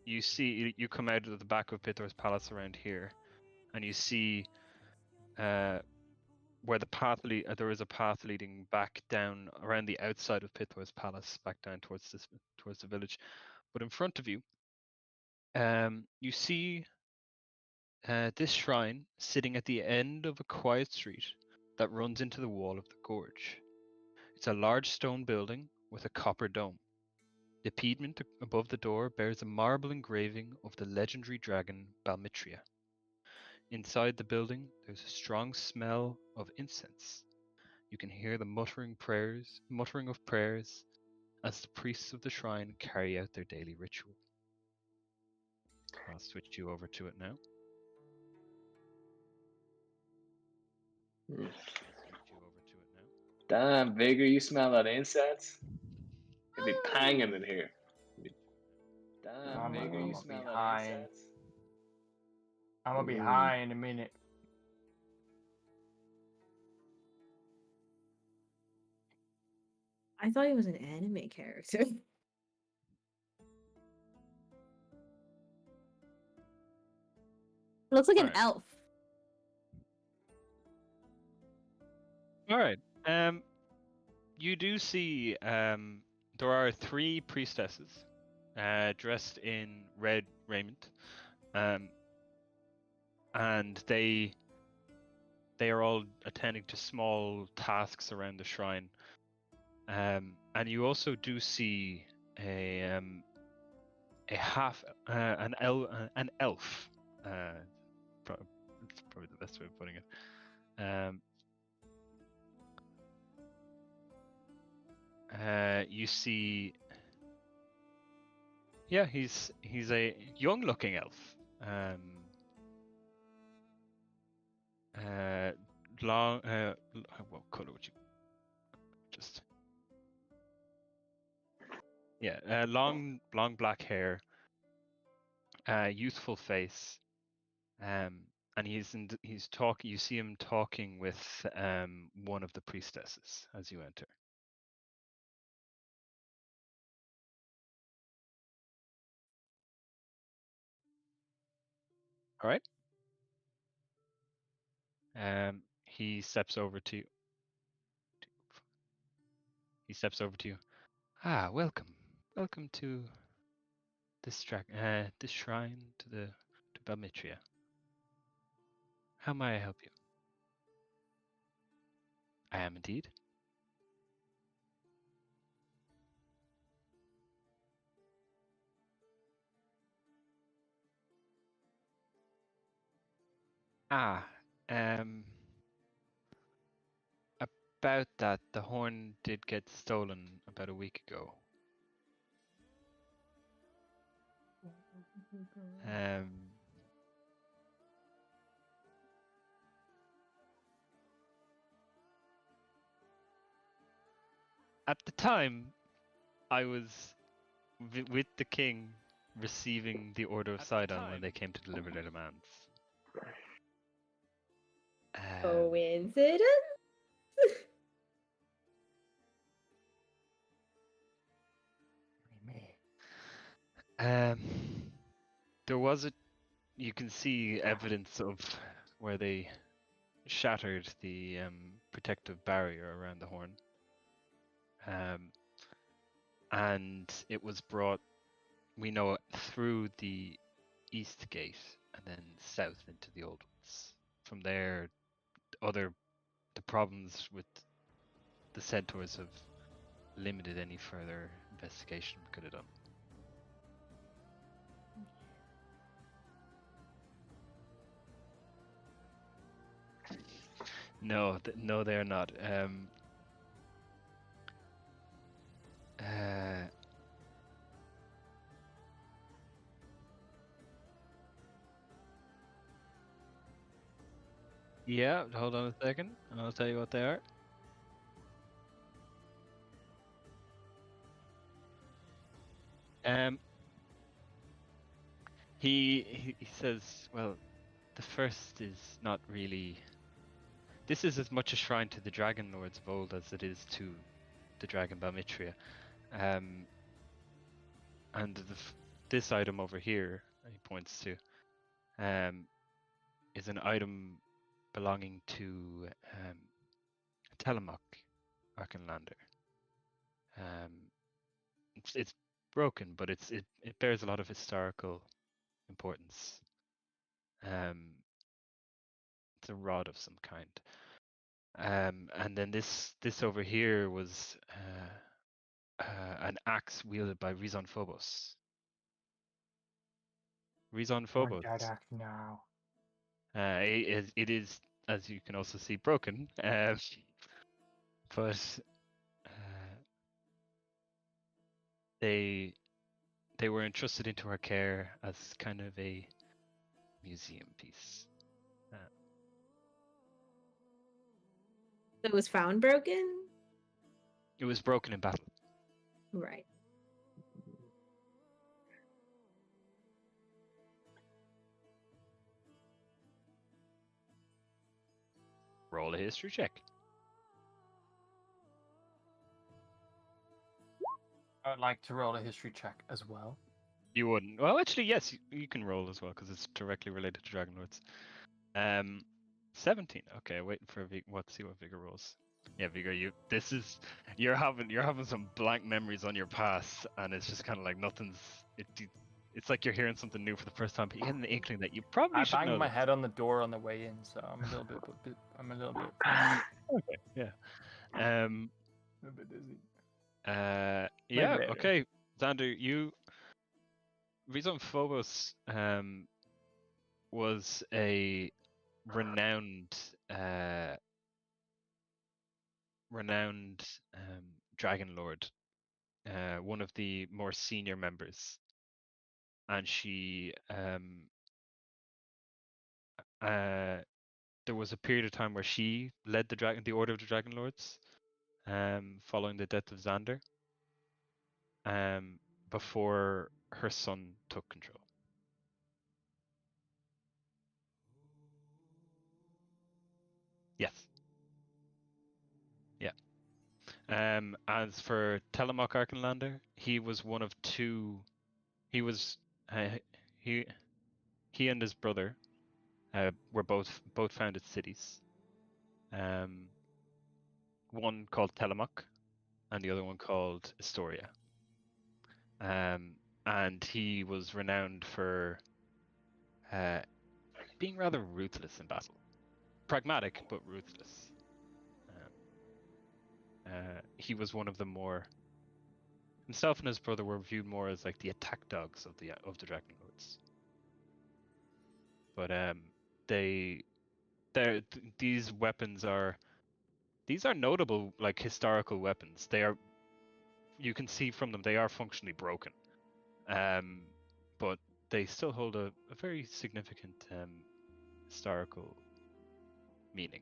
you come out of the back of Pithor's palace around here, and you see where the path there is a path leading back down around the outside of Pithor's palace, back down towards the village. But in front of you, you see this shrine sitting at the end of a quiet street that runs into the wall of the gorge. It's a large stone building with a copper dome. The pediment above the door bears a marble engraving of the legendary dragon Balmitria. Inside the building, there's a strong smell of incense. You can hear the muttering of prayers as the priests of the shrine carry out their daily ritual. I'll switch you over to it now. Damn, Vigor, you smell that incense? It'd be panging in here. Damn, Vigor, you smell that incense? I'm gonna be high in a minute. I thought he was an anime character. Looks like an elf. All right. You do see there are 3 priestesses dressed in red raiment, and they are all attending to small tasks around the shrine. And you also do see an elf. That's probably the best way of putting it. You see, he's a young-looking elf. Long. What color would you? Just. Yeah, long black hair, youthful face, and he's talking. You see him talking with one of the priestesses as you enter. All right. He steps over to you. Ah, welcome to this shrine to Balmitria. How may I help you? I am indeed. About that, the horn did get stolen about a week ago. At the time, I was with the king receiving the Order of Sidon when they came to deliver their demands. Coincidence? There was you can see evidence of where they shattered the protective barrier around the horn. And it was brought, we know, through the east gate and then south into the old ones. From there, the problems with the centaurs have limited any further investigation we could have done. No, they're not. Yeah, hold on a second. I'll tell you what they are. He says, well, the first is not really. This is as much a shrine to the dragonlords of old as it is to the dragon Balmitria. and this item over here, he points to, is an item belonging to Telemach Archenlander. It's broken, but it bears a lot of historical importance. It's a rod of some kind. And then this over here was an axe wielded by Rizon Phobos. Rizon Phobos. That act now. It is, as you can also see, broken. But they were entrusted into her care as kind of a museum piece. It was found broken? It was broken in battle. Right. Roll a history check. I'd like to roll a history check as well. You wouldn't. Well, actually, yes, you can roll as well because it's directly related to dragonlords. 17. Okay, waiting for see what Vigor rolls. Yeah, Vigor, you're having some blank memories on your past, and it's just kind of like it's like you're hearing something new for the first time, but you get an inkling that you probably I should know. banged my this. head on the door on the way in, so I'm a little bit. Okay, yeah. a bit dizzy. Yeah. Maybe. Okay, Xander, Rizon Phobos was a renowned dragon lord, one of the more senior members, and she there was a period of time where she led the order of the dragon lords, following the death of Xander, before her son took control. Yes. Yeah. As for Telemach Archenlander, he was one of two. He was he and his brother were both founded cities. One called Telemach, and the other one called Astoria. And he was renowned for being rather ruthless in battle, pragmatic but ruthless. He was one of the more. Himself and his brother were viewed more as like the attack dogs of the dragon lords. But these weapons are notable, like, historical weapons. You can see from them they are functionally broken, but they still hold a very significant historical meaning.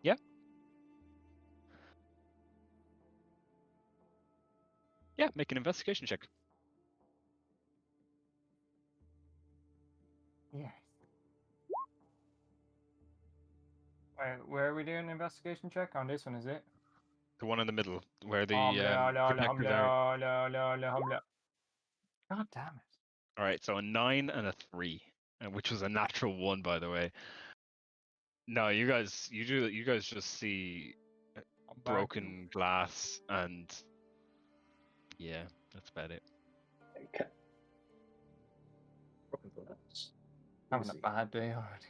Yeah. Yeah, make an investigation check. Yes. Where are we doing an investigation check? On this one, is it? The one in the middle, where the God projectors are. damn it. All right, so a 9 and a 3, which was a natural 1, by the way. No, you guys just see broken glass, and yeah, that's about it. Having a bad day already.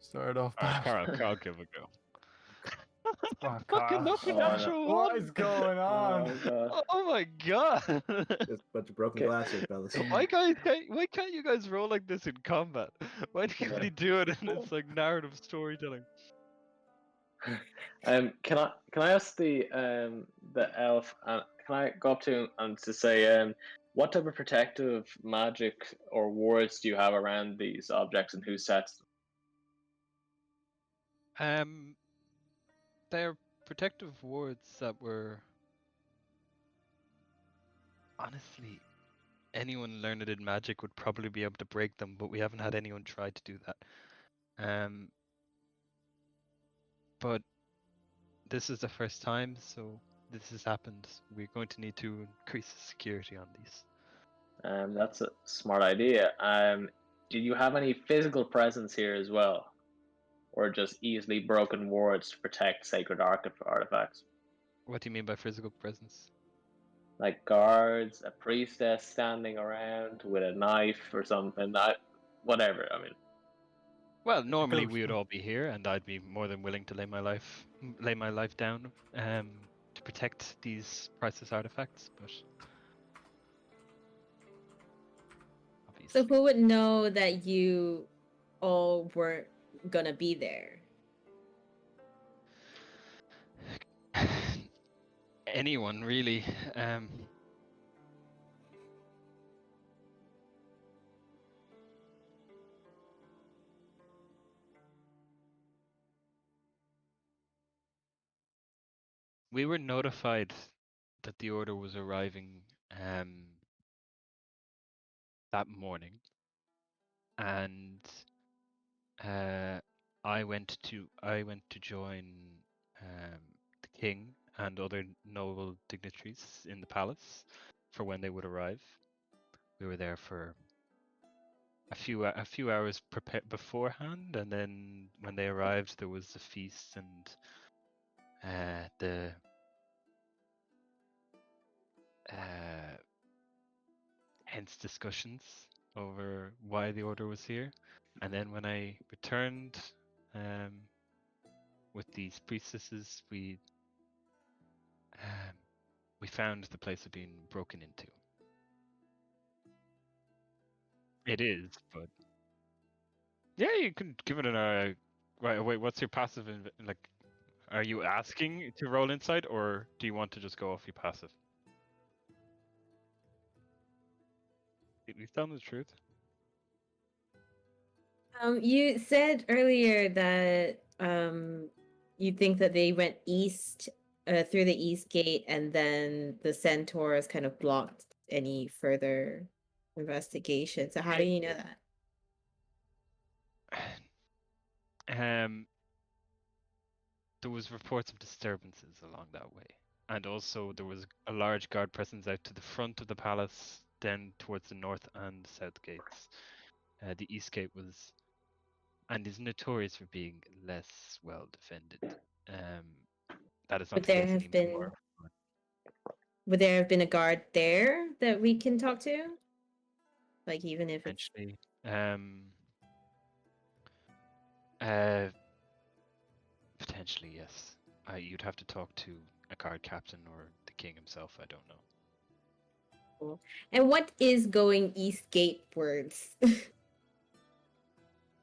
Started off bad. Carl, give a go. Fucking Fucking natural one. What is going on? Oh my god! Just a bunch of broken glass here, fellas. Why can't you guys roll like this in combat? Why do you only do it in this like narrative storytelling? Can I ask the elf? Can I go up to him and to say, what type of protective magic or wards do you have around these objects, and who sets them? They're protective wards that were, honestly, anyone learned in magic would probably be able to break them, but we haven't had anyone try to do that. but this is the first time, so this has happened. We're going to need to increase the security on these. That's a smart idea. Do you have any physical presence here as well, or just easily broken wards to protect sacred artifacts? What do you mean by physical presence? Like guards, a priestess standing around with a knife or something. Whatever. I mean, Well, normally ghost. we would all be here, and I'd be more than willing to lay my life down to protect these priceless artifacts. But So obviously, who would know that you all weren't gonna be there? anyone really. We were notified that the order was arriving that morning, and I went to join the king and other noble dignitaries in the palace for when they would arrive. We were there for a few hours beforehand, and then when they arrived, there was the feast and the hence discussions over why the order was here. And then when I returned with these priestesses, we found the place had been broken into. It is, but yeah, you can give it an right. Wait, what's your passive? Like, are you asking to roll insight, or do you want to just go off your passive? You tell me the truth. You said earlier that you think that they went east through the east gate, and then the centaurs kind of blocked any further investigation. So how do you know that? There was reports of disturbances along that way, and also there was a large guard presence out to the front of the palace, then towards the north and south gates. The east gate was, and is notorious for being less well defended. That is not Would the there case have been anymore. would there have been a guard there that we can talk to? Like even if it's Potentially, uh, potentially yes. You'd have to talk to a guard captain or the king himself. I don't know. cool. And what is going east gatewards?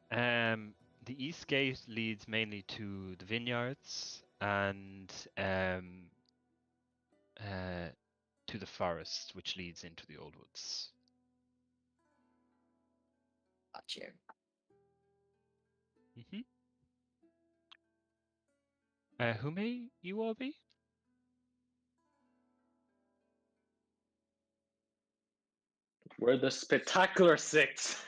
The east gate leads mainly to the vineyards and to the forest, which leads into the old woods. Gotcha. Who may you all be? we're the Spectacular Six.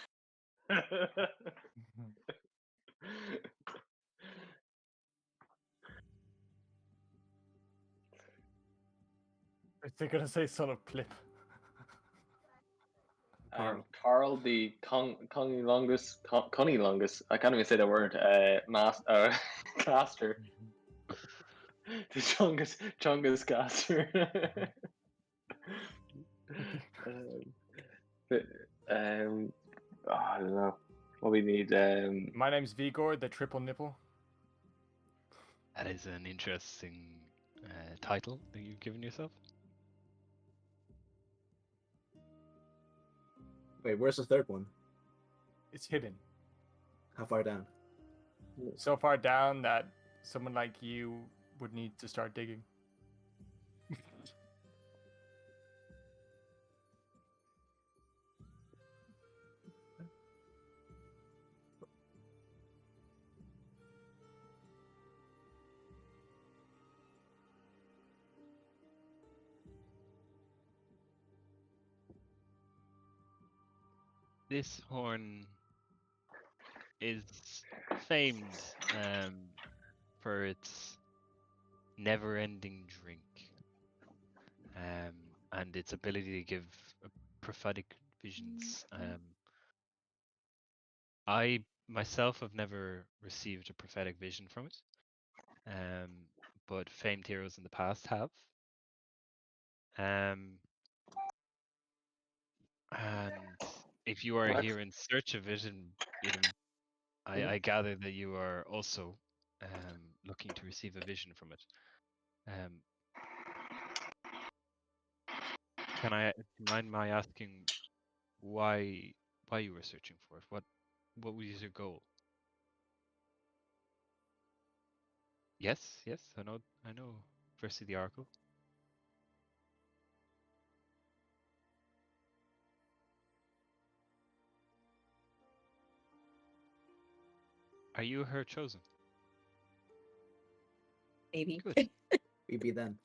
Is they gonna say son of Clip? Carl. Carl the Cunninglungus. I can't even say the word. Caster. The Chungus Caster. I don't know. What we need. My name's Vigor, the triple nipple. That is an interesting title that you've given yourself. Wait, where's the third one? It's hidden. How far down? So far down that someone like you would need to start digging. This horn is famed for its never-ending drink, and its ability to give prophetic visions. I myself have never received a prophetic vision from it, but famed heroes in the past have. And if you are What? here in search of it, I gather that you are also looking to receive a vision from it. Do you mind my asking why you were searching for it? What was your goal? Yes, I know. Firstly, the oracle. Are you her chosen? Maybe. Good. We be then.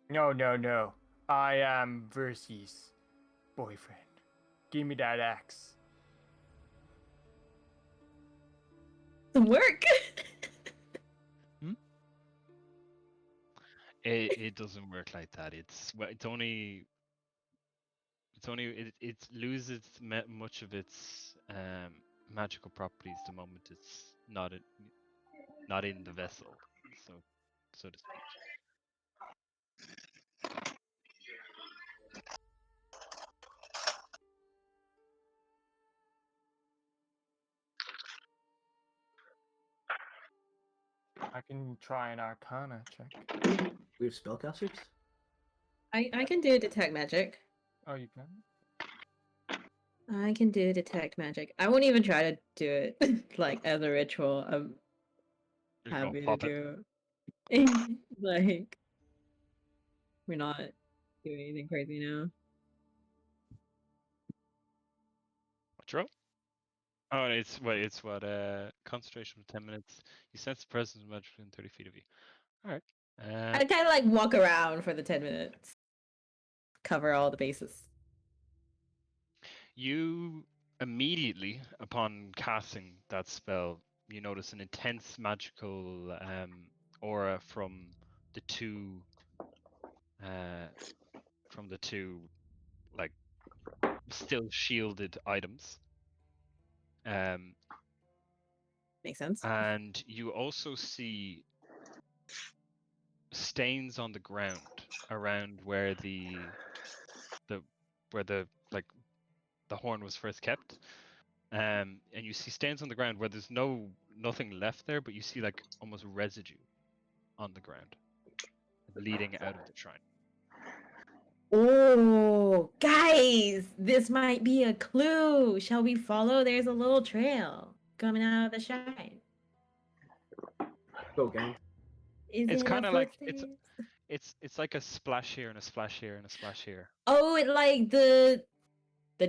No. I am Versy's boyfriend. Give me that axe. Some work. It doesn't work like that. It loses much of its magical properties the moment it's not in the vessel, so to speak. I can try an Arcana check. We have spellcasters? I can do detect magic. Oh, you can? I can do detect magic. I won't even try to do it like as a ritual. I'm Just go happy to pop it. do like we're not doing anything crazy now. What's wrong? Oh, it's what concentration for 10 minutes. You sense the presence of magic within 30 feet of you. All right. I kind of like walk around for the 10 minutes, cover all the bases. You immediately, upon casting that spell, you notice an intense magical aura from the two like still shielded items. Makes sense. And you also see stains on the ground around where the like the horn was first kept. And you see stains on the ground where there's nothing left there, but you see like almost residue on the ground leading out of the shrine. Oh, guys, this might be a clue. Shall we follow? There's a little trail coming out of the shrine. Go, gang. Is It's it kind a of like footstep? it's like a splash here and a splash here and a splash here. Oh, it like the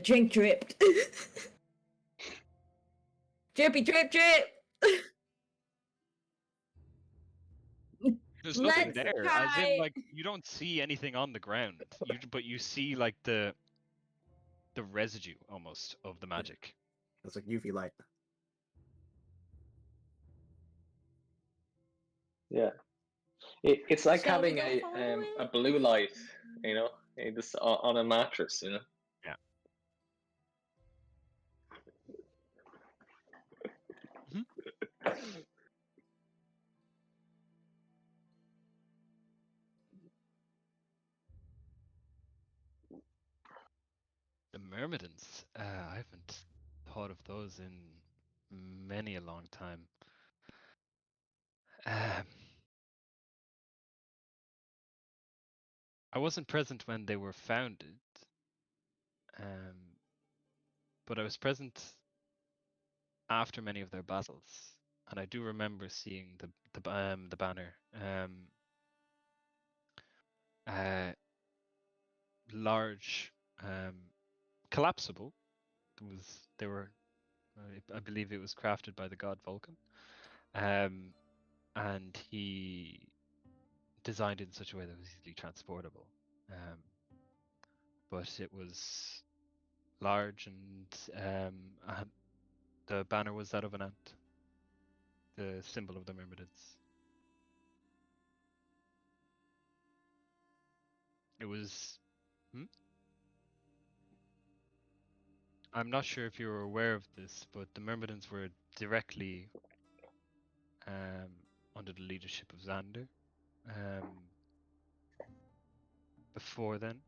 drink dripped. Drippy drip drip. There's nothing Let's there, as in try. like you don't see anything on the ground. But you see like the residue almost of the magic. That's like UV light. Yeah. It's like Shall we having go follow a it? blue light, you know, just on a mattress, you know. Yeah. The myrmidons. I haven't thought of those in many a long time. I wasn't present when they were founded, but I was present after many of their battles, and I do remember seeing the banner. Large, collapsible. They were. I believe it was crafted by the god Vulcan, and he designed it in such a way that it was easily transportable. but it was large, and the banner was that of an ant, the symbol of the Myrmidons. It was. I'm not sure if you were aware of this, but the Myrmidons were directly under the leadership of Xander before then,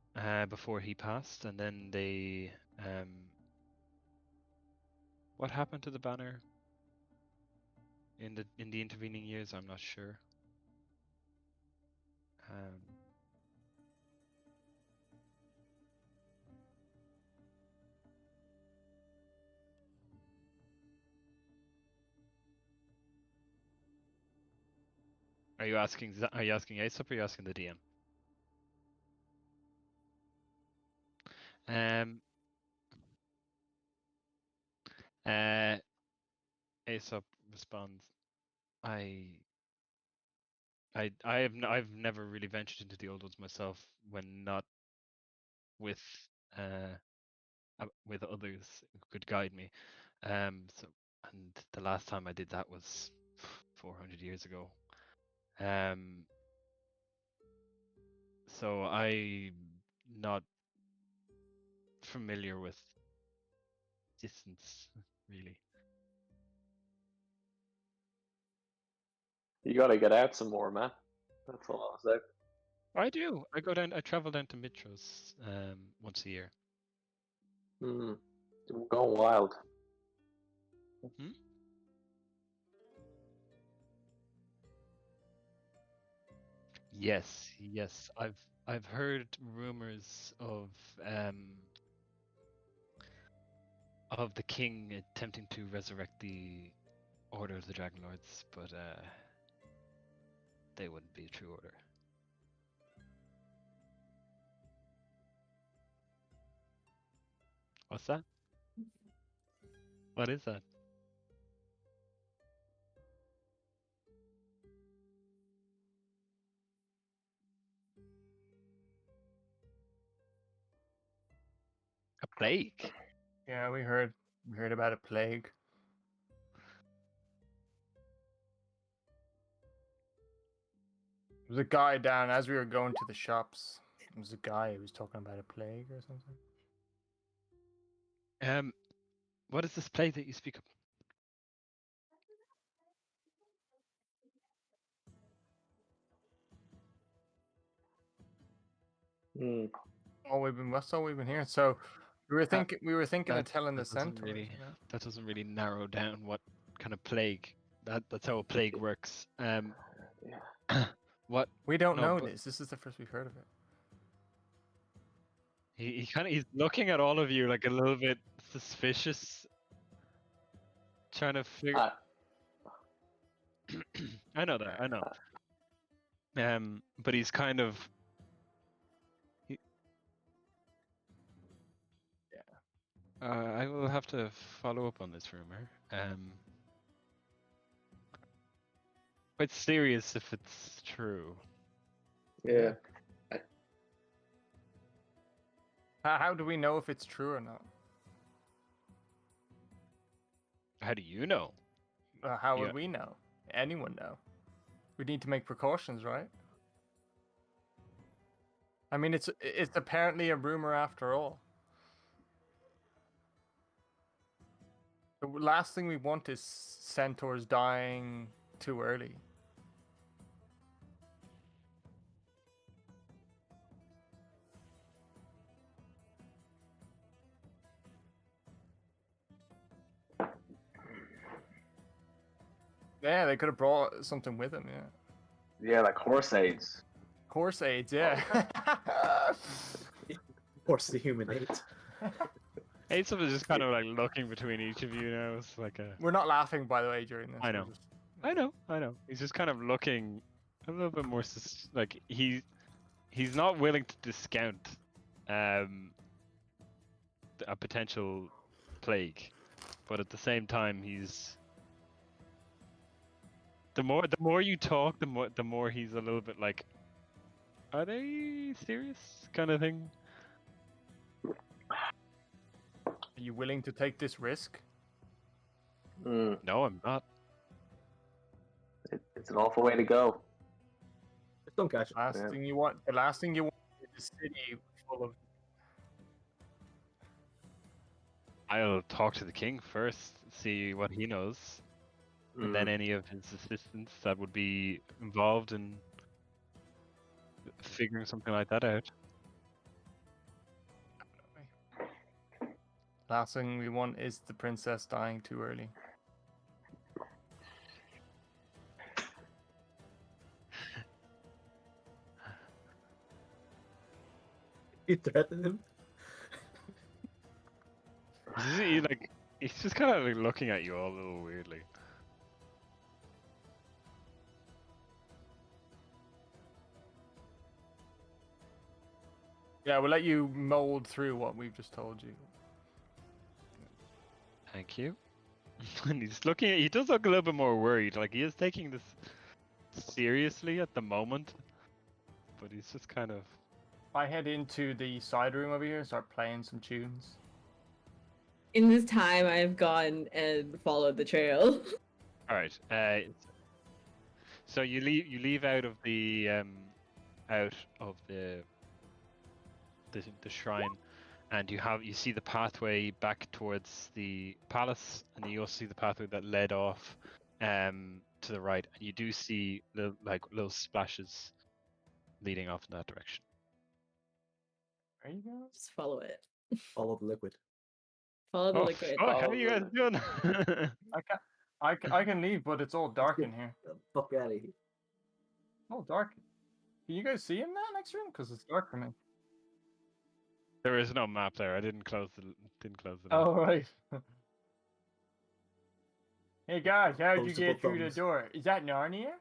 before he passed, and then they. What happened to the banner in the intervening years? I'm not sure. Are you asking Aesop, or are you asking the DM? Aesop responds, I've never really ventured into the old ones myself when not with others who could guide me. So, and the last time I did that was 400 years ago. So I'm not familiar with distance, really. You gotta get out some more, man. That's all I'll say. I do. I travel down to Mitros once a year. We're going wild. Yes. I've heard rumors of the king attempting to resurrect the Order of the Dragonlords, but they wouldn't be a true order. What's that? What is that? A plague? Yeah, we heard about a plague. There was a guy down as we were going to the shops. There was a guy who was talking about a plague or something. What is this plague that you speak of? That's all we've been hearing. So we were thinking of telling the centaurs. That doesn't really narrow down what kind of plague. That's how a plague works. What? We don't know this. This is the first we've heard of it. He's looking at all of you like a little bit suspicious, trying to figure. I know that. I know. But he's kind of. I will have to follow up on this rumor. Quite serious if it's true. Yeah. How do we know if it's true or not? How do you know? How would we know? Anyone know? We need to make precautions, right? I mean, it's apparently a rumor after all. The last thing we want is centaurs dying too early. Yeah, they could have brought something with them, yeah. Yeah, like horse aids. Horse aids, yeah. Horse the human aids. Aesop is just kind of like looking between each of you now. It's like a. We're not laughing, by the way, during this. I know. I know. He's just kind of looking a little bit more like he's not willing to discount a potential plague, but at the same time he's. The more you talk, the more he's a little bit like, are they serious, kind of thing. you willing to take this risk? No, I'm not. It's an awful way to go. Just don't catch it. Last Yeah. thing you want. The last thing you want is a city full of. I'll talk to the king first, see what he knows, and then any of his assistants that would be involved in figuring something like that out. Last thing we want is the princess dying too early. You threaten him. He's just kind of like looking at you all a little weirdly. Yeah, we'll let you mold through what we've just told you. Thank you. And he's looking at. He does look a little bit more worried. Like he is taking this seriously at the moment, but he's just kind of. If I head into the side room over here and start playing some tunes. In this time, I've gone and followed the trail. All right. So you leave out of the the shrine, and you see the pathway back towards the palace, and you also see the pathway that led off to the right, and you do see little splashes leading off in that direction. There you go. Just follow it. Follow the liquid. Follow the Oh, liquid. fuck, how are you guys doing? I can leave, but it's all dark in here. Get the fuck out of here. Oh, dark. Can you guys see in that next room? Because it's dark for me. There is no map there. I didn't close the map. Oh, right. Hey guys, how'd you Opposable get through the thumbs. door? Is that Narnia?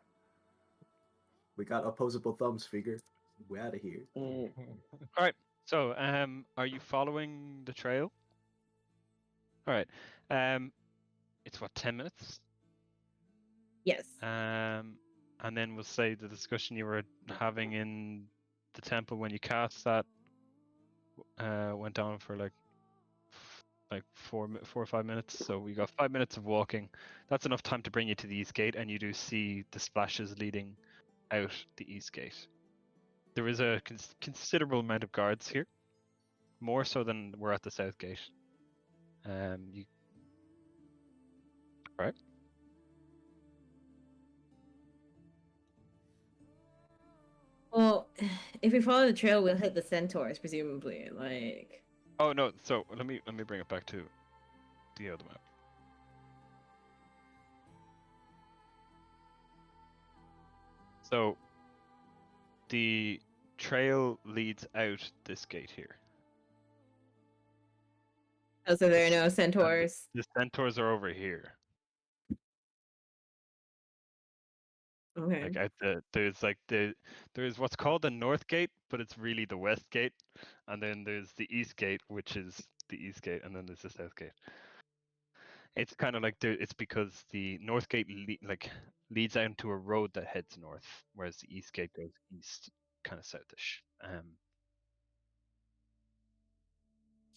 We got opposable thumbs, figure. We out of here. So, are you following the trail? All right. It's what, 10 minutes? Yes. And then we'll say the discussion you were having in the temple when you cast that went on for like 4 or 5 minutes. So we got 5 minutes of walking. That's enough time to bring you to the east gate, and you do see the splashes leading out the east gate. There is a considerable amount of guards here, more so than we're at the south gate. Right? Well, if we follow the trail, we'll hit the centaurs, presumably. Like. Oh no! So let me bring it back to the other map. So the trail leads out this gate here. Oh, so there are no centaurs. The centaurs are over here. Okay. Like there's what's called the north gate, but it's really the west gate, and then there's the east gate, which is the east gate, and then there's the south gate. It's kind of like it's because the north gate leads out into a road that heads north, whereas the east gate goes east, kind of southish.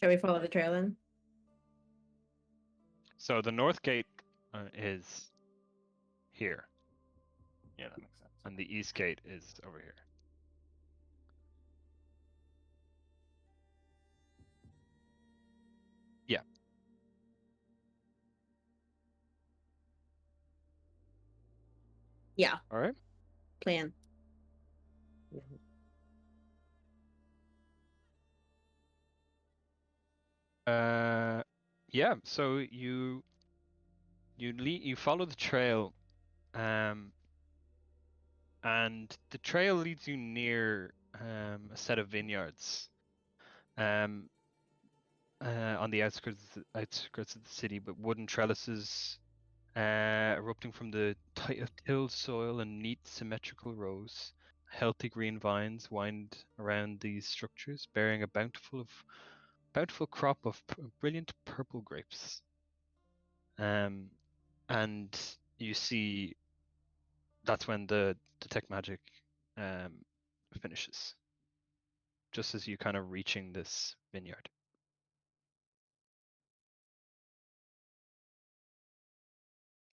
Shall we follow the trail then? So the north gate is here, Yeah, that makes sense. and the east gate is over here. Yeah. Yeah. All right. Plan. Yeah. So you follow the trail, and the trail leads you near a set of vineyards, on the outskirts of the city, with wooden trellises erupting from the tilled soil in neat symmetrical rows. Healthy green vines wind around these structures, bearing a bountiful crop of brilliant purple grapes. And you see that's when the detect magic finishes. Just as you kind of reaching this vineyard.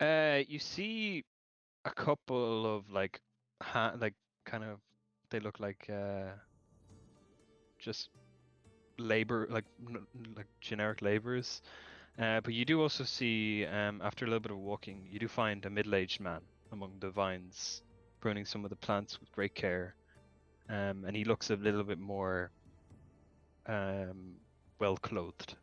You see a couple of like kind of they look like just labor like generic laborers. But you do also see after a little bit of walking, you do find a middle-aged man among the vines, pruning some of the plants with great care. And he looks a little bit more well clothed.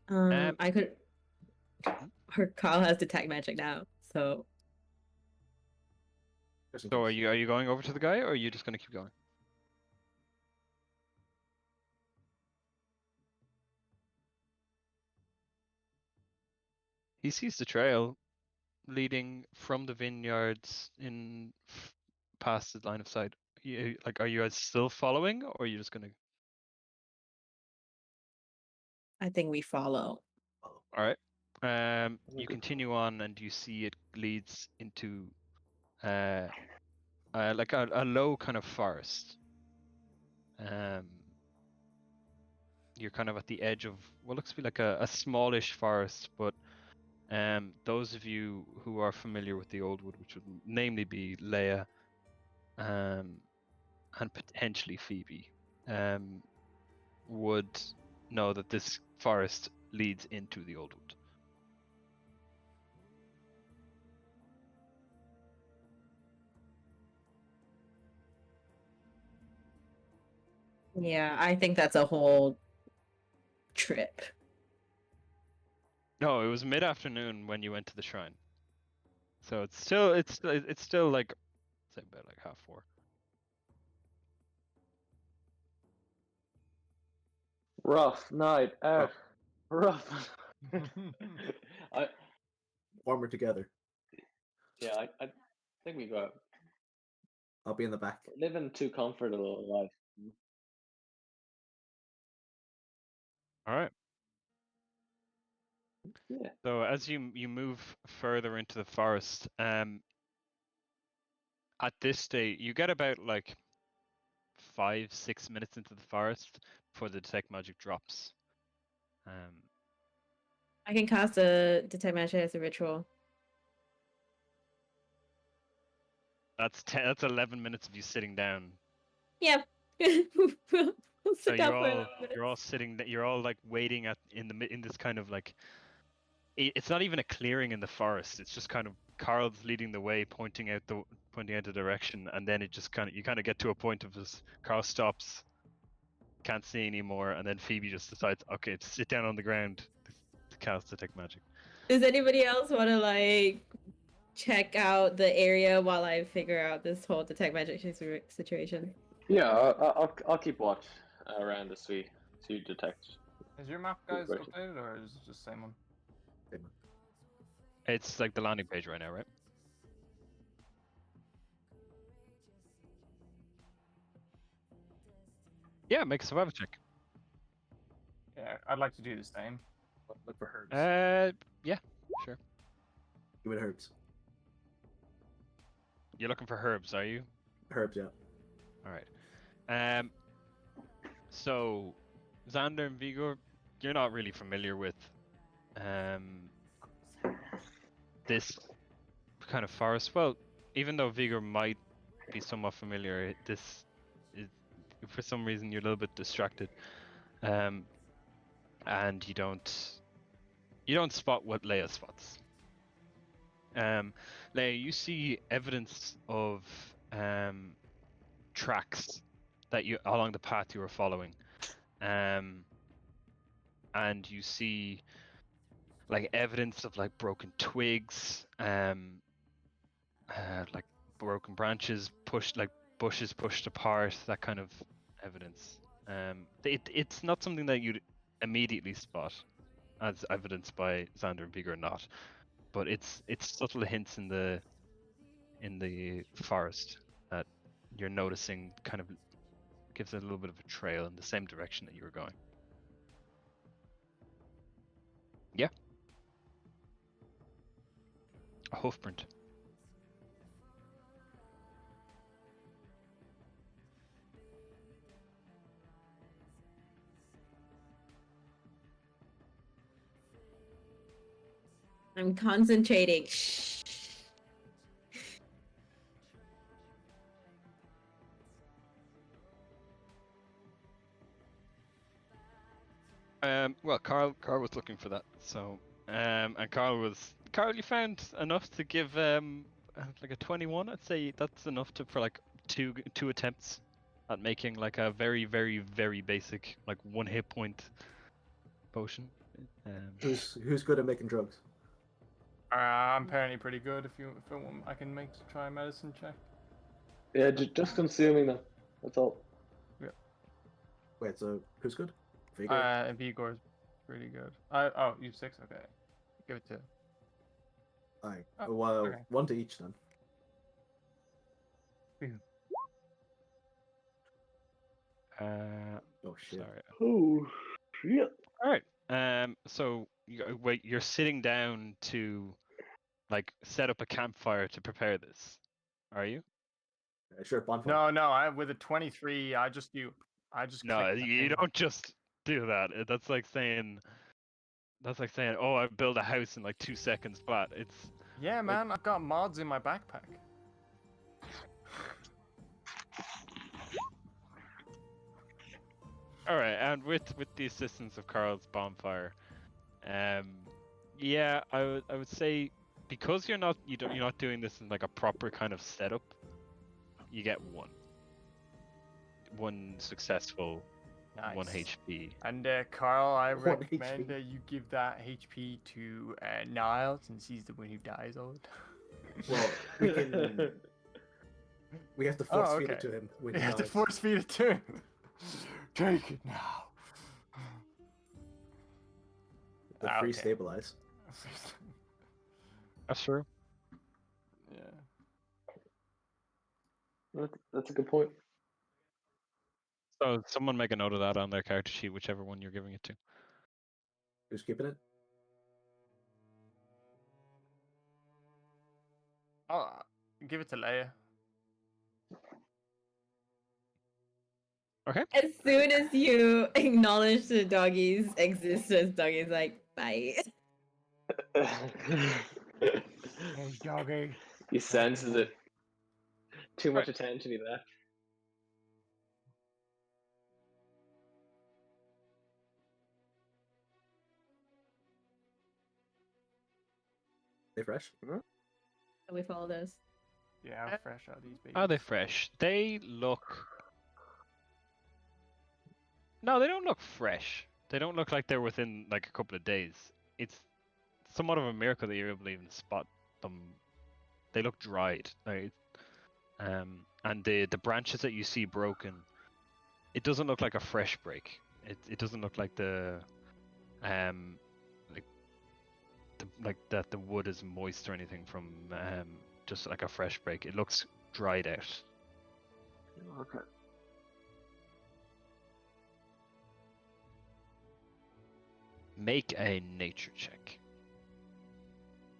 I could. Mhm. Her Kyle has detect magic now, so Just in So are case. you going over to the guy, or are you just gonna keep going? He sees the trail leading from the vineyards past the line of sight. Like, are you guys still following, or are you just gonna? I think we follow. Follow. All right. You Okay. continue on, and you see it leads into like a low kind of forest. You're kind of at the edge of what looks to be like a smallish forest, but those of you who are familiar with the Old Wood, which would namely be Leia, and potentially Phoebe, would know that this forest leads into the Old Wood. Yeah, I think that's a whole trip. No, it was mid-afternoon when you went to the shrine, so it's still like say about like 4:30. Rough night. Oh. Rough. I Warmer together. yeah. I think we got I'll be in the back. living too comfortable a life. All right. Yeah. So as you move further into the forest, at this stage you get about like 5-6 minutes into the forest before the detect magic drops. I can cast a detect magic as a ritual. That's 11 minutes of you sitting down. Yep. we'll So sit down for 11 minutes. you're all sitting you're all like waiting in this kind of like it's not even a clearing in the forest. It's just kind of Carl's leading the way, pointing out the direction, and then it just you kind of get to a point of this. Carl stops, can't see anymore, and then Phoebe just decides, okay, to sit down on the ground to cast detect magic. Does anybody else want to like check out the area while I figure out this whole detect magic situation? Yeah. I'll keep watch around as we detect. Is your map, guys, Right. updated, or is it just the same one? Same one. It's like the landing page right now, right? Yeah, make a survival check. Yeah, I'd like to do the same. Look for herbs. Yeah, sure. Give it herbs. You're looking for herbs, are you? Herbs, yeah. All right. So Xander and Vigor, you're not really familiar with this kind of forest. Well, even though Vigor might be somewhat familiar, this is for some reason you're a little bit distracted, and you don't spot what Leia spots. Leia, you see evidence of tracks that you along the path you were following, and you see like evidence of like broken twigs, like broken branches pushed, like bushes pushed apart, that kind of evidence. It's not something that you'd immediately spot as evidenced by Xander and Vigor, not, but it's subtle hints in the forest that you're noticing, kind of gives it a little bit of a trail in the same direction that you were going. Yeah. A hoof print. I'm concentrating. Shh. Well, Carl was looking for that. So, and Carl, you found enough to give like a 21. I'd say that's enough for like two attempts at making like a very, very, very basic like 1 hit point potion. Who's good at making drugs? I'm apparently pretty good. If I can try a medicine check. Yeah, just consuming them. That's all. Wait, so who's good? Vigor? Vigor's pretty good. Oh, you 6. Okay, give it to. Aye. Oh, Well, okay. 1 to each then. Oh shit. Sorry. Oh, shit. All right. So you're sitting down to like set up a campfire to prepare this, are you? Sure, bonfire. No. With a 23, I just No, click the you thing. don't just do that. That's like saying, oh, I build a house in like 2 seconds flat. It's Yeah, man, I've got mods in my backpack. all right, and with the assistance of Carl's bonfire, yeah, I would say because you're not doing this in like a proper kind of setup, you get one successful. Nice. 1 HP. And Carl, I 1 recommend HP. you give that HP to Niall, since he's the one who dies all the time. Well, we have to force feed it to him when You he have to dies. force feed it to him. Take it now. The free Okay. stabilize. That's true. Yeah. That's a good point. So someone make a note of that on their character sheet, whichever one you're giving it to. Who's keeping it? I'll give it to Leia. Okay. As soon as you acknowledge the doggy's existence, doggy's like, bye. Hey, doggy. He senses it. Too much attention he left. They fresh? We follow those. Yeah, how fresh are these babies? Are they fresh? They look. No, they don't look fresh. They don't look like they're within like a couple of days. It's somewhat of a miracle that you're able to even spot them. They look dried. Like, and the branches that you see broken, it doesn't look like a fresh break. It doesn't look like like that the wood is moist or anything from just like a fresh break. It looks dried out. Okay. Make a nature check.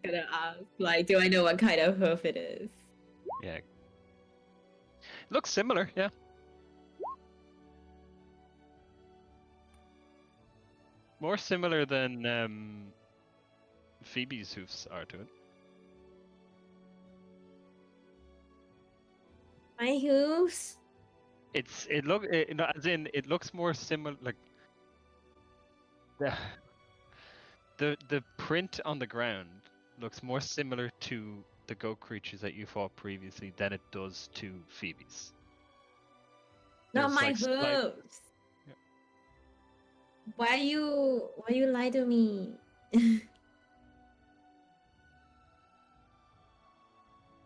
Gonna ask, like, do I know what kind of hoof it is? Yeah. Looks similar, yeah. More similar than Phoebe's hoofs are to it. My hooves? It looks more similar, like the print on the ground looks more similar to the goat creatures that you fought previously than it does to Phoebe's. Not There's, my like, slight- hooves. Yeah. Why you lie to me?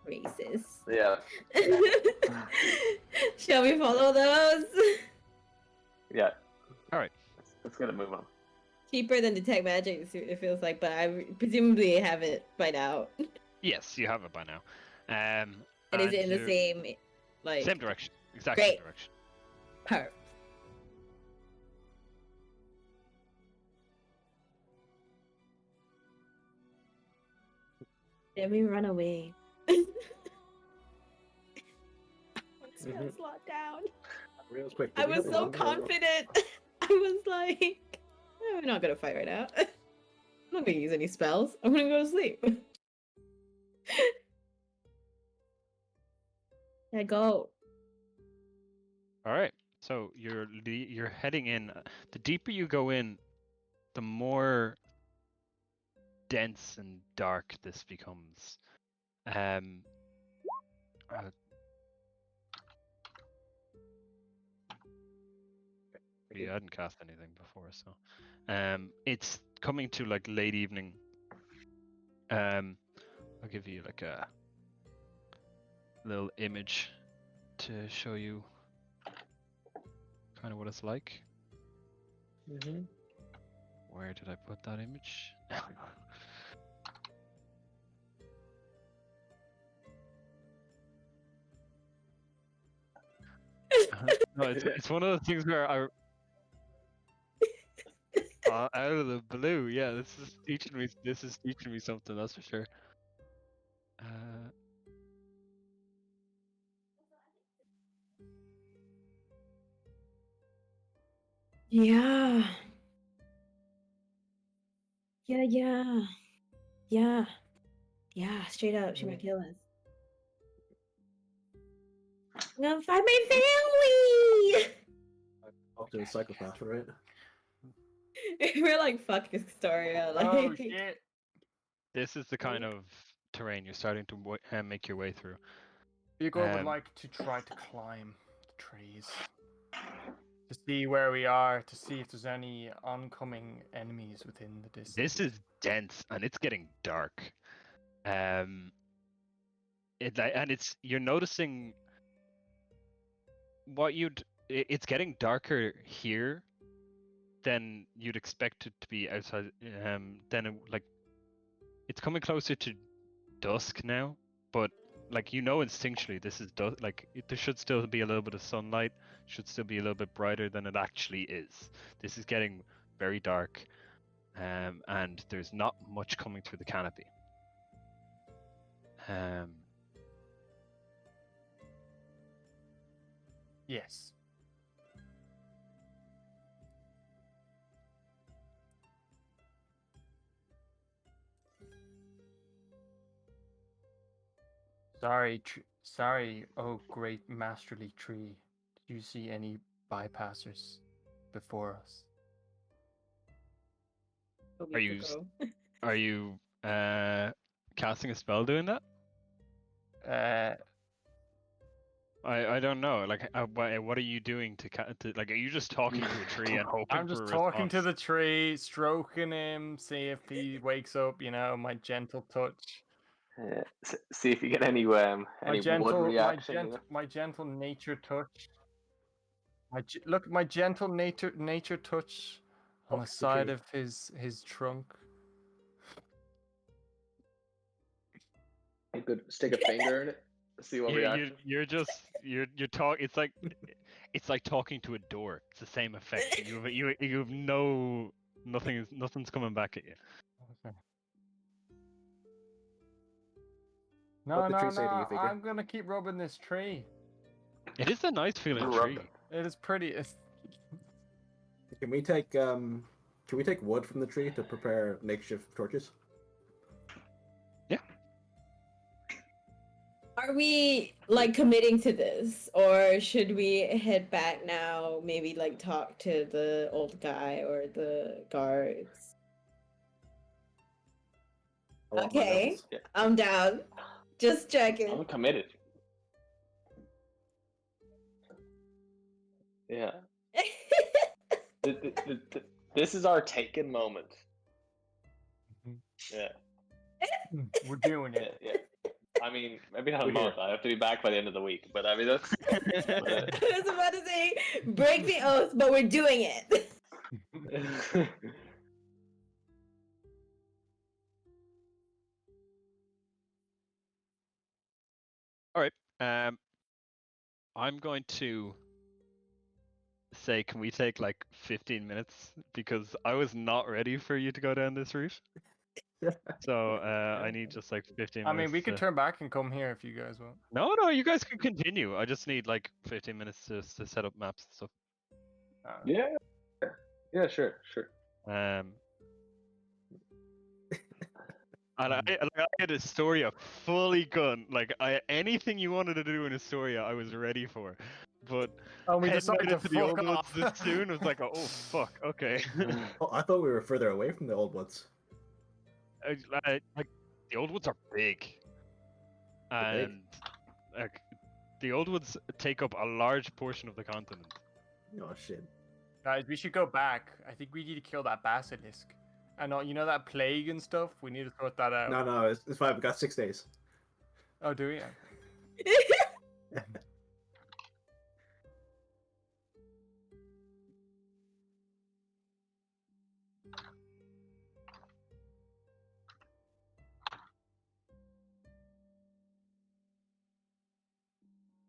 Racist. Yeah. Shall we follow those? Yeah. All right. Let's get a move on. Cheaper than detect magic, it feels like, but I presumably have it by now. Yes, you have it by now. And is it in the same, like... Same direction. Exact Great. same direction. Perfect. Let me run away. Spell slot down. Real quick. I was so confident. I was like, we're not gonna fight right now. not gonna use any spells. I'm gonna go to sleep. Yeah, go. All right. So you're heading in. The deeper you go in, the more dense and dark this becomes. Yeah, I hadn't cast anything before, so it's coming to like late evening. I'll give you like a little image to show you kind of what it's like. Mm-hmm. Where did I put that image? No, it's one of those things where I out of the blue. Yeah, this is teaching me something. That's for sure. Yeah. Yeah. Straight up, she might kill us. I'm gonna find my family. Talk to a psychopath, right? We're like, fuck this story. Like, Oh shit! This is the kind of terrain you're starting to make your way through. Igor would like to try to climb the trees to see where we are, to see if there's any oncoming enemies within the distance. This is dense and it's getting dark. You're noticing it's getting darker here than you'd expect it to be outside. It's coming closer to dusk now, but like instinctually this is there should still be a little bit of sunlight, should still be a little bit brighter than it actually is. This is getting very dark, and there's not much coming through the canopy. Yes. Sorry, oh great masterly tree. Did you see any bypassers before us? Are you casting a spell doing that? I don't know. Like, what are you doing to like? Are you just talking to a tree and hoping I'm just for a talking to response? the tree, stroking him, see if he wakes up. My gentle touch. See if you get any wood reaction. My gentle nature touch. My gentle nature touch on the side of his trunk. You could stick a finger in it. See what reaction. You're talking. It's like talking to a door. It's the same effect. You have nothing's coming back at you. Okay. No, I'm gonna keep rubbing this tree. It is a nice feeling tree. It is pretty. Can we take wood from the tree to prepare makeshift torches? Yeah. Are we like committing to this, or should we head back now? Maybe like talk to the old guy or the guards. Okay, I'm down. Just checking. I'm committed. Yeah. This is our taken moment. Yeah. We're doing it. Yeah. I mean, maybe not a month. I have to be back by the end of the week. But I mean, that's. I was about to say, break the oath, but we're doing it. All right. I'm going to say, can we take like 15 minutes? Because I was not ready for you to go down this route. So I need just like 15 minutes. I mean, we could turn back and come here if you guys want. No, you guys can continue. I just need like 15 minutes to set up maps and stuff. Yeah, sure. And I had Astoria fully gone. Like anything you wanted to do in Astoria, I was ready for. But And we heading out decided to into the fuck old woods off. this soon, it was like, oh fuck, okay. Oh, I thought we were further away from the old woods. Like the old woods are big, They're big. and like the old woods take up a large portion of the continent. Oh shit. Guys, we should go back. I think we need to kill that basilisk. And you know that plague and stuff? We need to sort that out. No, it's fine. We got 6 days. Oh, do we?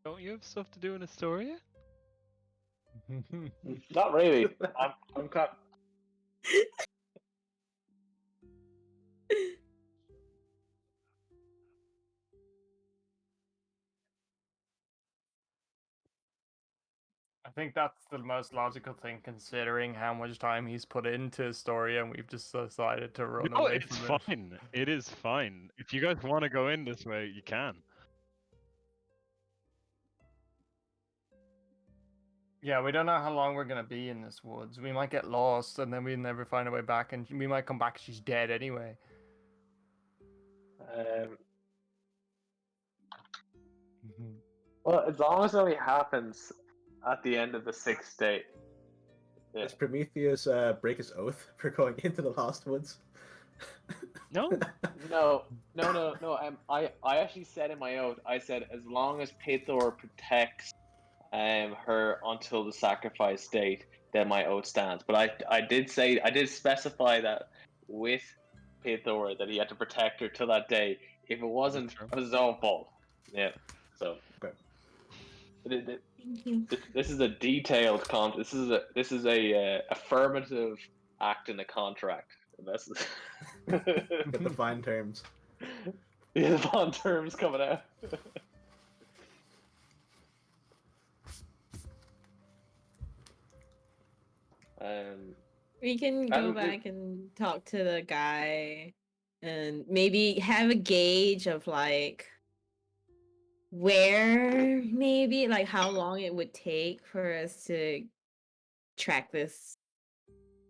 Don't you have stuff to do in Astoria? Not really. I'm kind. I think that's the most logical thing, considering how much time he's put into his story, and we've just decided to run No, away it's from it. fine. It is fine. If you guys want to go in this way, you can. Yeah, we don't know how long we're gonna be in this woods. We might get lost, and then we never find a way back, and we might come back. She's dead anyway. Well, as long as it only happens at the end of the 6th day. Yeah. Does Prometheus break his oath for going into the Lost Woods? No? No. I actually said in my oath, I said as long as Pithor protects her until the sacrifice date, then my oath stands. But I did specify that with Pithor that he had to protect her till that day. If it wasn't, Sure. it was his own fault. Yeah. So. Okay. Thank you. This is a detailed This is a affirmative act in the contract. That's Get the fine terms. yeah, the bond terms coming out. We can go back and talk to the guy and maybe have a gauge of like where maybe like how long it would take for us to track this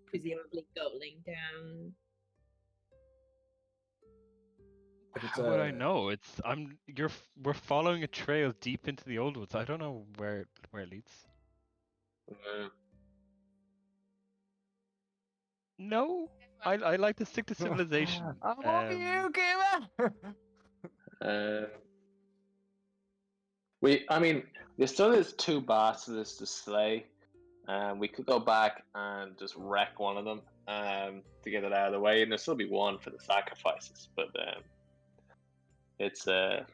presumably goatling down. If it's, How would I know? We're following a trail deep into the old woods. I don't know where it leads. No, I like to stick to civilization. I'm over you, gamer. There still is 2 basilisks to slay. We could go back and just wreck one of them to get it out of the way, and there'll still be one for the sacrifices. But it's I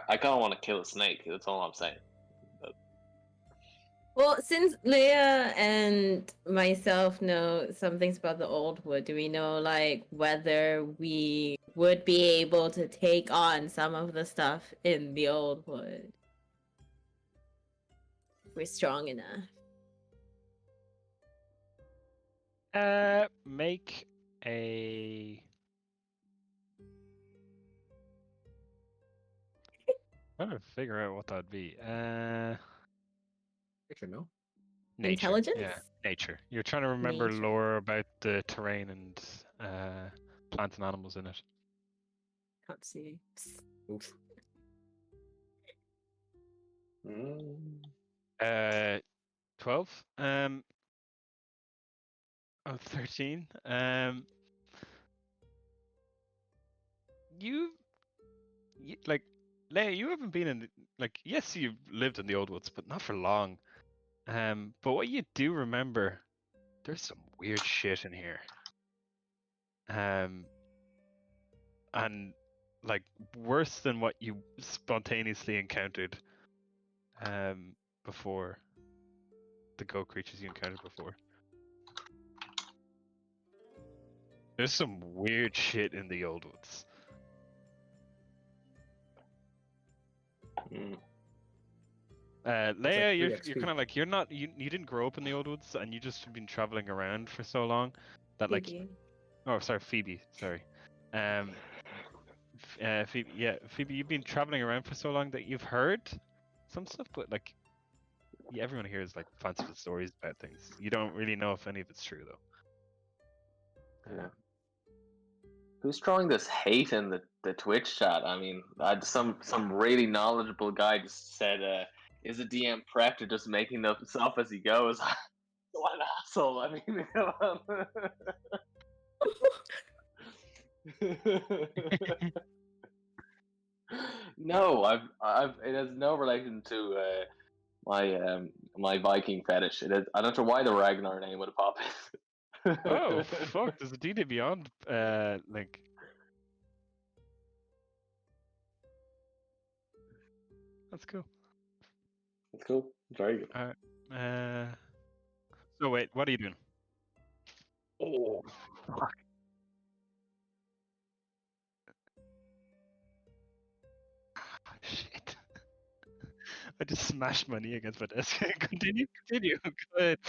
kind of want to kill a snake. That's all I'm saying. Well, since Leah and myself know some things about the old wood, do we know like whether we would be able to take on some of the stuff in the old wood? If we're strong enough. Make a. I'm trying to figure out what that'd be. Actually, no. Nature. Intelligence? Yeah, nature. You're trying to remember Nature. lore about the terrain and plants and animals in it. Can't see. Oof. 12. 13. You like Leia, you haven't been in yes, you've lived in the old woods, but not for long. But what you do remember, there's some weird shit in here. And like worse than what you spontaneously encountered before. The goat creatures you encountered before. There's some weird shit in the old woods. Leia, you're 3 kind of like you didn't grow up in the old woods, and you just have been traveling around for so long that like Phoebe. oh sorry Phoebe sorry Phoebe, you've been traveling around for so long that you've heard some stuff, but like, yeah, everyone here is like fanciful stories about things. You don't really know if any of it's true though. Yeah. Who's throwing this hate in the Twitch chat? I mean, some really knowledgeable guy just said, "Is a DM prepped or just making this up as he goes?" What an asshole! I mean, come on. No, it has no relation to my Viking fetish. It is. I don't know why the Ragnar name would pop in. Oh fuck! There's a D&D Beyond link. That's cool. That's cool. Very good. So wait, what are you doing? Oh, fuck. Shit. I just smashed my knee against my desk. Continue. Go ahead.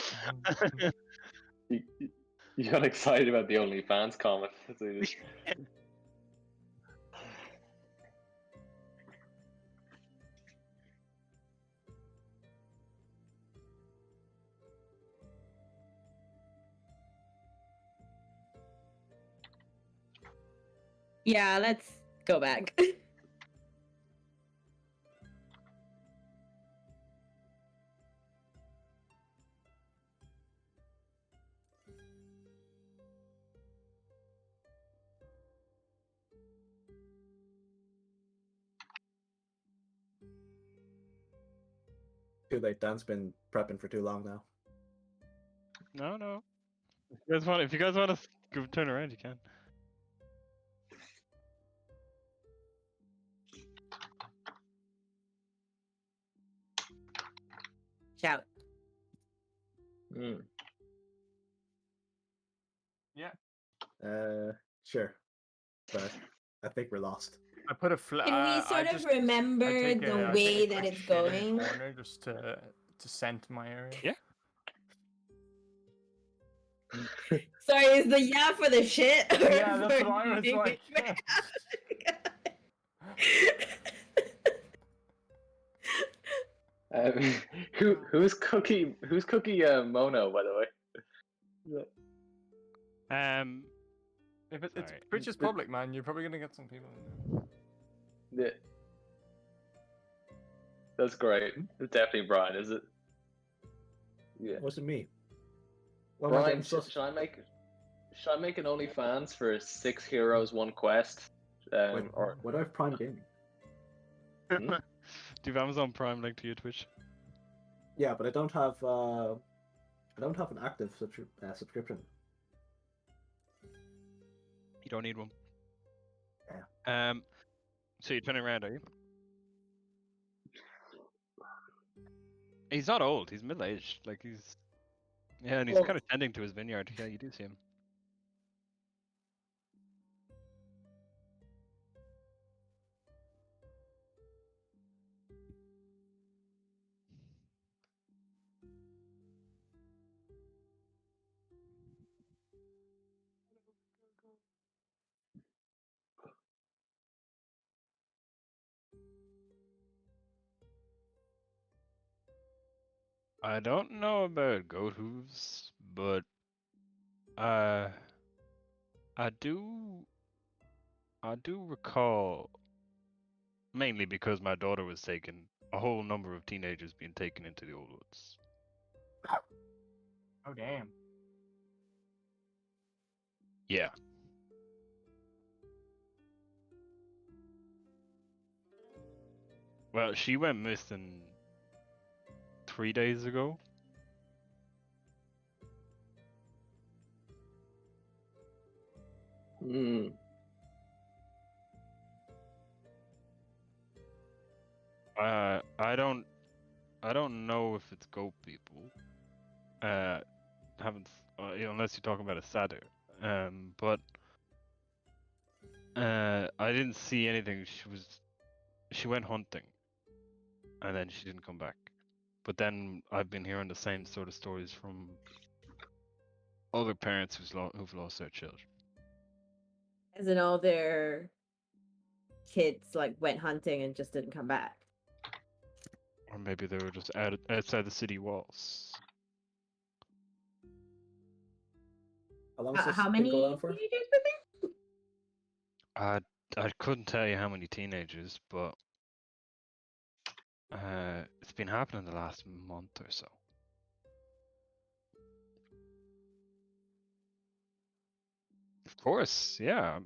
You got excited about the OnlyFans comment. So you just- Yeah, let's go back. Too late. Dan's been prepping for too long now. No. If you guys want to turn around, you can. Shout. Mm. Sure, but I think we're lost. I put a flag. Can we sort of remember the way that it's going? Corner just to scent my area. Yeah. Sorry, is the yeah for the shit? Yeah, that's what I was like. Who's Cookie Mono, by the way? If it's Sorry. Twitch is public, man, you're probably gonna get some people. Yeah. That's great. It's definitely Brian, is it? Yeah. It wasn't me. What am I Brian, getting sus- should I make an OnlyFans for 6 heroes, 1 quest? Wait, Or what do I have Prime Gaming? Do you have Amazon Prime linked to your Twitch? Yeah, but I don't have an active subscription. You don't need one. Yeah. So you're turning around, are you? He's not old. He's middle-aged. Like and he's Well- kind of tending to his vineyard. Yeah, you do see him. I don't know about goat hooves, but I do recall, mainly because my daughter was taken, a whole number of teenagers being taken into the old woods. Oh damn. Yeah. Well, she went missing 3 days ago. Mm. I don't know if it's goat people. Haven't unless you're talking about a satyr. But I didn't see anything. She went hunting, and then she didn't come back. But then I've been hearing the same sort of stories from other parents who've lost their children. As in all their kids like went hunting and just didn't come back. Or maybe they were just outside the city walls. How long has this How been many going on for? teenagers were there? I couldn't tell you how many teenagers, but it's been happening the last month or so. Of course, yeah.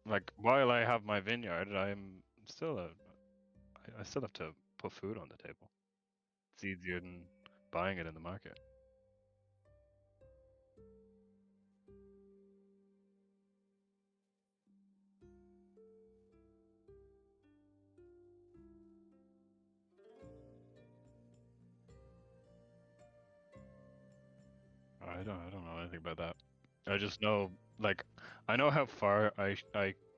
Like while I have my vineyard, I'm still I still have to put food on the table. It's easier than buying it in the market. I don't know anything about that. I just know, like, I know how far I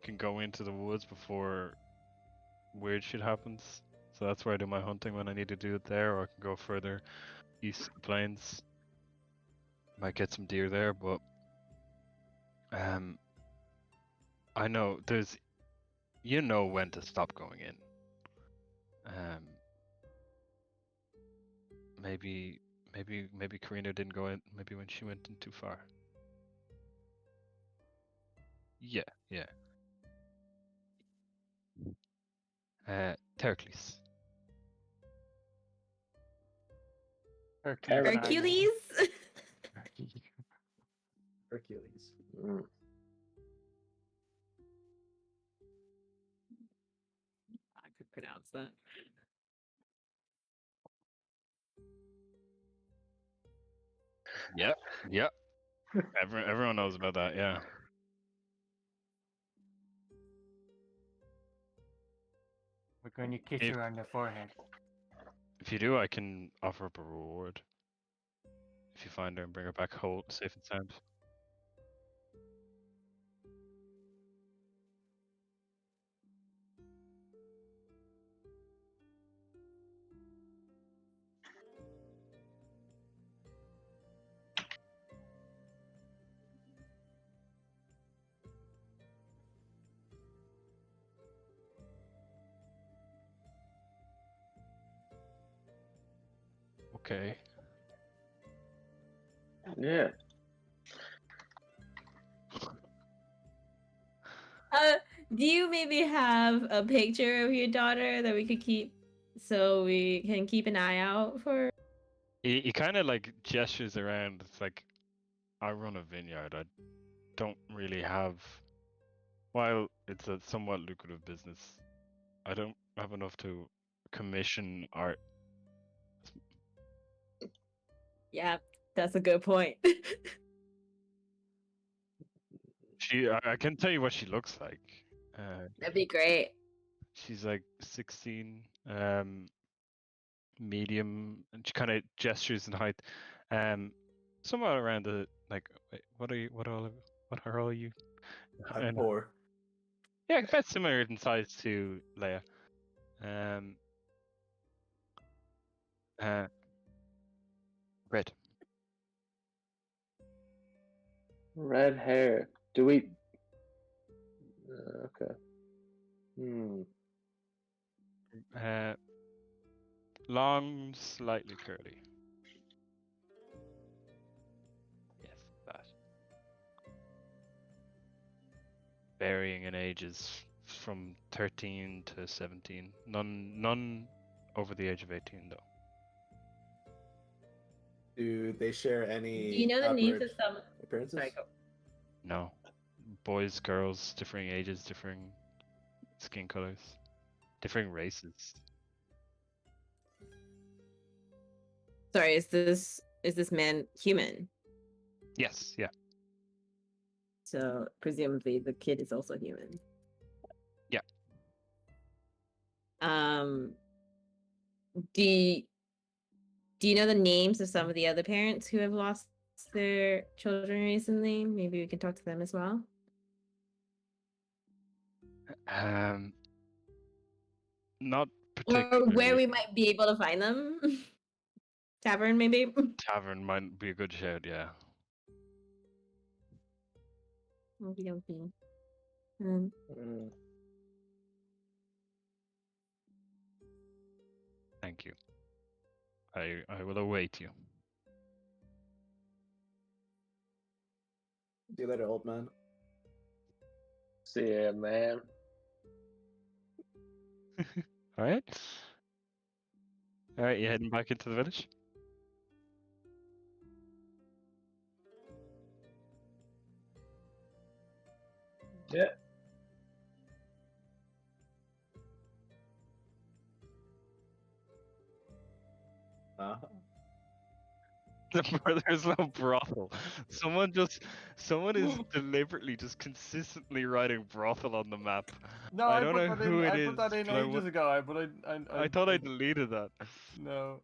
can go into the woods before weird shit happens. So that's where I do my hunting when I need to do it there, or I can go further east of the plains. Might get some deer there, but I know there's, you know when to stop going in. Maybe Karina didn't go in. Maybe when she went in too far. Yeah. Tercles. Hercules? Hercules. Mm. I could pronounce that. Yep. Everyone knows about that. Yeah. We're going to kiss If- you on the forehead. If you do, I can offer up a reward. If you find her and bring her back whole, safe and sound. Okay. Yeah. Do you maybe have a picture of your daughter that we could keep so we can keep an eye out for? He kind of like gestures around. It's like, I run a vineyard. I don't really have. While it's a somewhat lucrative business, I don't have enough to commission art. Yeah, that's a good point. I can tell you what she looks like. That'd be great. She's like 16, medium, and she kind of gestures in height. Somewhat around the like. Wait, what are all you? I'm And- poor. Yeah, about similar in size to Leia. Red. Red hair. Do we? Okay. Long, slightly curly. Yes, that. Varying in ages from 13 to 17. None over the age of 18 though. Do they share any Do you know the names of outward some? appearances? Sorry, go. No. Boys, girls, differing ages, differing skin colors, differing races. Sorry, is this man human? Yes, yeah. So presumably the kid is also human. Yeah. Do you know the names of some of the other parents who have lost their children recently? Maybe we can talk to them as well. Not Or particularly. where we might be able to find them. Tavern, maybe. Tavern might be a good shout, yeah. Okey-dokey. Mm. Thank you. I will await you. See you later, old man. See ya, man. All right. All right, you heading back into the village? Yeah. There's no brothel. Someone is deliberately just consistently writing brothel on the map. No, I I don't put know that who in. it I is, put that in but ages ago. I thought I deleted that. No.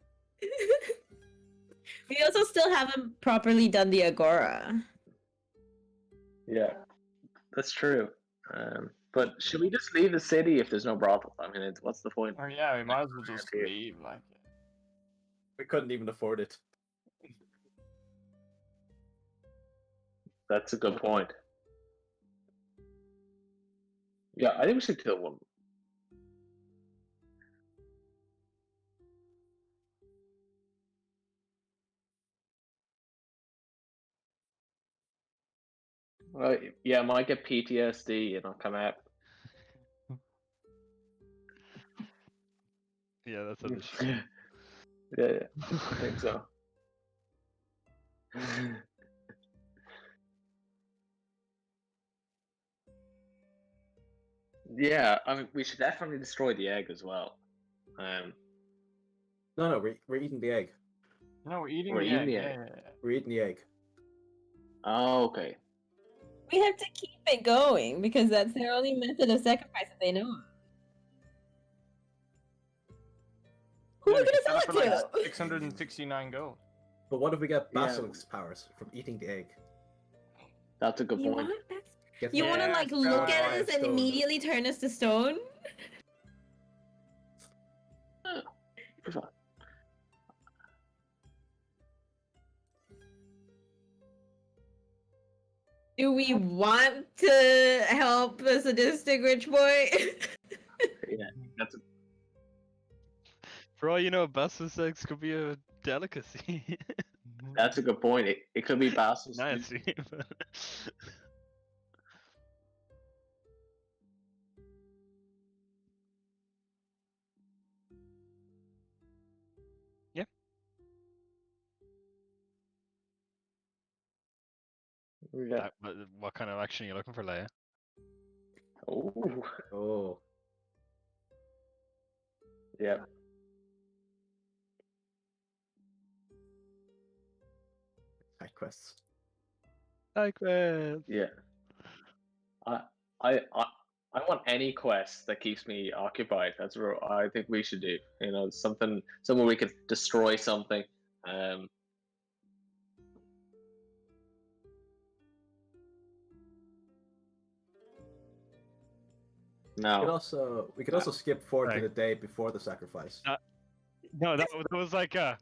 We also still haven't properly done the agora. Yeah, that's true. But should we just leave the city if there's no brothel? I mean, what's the point? Oh yeah, we might as well just Here. leave. Like, We couldn't even afford it. That's a good point. Yeah, I think we should kill one. Well, yeah, I might get PTSD and I'll come out. Yeah, that's an issue. Yeah, I think so. Yeah, I mean, we should definitely destroy the egg as well. No, we're eating the egg. no, we're eating We're the eating egg. the Yeah, egg. yeah, yeah. We're eating the egg. Oh, okay. We have to keep it going because that's their only method of sacrifice that they know of. Who Yeah, are we we can sell gonna it for sell like it to? 669 gold. But what if we get Yeah. Basilisk's powers from eating the egg? That's a good You point. want that? Get You the want to Yeah, like spell look it at on us and stone. immediately turn us to stone? Do we want to help the sadistic rich boy? Yeah, that's a, For all you know, basilisk eggs could be a delicacy. that's a good point. It could be Basil's. Nasty. but- Yeah. what kind of action are you looking for, Leia? Oh, Oh, yeah. side quests. Like Yeah. I, I, I, I want any quest that keeps me occupied. That's what I think we should do. You know, something we could destroy something. No. We could also skip forward to right. the day before the sacrifice. No, that was like a.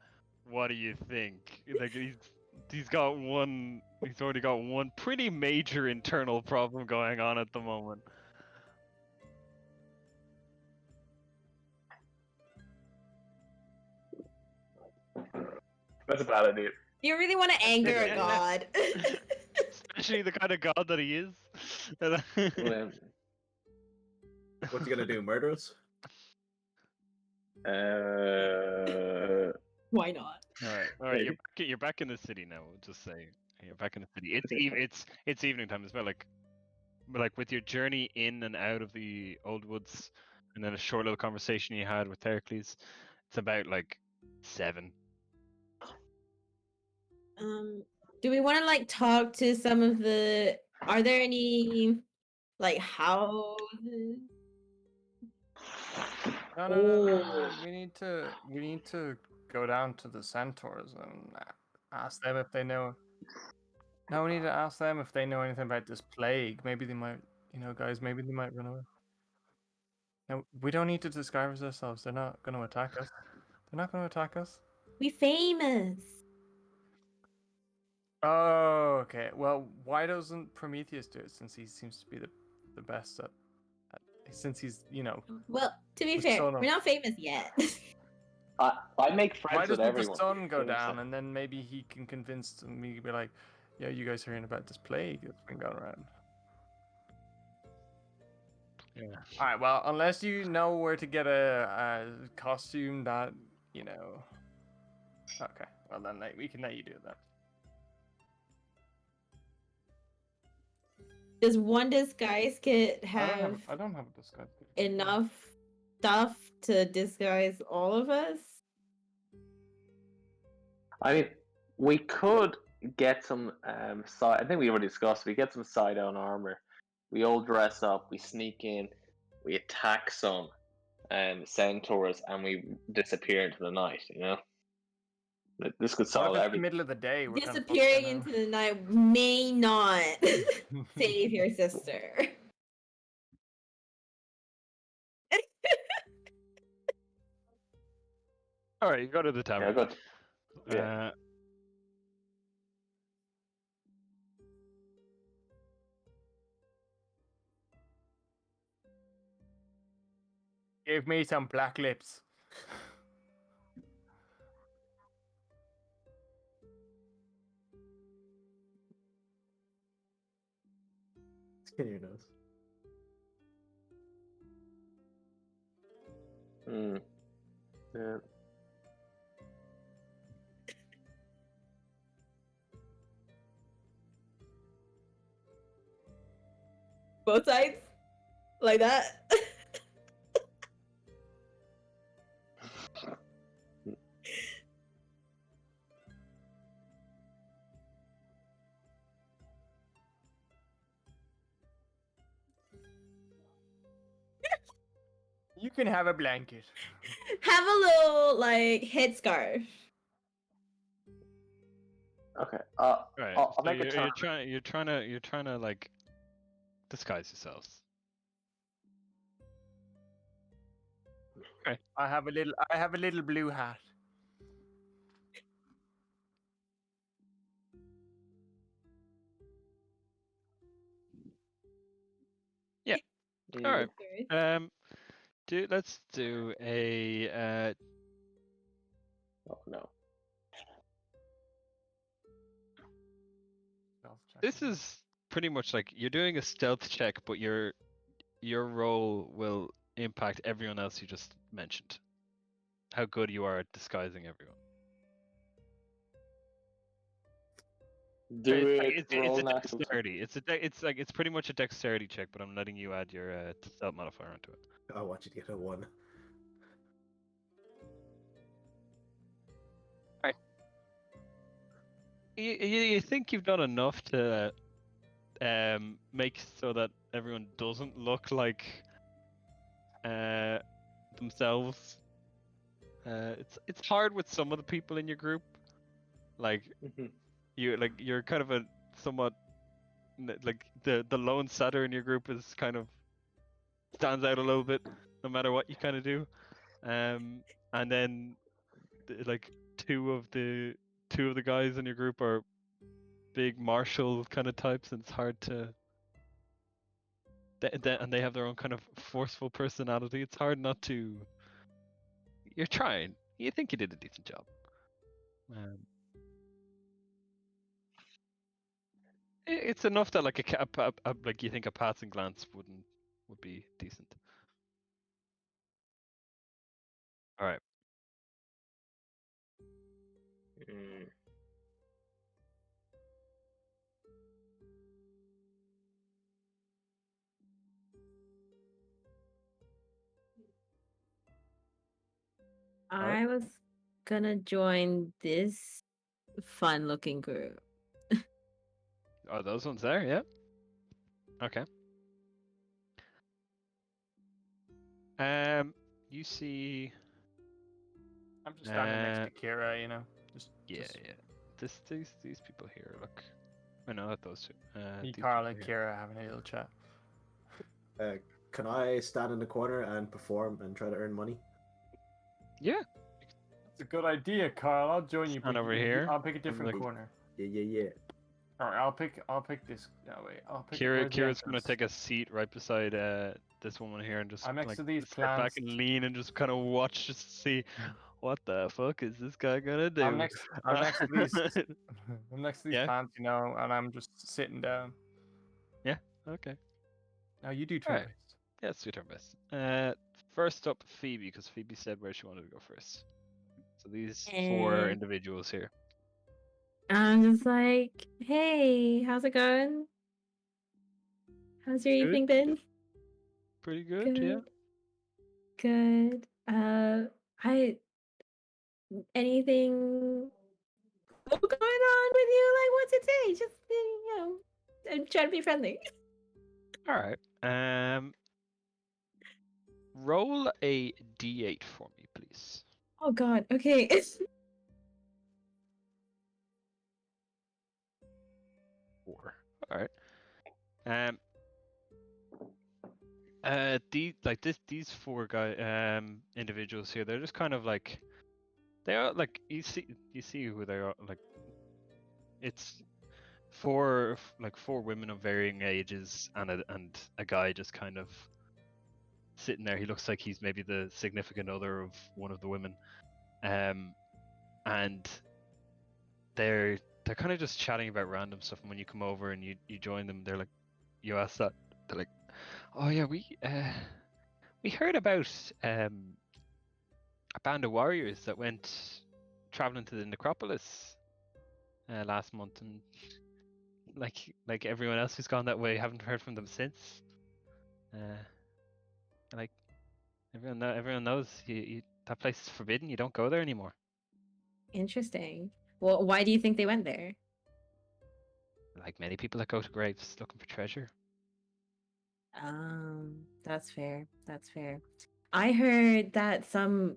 What do you think? Like he's already got one pretty major internal problem going on at the moment. That's a bad idea. You really want to anger a Yeah. god? Especially the kind of god that he is. Well, What's he gonna do? Murder us? Why not? All right. You're back in the city now. We'll just say you're back in the city. It's evening time. It's about like with your journey in and out of the old woods, and then a short little conversation you had with Heracles. It's about like 7. Do we want to like talk to some of the? Are there any like houses? No. We need to go down to the centaurs and ask them if they know. No, we need to ask them if they know anything about this plague. Maybe they might, guys. Maybe they might run away. No, we don't need to disguise ourselves. They're not going to attack us. They're not going to attack us. We famous. Oh, okay. Well, why doesn't Prometheus do it since he seems to be the the best at since he's, you know, Well, to be The fair, son of- we're not famous yet. I make why friends with doesn't the everyone. sun go You know what I'm down, saying? and then maybe he can convince me to be like, yeah, you guys hearing about this plague that's been going around. Yeah. All right, well, unless you know where to get a costume that, you know. Okay, well then we can let you do that. Does one disguise kit have I don't have a disguise. enough stuff to disguise all of us? I mean, we could get some side. I think we already discussed. We get some side on armor. We all dress up. We sneak in. We attack some centaurs, and we disappear into the night. You know, this could What solve if it's the everything. middle of the day? We're kind of Disappearing into the night may not save your sister. All right, you go to the Yeah, tavern. good. Yeah. Give me some black lips. Skin your nose. Yeah. Both sides? Like that? You can have a blanket. Have a little like headscarf. Okay. All right, I'll so make a turn. you're trying to like disguise yourselves. Okay. I have a little blue hat. All right. Let's do a Oh no. this is pretty much like you're doing a stealth check, but your role will impact everyone else you just mentioned. How good you are at disguising everyone. Do It's like- it. it's Roll a an actual check. dexterity. It's pretty much a dexterity check, but I'm letting you add your stealth modifier onto it. I want you to get a 1. You think you've done enough to make so that everyone doesn't look like themselves. It's hard with some of the people in your group. Like Mhm. you're kind of a somewhat like the lone setter in your group is kind of stands out a little bit no matter what you kind of do. And then like two of the guys in your group are big martial kind of types, and it's hard to. And they have their own kind of forceful personality. It's hard not to. You're trying. You think you did a decent job. It's enough that like like you think a passing glance would be decent. All right. Mm. I was gonna join this fun looking group. Are those ones there? Yeah. Okay. You see. I'm just standing next to Kira, you know. Yeah. These people here look. I know that those two. Me, these Carl, people and here. Kira having a little chat. Can I stand in the corner and perform and try to earn money? Yeah. It's a good idea, Carl. I'll join you. Stand but over you- here. I'll pick a different like- corner. Yeah. All right, I'll pick this. No wait, I'll pick. Kira's gonna entrance? take a seat right beside this woman here and just I'm next like to these sit back plants. and lean and just kind of watch just to see what the fuck is this guy gonna do. I'm next to these. I'm next to these Yeah. plants, and I'm just sitting down. Okay. Now you do Alright. turn based. Yeah, let's do turn best. First up, Phoebe, because Phoebe said where she wanted to go first. So these 4 individuals here. I'm just like, hey, how's it going? How's your Good. evening been? Pretty good, yeah. Good. Anything going on with you? Like, what's it say? Just, I'm trying to be friendly. Alright. Roll a d8 for me, please. Oh God. Okay. 4. Alright. These 4 individuals here, they're just kind of like, they are like, you see who they are. Like, it's 4 women of varying ages and a guy just kind of sitting there. He looks like he's maybe the significant other of one of the women, and they're kind of just chatting about random stuff. And when you come over and you join them, they're like, you ask that, they're like, oh yeah, we heard about a band of warriors that went traveling to the necropolis last month, and like everyone else who's gone that way, haven't heard from them since. Like everyone knows that place is forbidden. You don't go there anymore. Interesting. Well, why do you think they went there? Like many people that go to graves looking for treasure. That's fair. That's fair. I heard that some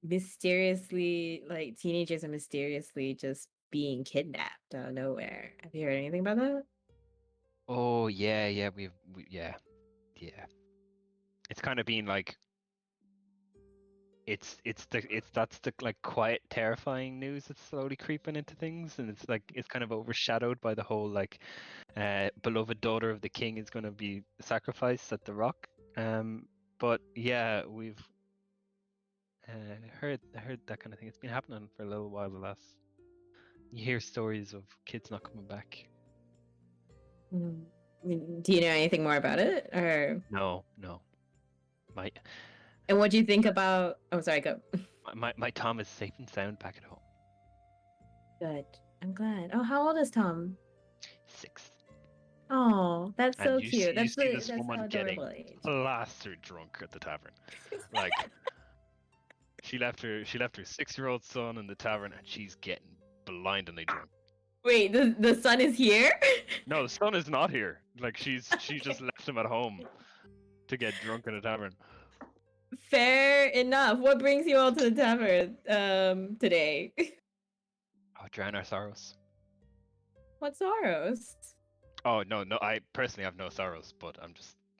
mysteriously, like, teenagers are mysteriously just being kidnapped out of nowhere. Have you heard anything about that? Oh yeah, yeah, yeah. It's kind of been like, that's the like quiet, terrifying news that's slowly creeping into things, and it's kind of overshadowed by the whole like, beloved daughter of the king is going to be sacrificed at the rock. But yeah, we've heard that kind of thing. It's been happening for a little while. You hear stories of kids not coming back. Mm. Do you know anything more about it, or? No. And what do you think about? Oh, sorry. Go. My Tom is safe and sound back at home. Good. I'm glad. Oh, how old is Tom? 6. Oh, that's And so you cute. see That's this that's woman how getting adorable age. plastered drunk at the tavern. Like, she left her 6-year-old son in the tavern, and she's getting blindingly drunk. Wait, the son is here? No, the son is not here. Like, she just left him at home to get drunk in a tavern. Fair enough. What brings you all to the tavern today? Oh, drown our sorrows. What sorrows? Oh no, I personally have no sorrows, but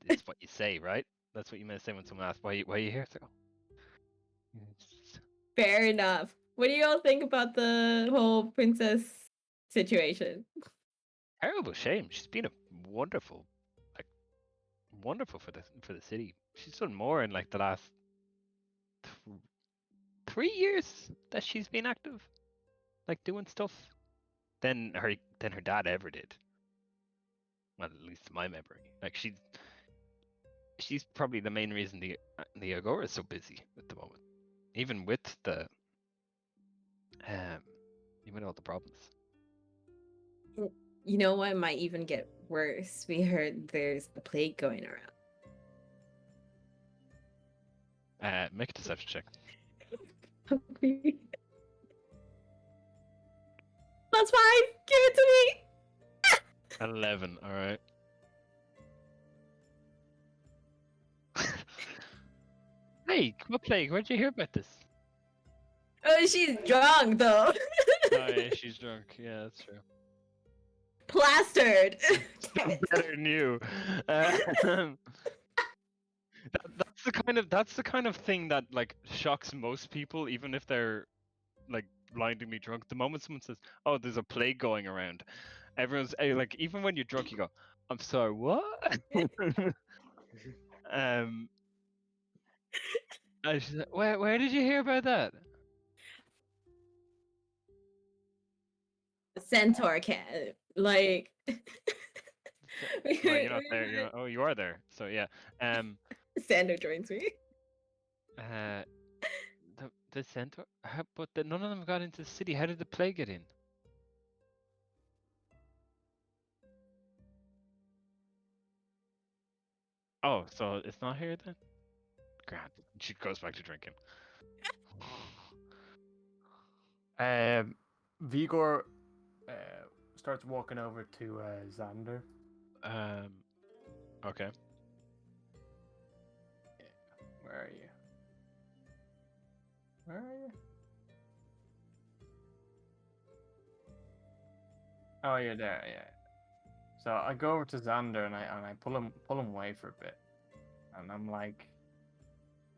it's what you say, right? That's what you meant to say when someone asks why are you here? So, Fair enough. What do you all think about the whole princess situation? terrible shame. She's been a wonderful for the city. She's done more in like the last 3 years that she's been active, like doing stuff, than her dad ever did. Well, at least to my memory. Like she's probably the main reason the Agora is so busy at the moment, even with all the problems. You know what might even get worse? We heard there's a plague going around. Make a deception check. +5. Give it to me. 11. All right. Hey, what plague? Where'd you hear about this? Oh, she's drunk though. Oh yeah, she's drunk. Yeah, that's true. Plastered. Damn it. Better than you. That's the kind of thing that like shocks most people, even if they're like blindingly drunk. The moment someone says, "Oh, there's a plague going around," everyone's like, even when you're drunk, you go, "I'm sorry, what?" um, and she's like, where did you hear about that? Centaur cat. Like Well, you're not there. You're not, oh, you are there. So yeah. Sander joins me. Uh, the centaur, but none of them got into the city. How did the plague get in? Oh, so it's not here then? Grand. She goes back to drinking. Vigor starts walking over to Xander. Okay. Where are you? Where are you? Oh, you're there. Yeah. So I go over to Xander and I pull him away for a bit, and I'm like,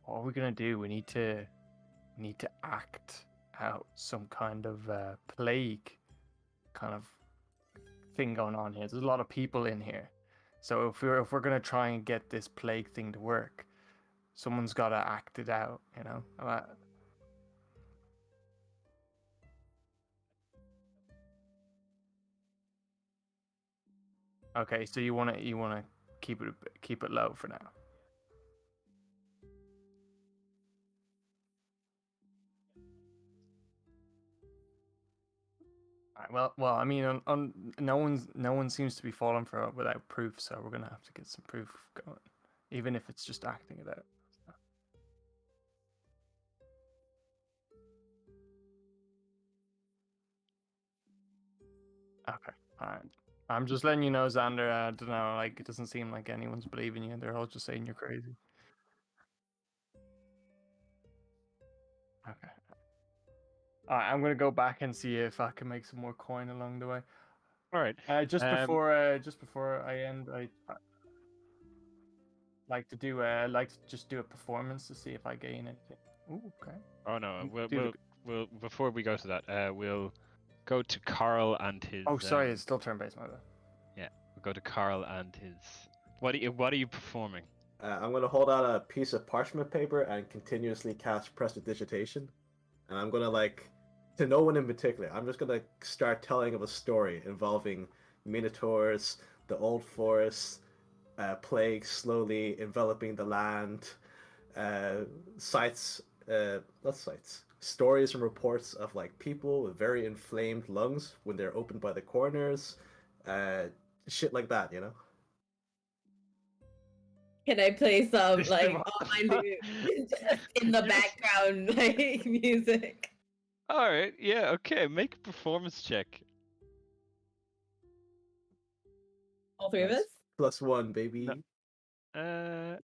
"What are we gonna do? We need to act out some kind of plague kind of thing going on here. There's a lot of people in here, so if we're gonna try and get this plague thing to work, someone's got to act it out, you know." Okay, so you wanna keep it low for now. Alright, well, I mean, no one seems to be falling for it without proof, so we're gonna have to get some proof going, even if it's just acting it out. Okay, alright. I'm just letting you know, Xander. I don't know, like it doesn't seem like anyone's believing you. They're all just saying you're crazy. Okay. Alright, I'm gonna go back and see if I can make some more coin along the way. All right. Just before I end, I like to just do a performance to see if I gain anything. Ooh, okay. Oh no, Do we'll before we go to that, we'll go to Carl and his. Oh, sorry, it's still turn-based, my bad. Yeah, we'll go to Carl and his. What are you performing? I'm going to hold out a piece of parchment paper and continuously cast prestidigitation. And I'm going to, like, to no one in particular, I'm just going to start telling of a story involving minotaurs, the old forest, plague slowly enveloping the land, not sights, stories and reports of, like, people with very inflamed lungs when they're opened by the corners, shit like that, you know? Can I play some Just like the- behind just in the background like music? All right. Yeah. Okay. Make a performance check. All three of us? Nice. +1, baby. No.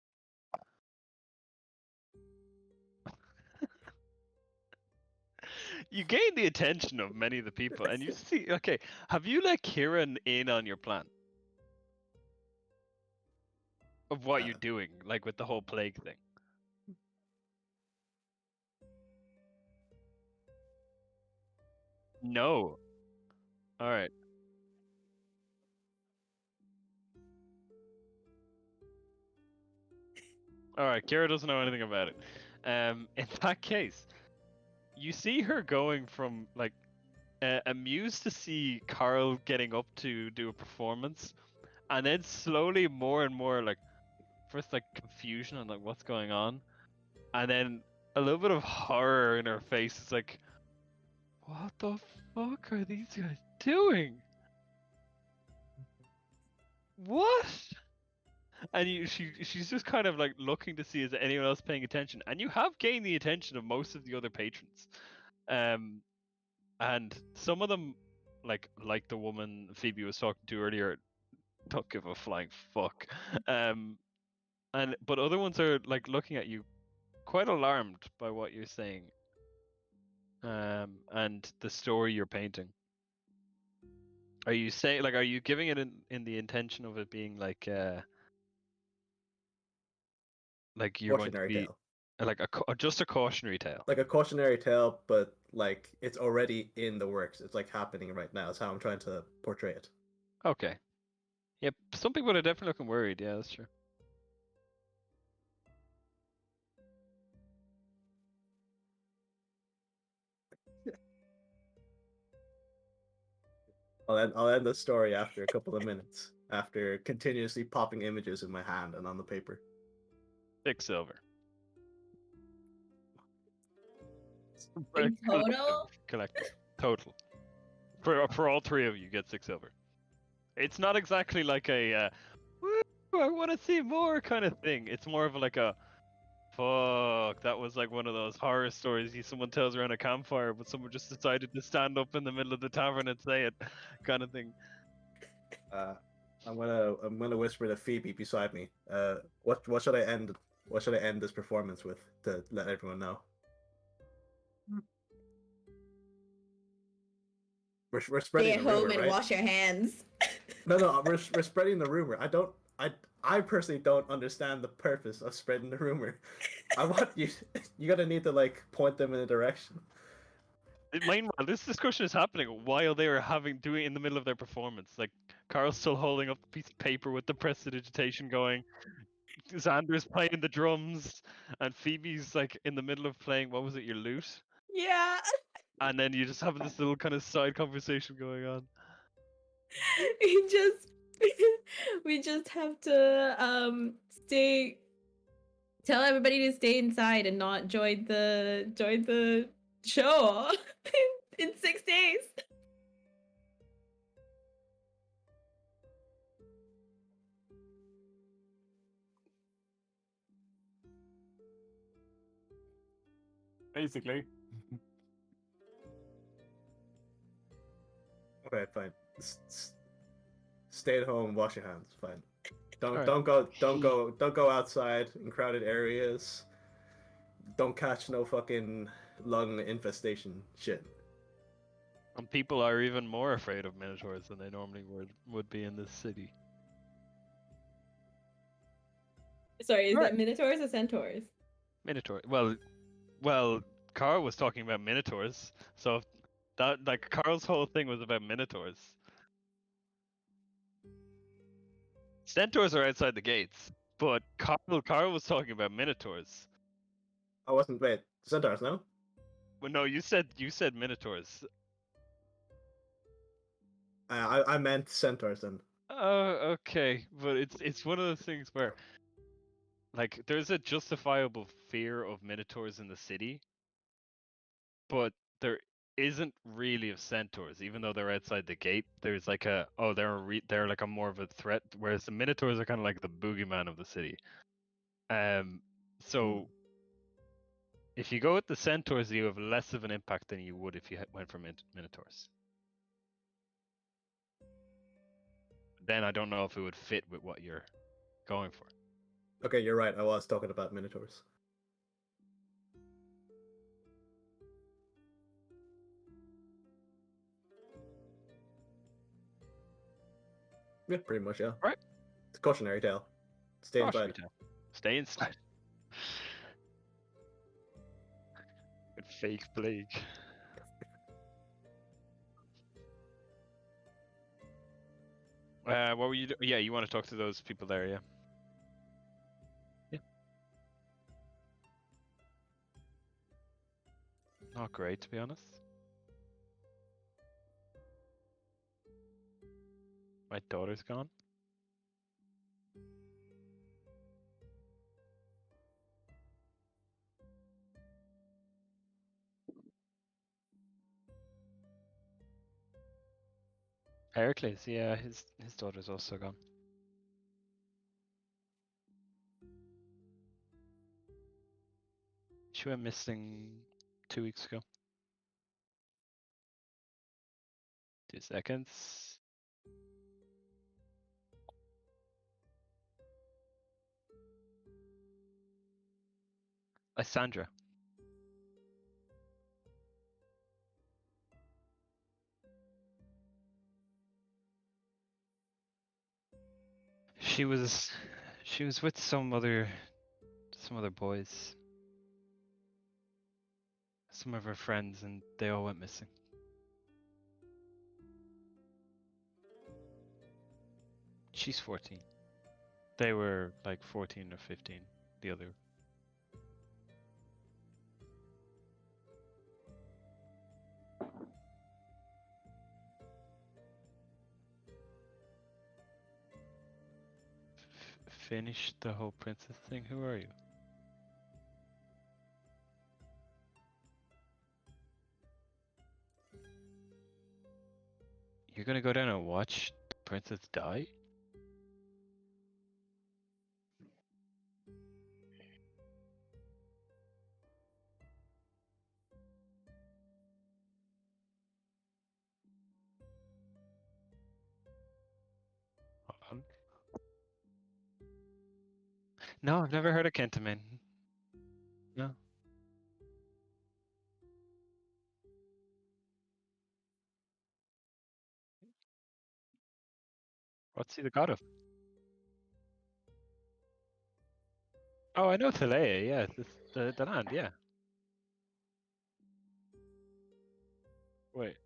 You gain the attention of many of the people, and you see. Okay. Have you let Kieran in on your plan of what you're doing, like with the whole plague thing? No. All right. All right. Kira doesn't know anything about it. In that case, you see her going from like amused to see Carl getting up to do a performance, and then slowly more and more like first like confusion on like what's going on, and then a little bit of horror in her face. It's like, what the fuck are these guys doing? What? And she's just kind of like looking to see is anyone else paying attention, and you have gained the attention of most of the other patrons, and some of them, like the woman Phoebe was talking to earlier, don't give a flying fuck, but other ones are like looking at you, quite alarmed by what you're saying, and the story you're painting. Are you saying like, are you giving it in the intention of it being like you're going to Cautionary be tale. like just a cautionary tale? Like a cautionary tale, but like it's already in the works. It's like happening right now. That's how I'm trying to portray it. Okay. Yep. Some people are definitely looking worried. Yeah, that's true. I'll end the story after a couple of minutes, after continuously popping images in my hand and on the paper. 6 silver. In total? Collective. Total. For all three of you, get 6 silver. It's not exactly like a woo, I want to see more kind of thing. It's more of like a fuck. That was like one of those horror stories someone tells around a campfire, but someone just decided to stand up in the middle of the tavern and say it, kind of thing. I'm gonna whisper to Phoebe beside me. What should I end this performance with to let everyone know? We're Stay spreading at the home rumor, and right? wash your hands. No, we're spreading the rumor. I personally don't understand the purpose of spreading the rumor. I want you. You gotta need to like point them in a direction. Meanwhile, this discussion is happening while they are doing it in the middle of their performance. Like Carl's still holding up the piece of paper with the prestidigitation going. Xander's playing the drums, and Phoebe's like in the middle of playing. What was it? Your lute. Yeah. And then you just have this little kind of side conversation going on. we just we just have to stay tell everybody to stay inside and not join the show in 6 days. Basically. Okay, fine. Stay at home, wash your hands. Fine. Alright. Don't go outside in crowded areas. Don't catch no fucking lung infestation shit. And people are even more afraid of minotaurs than they normally would be in this city. Sorry, is Right. that minotaurs or centaurs? Minotaur. Well, Carl was talking about minotaurs, so that like Carl's whole thing was about minotaurs. Centaurs are outside the gates, but Carl was talking about minotaurs. I wasn't. Wait, centaurs, no? Well, no, you said minotaurs. I meant centaurs then. Oh, okay, but it's one of those things where, like, there's a justifiable fear of minotaurs in the city, but there isn't really of centaurs, even though they're outside the gate. There's like they're like a more of a threat, whereas the minotaurs are kind of like the boogeyman of the city. So if you go with the centaurs, you have less of an impact than you would if you went for minotaurs. Then I don't know if it would fit with what you're going for. Okay, you're right. I was talking about minotaurs. Yeah, pretty much, yeah. Right. It's a cautionary tale. Stay Cautionary inside. tale. Stay inside. With fake plague. What were you doing? Yeah, you want to talk to those people there, yeah? Yeah. Not great, to be honest. My daughter's gone. Heracles, yeah, his daughter's also gone. She went missing 2 weeks ago. 2 seconds. Lysandra. She was with some other boys. Some of her friends, and they all went missing. she's 14. They were like 14 or 15. The other. Finish the whole princess thing. Who are you? You're gonna go down and watch the princess die? Hold on. No, I've never heard of Kentamin. No. What's he the god of? Oh, I know Thalea, yeah. The land, yeah. Wait.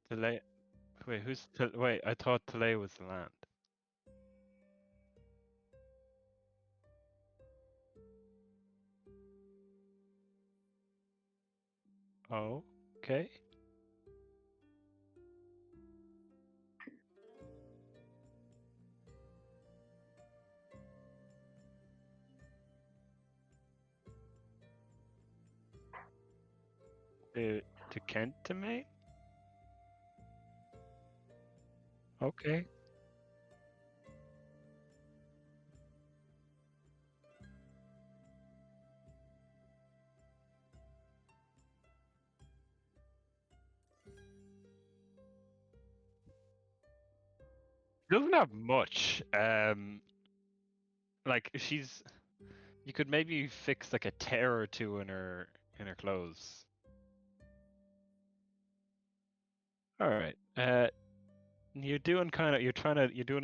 Thalea. Wait, wait, I thought Thalea was the land. Oh, okay. To Kentame? Okay. Doesn't have much. Like you could maybe fix like a tear or two in her clothes. All right. You're doing a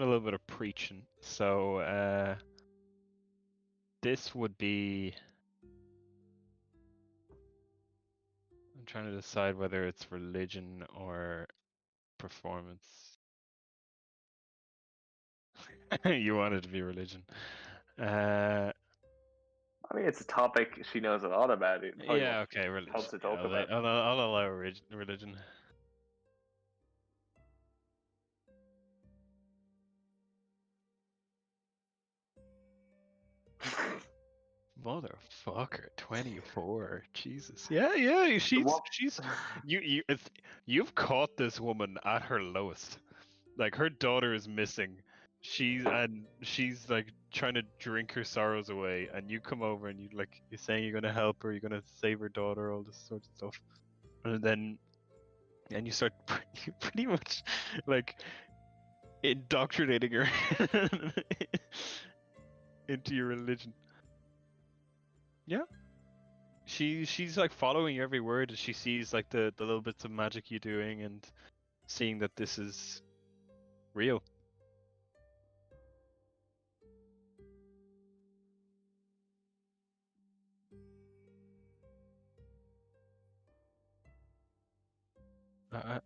little bit of preaching. So this would be. I'm trying to decide whether it's religion or performance. You want it to be religion. I mean, it's a topic she knows a lot about. It probably Yeah, okay, religion. helps to Yeah, talk about. I'll allow religion. Motherfucker, 24. Jesus. Yeah, she's you've caught this woman at her lowest. Like her daughter is missing. She's like trying to drink her sorrows away, and you come over and you're saying you're gonna help her, you're gonna save her daughter, all this sort of stuff. And you start pretty much like indoctrinating her into your religion. Yeah. She's like following your every word, and she sees like the little bits of magic you're doing, and seeing that this is real. I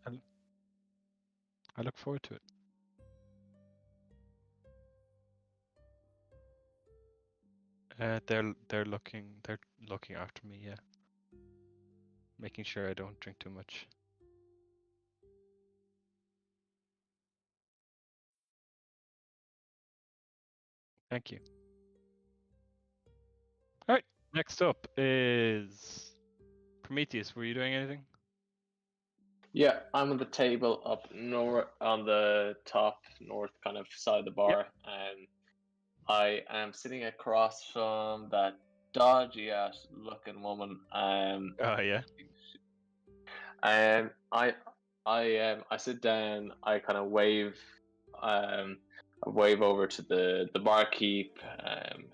look forward to it. They're looking after me, yeah. Making sure I don't drink too much. Thank you. Alright, next up is Prometheus. Were you doing anything? Yeah, I'm on the table up north on the top north kind of side of the bar, and I am sitting across from that dodgy ass looking woman. Oh yeah. And I sit down. I kind of wave, I wave over to the barkeep,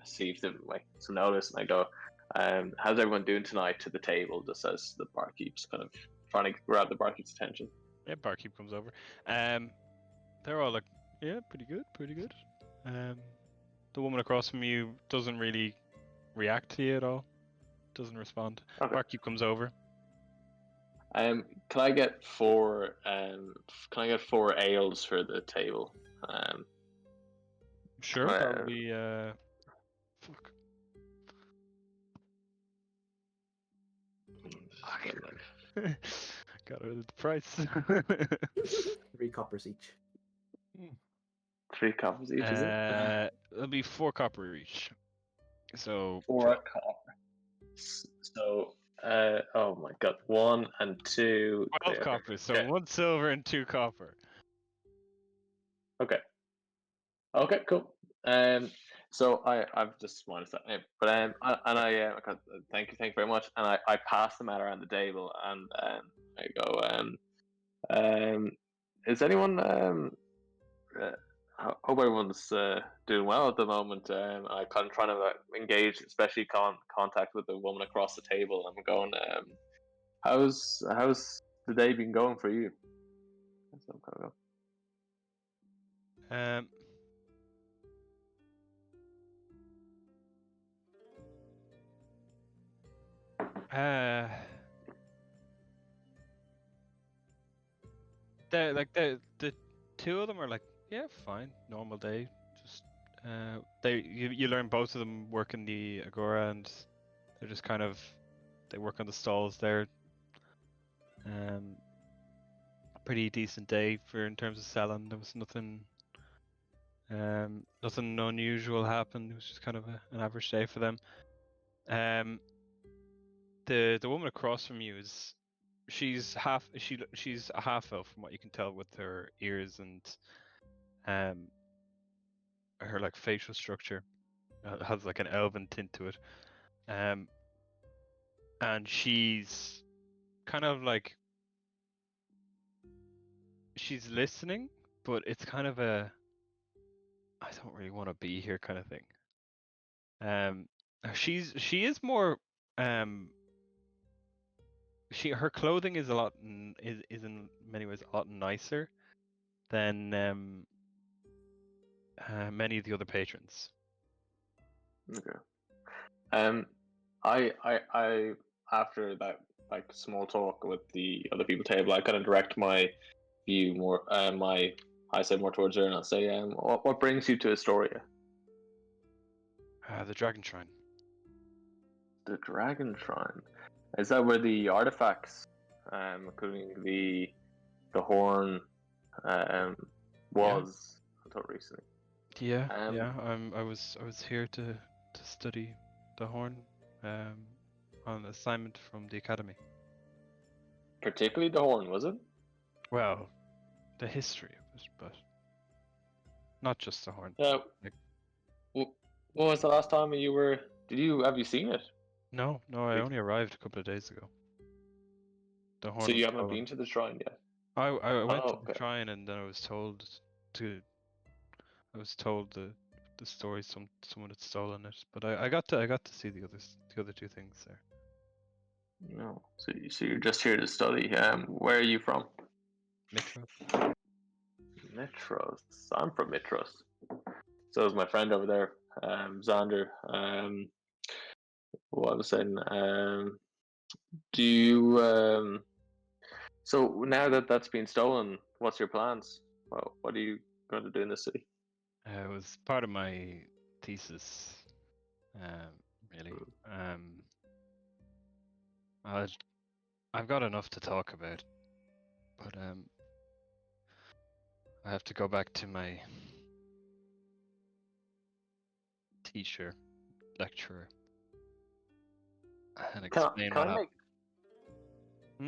see if they like some notice, and I go, "How's everyone doing tonight?" To the table, just as the barkeep's kind of trying to grab the barkeep's attention. Yeah, barkeep comes over. They're all like, yeah, pretty good. The woman across from you doesn't really react to you at all. Doesn't respond. Okay. Barkeep comes over. Can I get four? Can I get 4 ales for the table? Sure, that'll be fuck. Got rid of the price. 3 coppers each. 3 coppers each, is it? It'll be 4 copper each. So 4 copper. So, oh my god, 1 and 2. 12 there. copper. So Okay. 1 silver and 2 copper. Okay. Okay, cool. So I've just wanted to, but thank you very much. And I pass them out around the table, and I go, is anyone I hope everyone's doing well at the moment. I kind of trying to engage, especially contact with the woman across the table. I'm going, how's the day been going for you? That's what I'm kind of Um, uh, the 2 of them are like, yeah, fine, normal day. Just you learn both of them work in the agora, and they're just kind of they work on the stalls there. Pretty decent day for in terms of selling. There was nothing unusual happened. It was just kind of an average day for them. The woman across from you is she's a half elf from what you can tell with her ears and her like facial structure. It has like an elven tint to it. And she's kind of like she's listening, but it's kind of a I don't really want to be here kind of thing. She is more her clothing is a lot is in many ways a lot nicer than many of the other patrons. Okay. I after that like small talk with the other people table, I kind of direct my view more, I say more towards her, and I'll say, what brings you to Astoria? The Dragon Shrine. The Dragon Shrine. Is that where the artifacts, including the horn, was until recently? Yeah, yeah. I was here to study the horn, on assignment from the academy. Particularly the horn, was it? Well, the history of it, but not just the horn. Yeah. Like, When was the last time you were? Have you seen it? no, I only arrived a couple of days ago. The horn So was you haven't stolen. been to the shrine yet? I went to the Okay. shrine, and then I was told the story someone had stolen it, but I got to see the other 2 things there. No. So you're just here to study. Where are you from? Mitra. Mitros. I'm from Mitros. So is my friend over there, Xander. What was I saying? Do you? So now that that's been stolen, what's your plans? Well, what are you going to do in the city? It was part of my thesis, really. I've got enough to talk about, but I have to go back to my teacher, lecturer, and explain what happened.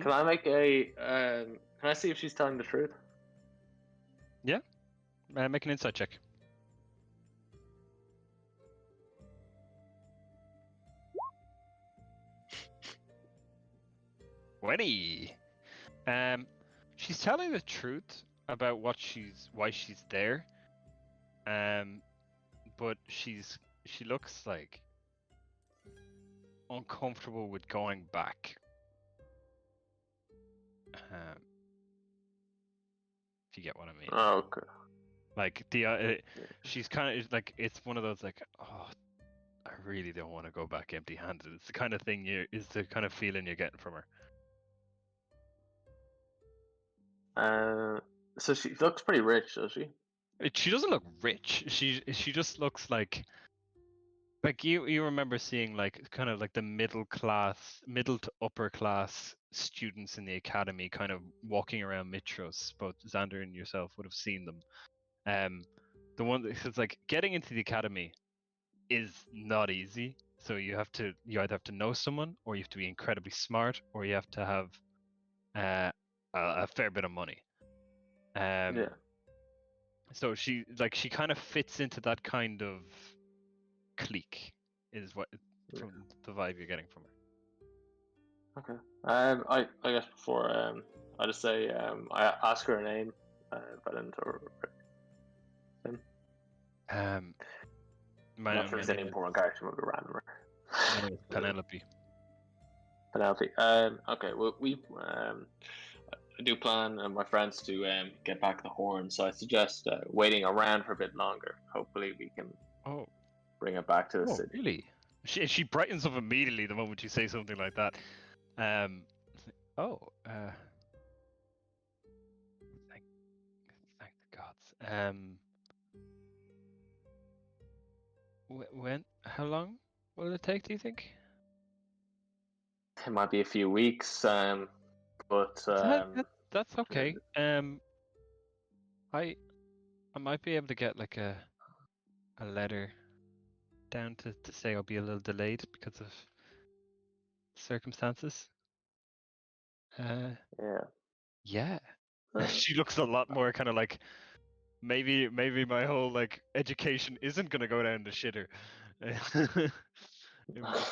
Can I make a? Can I see if she's telling the truth? Yeah, make an insight check. Wenny. She's telling the truth about why she's there. But she looks like uncomfortable with going back. If you get what I mean. Oh, okay. Like she's kind of like it's one of those like, oh, I really don't want to go back empty-handed. It's the kind of thing is the kind of feeling you're getting from her. So she looks pretty rich, does she? She doesn't look rich. She just looks like you remember seeing like kind of like the middle to upper class students in the academy kind of walking around Mitros. Both Xander and yourself would have seen them. The one it's like getting into the academy is not easy. So you either have to know someone, or you have to be incredibly smart, or you have to have a fair bit of money. Yeah. So she kind of fits into that kind of clique, is what from the vibe you're getting from her. Okay. I guess before I just say I ask her a name, but then My not sure if name there's any is important character movie random. my name is Penelope. Penelope. Okay. Well, I do plan my friends to get back the horn, so I suggest waiting around for a bit longer. Hopefully, we can Oh, bring it back to the oh, city. really? She brightens up immediately the moment you say something like that. Oh, thank the gods. When? How long will it take? Do you think? It might be a few weeks, but That's okay. I might be able to get like a letter down to say I'll be a little delayed because of circumstances. yeah. Yeah. Uh, She looks a lot more kind of like maybe my whole like education isn't gonna go down the shitter.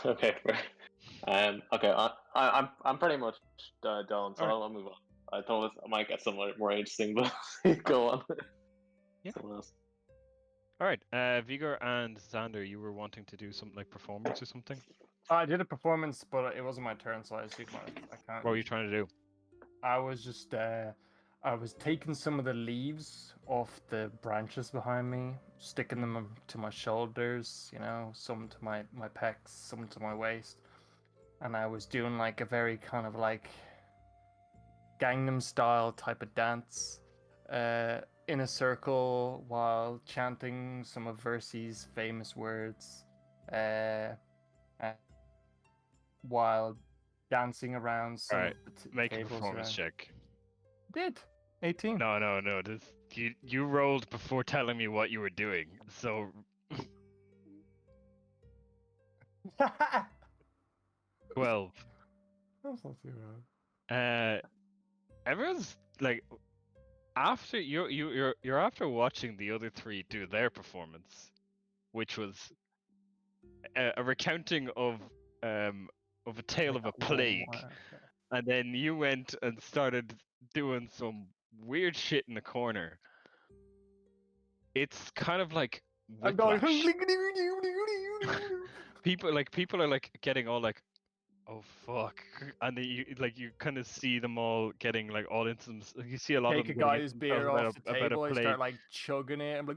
okay. Okay. I'm pretty much done, so Alright. I'll move on. I told us I might get somewhere more interesting, but go on. Yeah. Someone else. All right, Vigor and Xander, you were wanting to do something like performance or something. I did a performance, but it wasn't my turn, so I can't. What were you trying to do? I was just I was taking some of the leaves off the branches behind me, sticking them to my shoulders, some to my pecs, some to my waist, and I was doing like a very kind of like Gangnam style type of dance in a circle while chanting some of Versy's famous words, while dancing around some Alright, of the make a tables performance around. check. Did 18? No. This you rolled before telling me what you were doing, so 12. That's not too bad. Everyone's like after you're after watching the other three do their performance, which was a recounting of a tale of a plague, and then you went and started doing some weird shit in the corner. It's kind of like I'm going. whiplash. People are like getting all like, oh fuck, and then you kind of see them all getting like all into them. You see a lot Take a of them getting guy's into beer themselves off the about a table. I plague, start like chugging it. I'm like,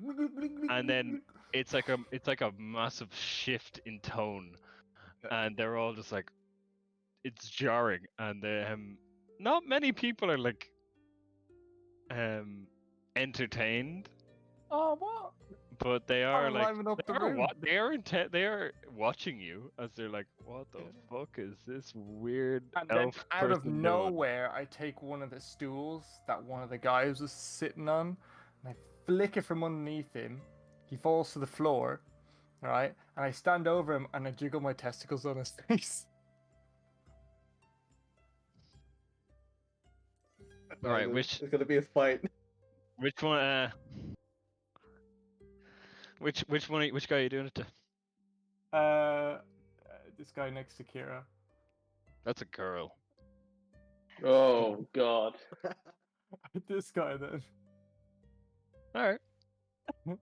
and then it's like a massive shift in tone, and they're all just like, it's jarring, and not many people are like entertained, oh what? but they are I'm like livening up the they are room. they are watching you as they're like, what the fuck is this weird And then elf out of person doing? nowhere, I take one of the stools that one of the guys was sitting on, and I flick it from underneath him. He falls to the floor, right? And I stand over him and I jiggle my testicles on his face. All right, It's gonna be a fight. which one? Which guy are you doing it to? This guy next to Kira. That's a girl. Oh God. This guy then. All right.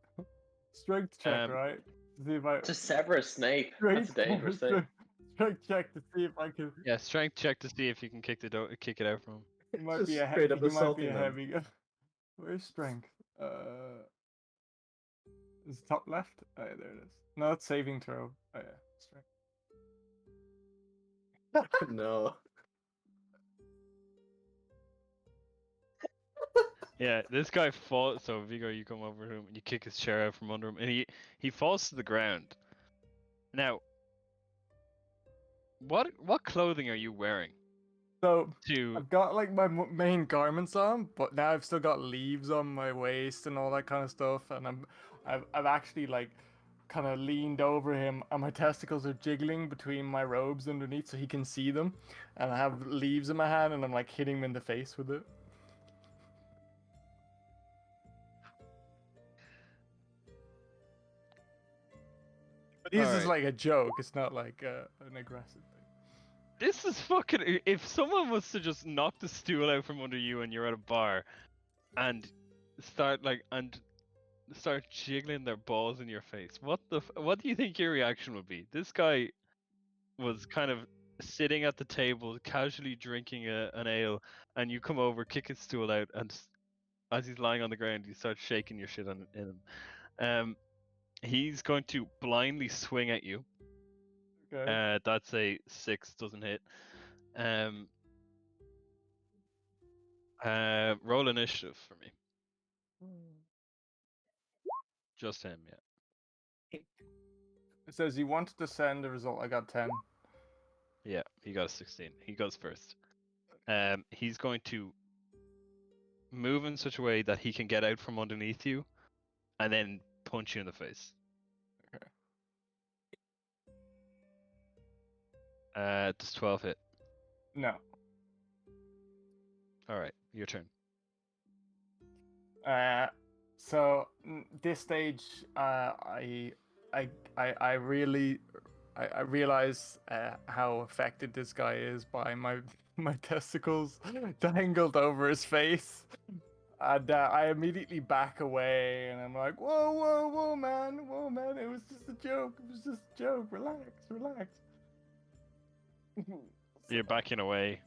Strength check, Um, right? To see if I. To sever a snake. That's a dangerous thing. Strength check to see if I can. Yeah, strength check to see if you can kick it out from him. He might Just be a straight up he might be assaulting a them. heavy guy. Where's strength? Is it top left? Oh, yeah, there it is. No, it's saving throw. Oh yeah, strength. No. Yeah, this guy falls. So Vigo, you come over to him and you kick his chair out from under him, and he falls to the ground. Now, what clothing are you wearing? So To I've got like my main garments on, but now I've still got leaves on my waist and all that kind of stuff, and I've actually like kind of leaned over him, and my testicles are jiggling between my robes underneath, so he can see them, and I have leaves in my hand, and I'm like hitting him in the face with it. But this is Alright. like a joke. It's not like an aggressive thing. this is fucking. If someone was to just knock the stool out from under you and you're at a bar, and start jiggling their balls in your face, what do you think your reaction would be? This guy was kind of sitting at the table, casually drinking an ale, and you come over, kick his stool out, and as he's lying on the ground, you start shaking your shit in him. He's going to blindly swing at you. Okay. That's a 6, doesn't hit. Roll initiative for me. Just him, yeah. It says you wanted to send the result. I got 10. Yeah, he got a 16. He goes first. He's going to move in such a way that he can get out from underneath you, and then punch you in the face. Okay. Does 12 hit? No. All right, your turn. So this stage, I really, I realize how affected this guy is by my testicles dangled over his face, and I immediately back away, and I'm like, whoa, whoa, whoa, man, it was just a joke, relax. You're backing away.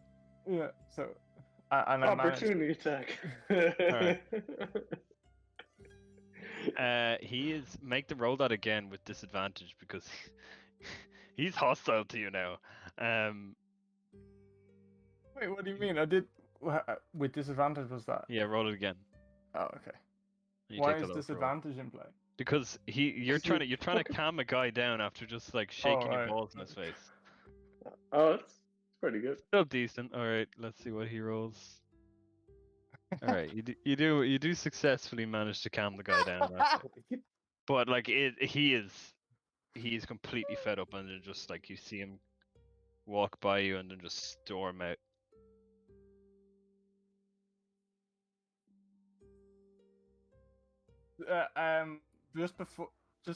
Yeah. So, and I managed. Opportunity attack. He is make the roll that again with disadvantage because he's hostile to you now. Wait, what do you mean? I did with disadvantage. Was that? Yeah, roll it again. Oh, okay. You Why take the is lowest roll. disadvantage in play? Because you're trying to calm a guy down after just like shaking your right. balls in his face. Oh, that's pretty good. Still decent. All right, let's see what he rolls. All right, you do successfully manage to calm the guy down, but like he is completely fed up, and then just like you see him walk by you and then just storm out. Just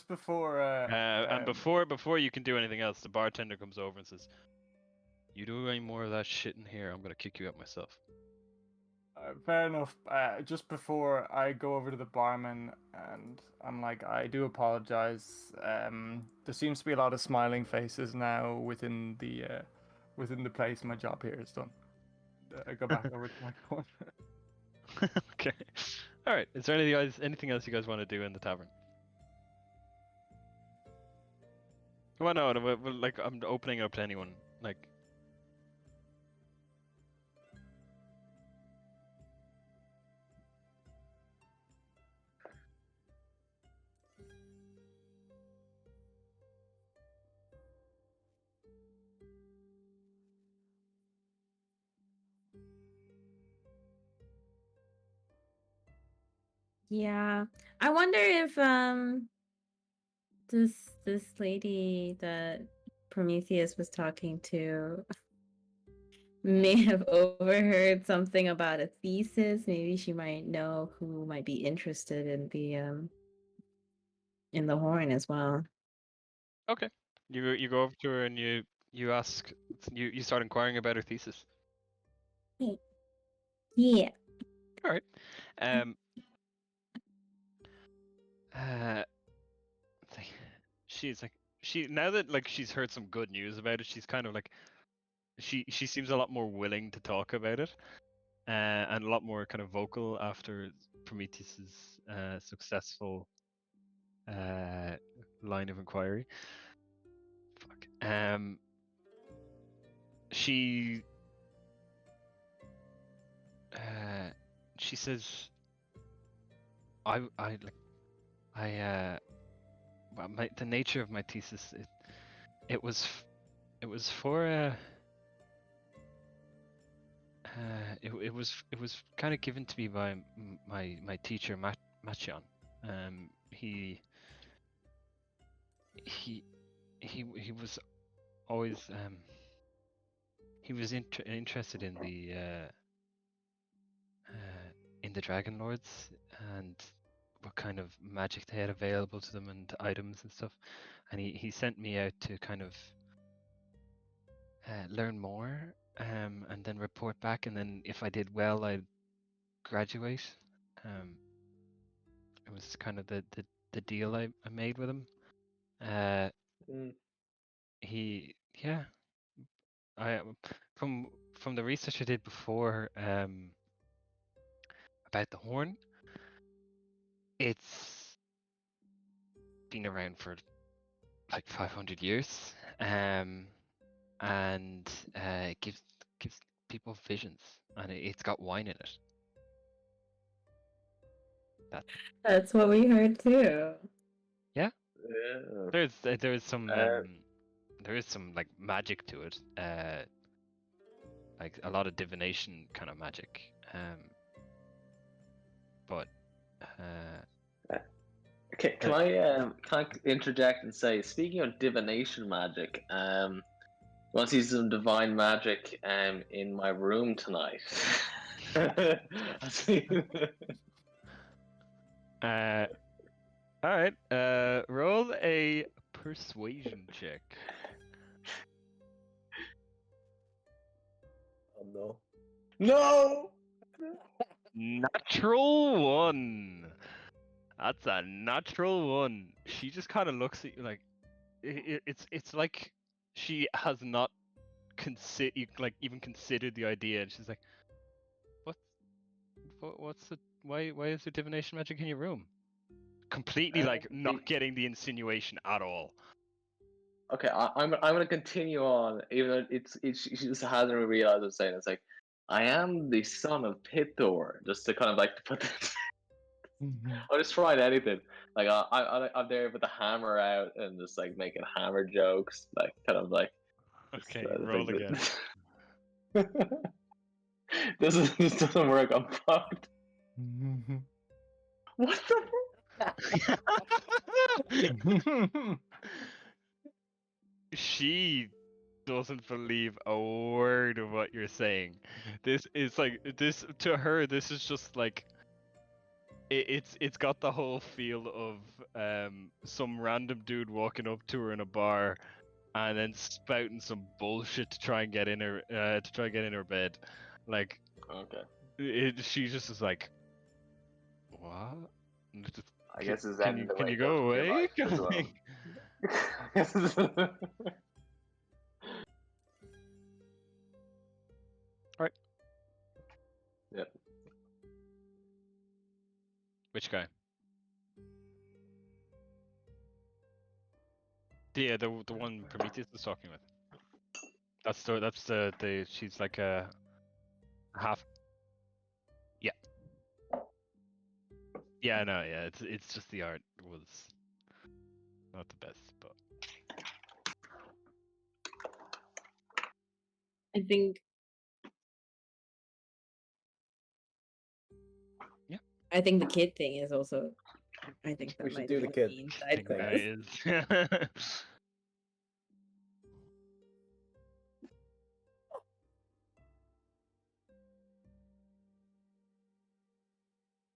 before. And before you can do anything else, the bartender comes over and says, "You do any more of that shit in here, I'm gonna kick you out myself." Fair enough. Just before I go over to the barman and I'm like, I do apologize. There seems to be a lot of smiling faces now within the place. My job here is done. I go back over to my corner. Okay. All right. Is there anything else you guys want to do in the tavern? Well, no. Like I'm opening up to anyone. Like. Yeah. I wonder if this lady that Prometheus was talking to may have overheard something about a thesis. Maybe she might know who might be interested in the horn as well. Okay. You go over to her and you ask you start inquiring about her thesis. Yeah. All right. She's like now that like she's heard some good news about it, she's kind of like she seems a lot more willing to talk about it, and a lot more kind of vocal after Prometheus's successful line of inquiry. Fuck. She says well, the nature of my thesis, it was for it was kind of given to me by my teacher Machion. He was always he was interested in the dragonlords and what kind of magic they had available to them and items and stuff, and he sent me out to kind of learn more, and then report back, and then if I did well, I'd graduate. It was kind of the deal I made with him. Mm. Yeah, I from the research I did before about the horn, it's been around for like 500 years, and it gives people visions, and it's got wine in it. That's what we heard too. Yeah. There's some Uh, there is some like magic to it, like a lot of divination kind of magic, but Okay, can I interject and say, speaking of divination magic, want to see some divine magic in my room tonight. all right, roll a persuasion check. Oh no. No. Natural 1. That's a natural 1. She just kind of looks at you like it's like she has not even considered the idea, and she's like, what's the why is there divination magic in your room? Completely like not getting the insinuation at all. Okay, I'm gonna continue on, even though she just hasn't realized what I'm saying. It's like, I am the son of Pithor, just to kind of like put that. I'm just trying anything. Like I'm there with the hammer out and just like making hammer jokes, like kind of like. Okay, roll again. This doesn't work. I'm fucked. What the? She doesn't believe a word of what you're saying. This is like this to her. This is just like it's got the whole feel of some random dude walking up to her in a bar and then spouting some bullshit to try and get in her bed. Like, Okay. She just is like, what? I guess it's Can you go away? As well. Right. Yep. Which guy? Yeah, the one Prometheus was talking with. That's the she's like a half. Yeah. Yeah, no, yeah. It's just the art was not the best, but I think. yeah. I think the kid thing is also. I think We that should might do the be kid. the inside Thing that quest. is.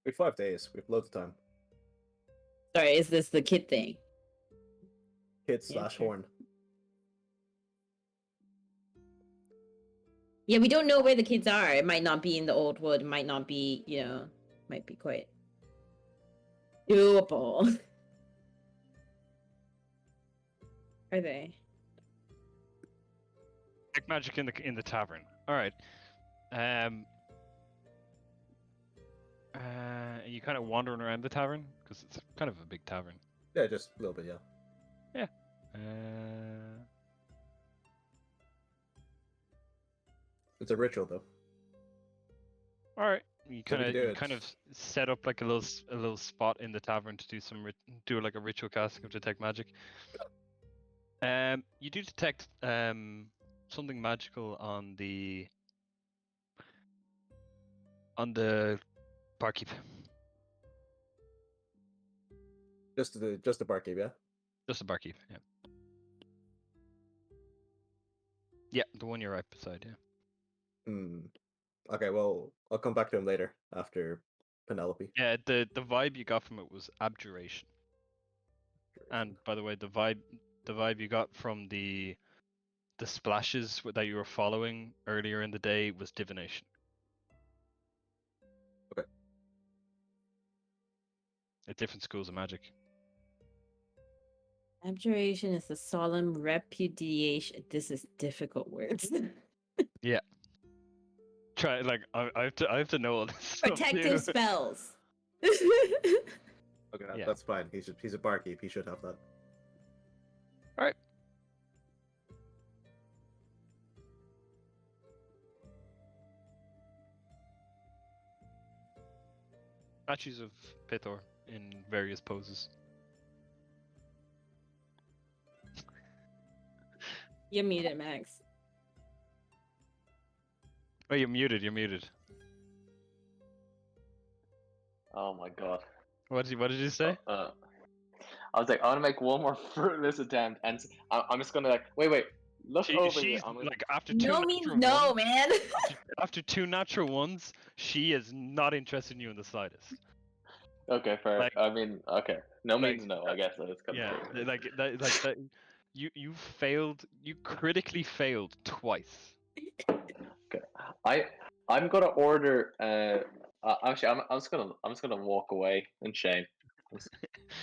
We have 5 days. We have loads of time. Sorry, is this the kid thing? Kid Yeah, / sure. horn. Yeah, we don't know where the kids are. It might not be in the old wood. It might not be, might be quite doable. Are they? Black magic in the tavern. All right. You kind of wandering around the tavern because it's kind of a big tavern. Yeah, just a little bit, yeah. Yeah. It's a ritual, though. All right. You So we kind do of it. set up like a little spot in the tavern to do do like a ritual casting of detect magic. You do detect something magical on the barkeep. Just the barkeep, yeah. Just the barkeep, yeah. Yeah, the one you're right beside, yeah. Okay, well, I'll come back to him later after Penelope. Yeah, the vibe you got from it was abjuration. And by the way, the vibe you got from the splashes that you were following earlier in the day was divination. Okay. At different schools of magic. Abjuration is a solemn repudiation. This is difficult words. Yeah. Try like I have to know all this stuff Protective too. spells. Okay, Yeah. that's fine. He's a barkeep. He should have that. All right. Statues of Pithor in various poses. You're muted, Max. Oh, you're muted. You're muted. Oh my god. What did you say? I was like, I want to make one more fruitless attempt, and I'm just gonna like, wait, look over here. She's I'm gonna, like after two No means natural no, ones, man. after two natural ones, she is not interested in you in the slightest. okay, fair. Like- I mean, okay, no like, means no. I guess that's kind Yeah, of like that. You failed. You critically failed twice. Okay, I'm gonna order. Actually, I'm just gonna walk away in shame.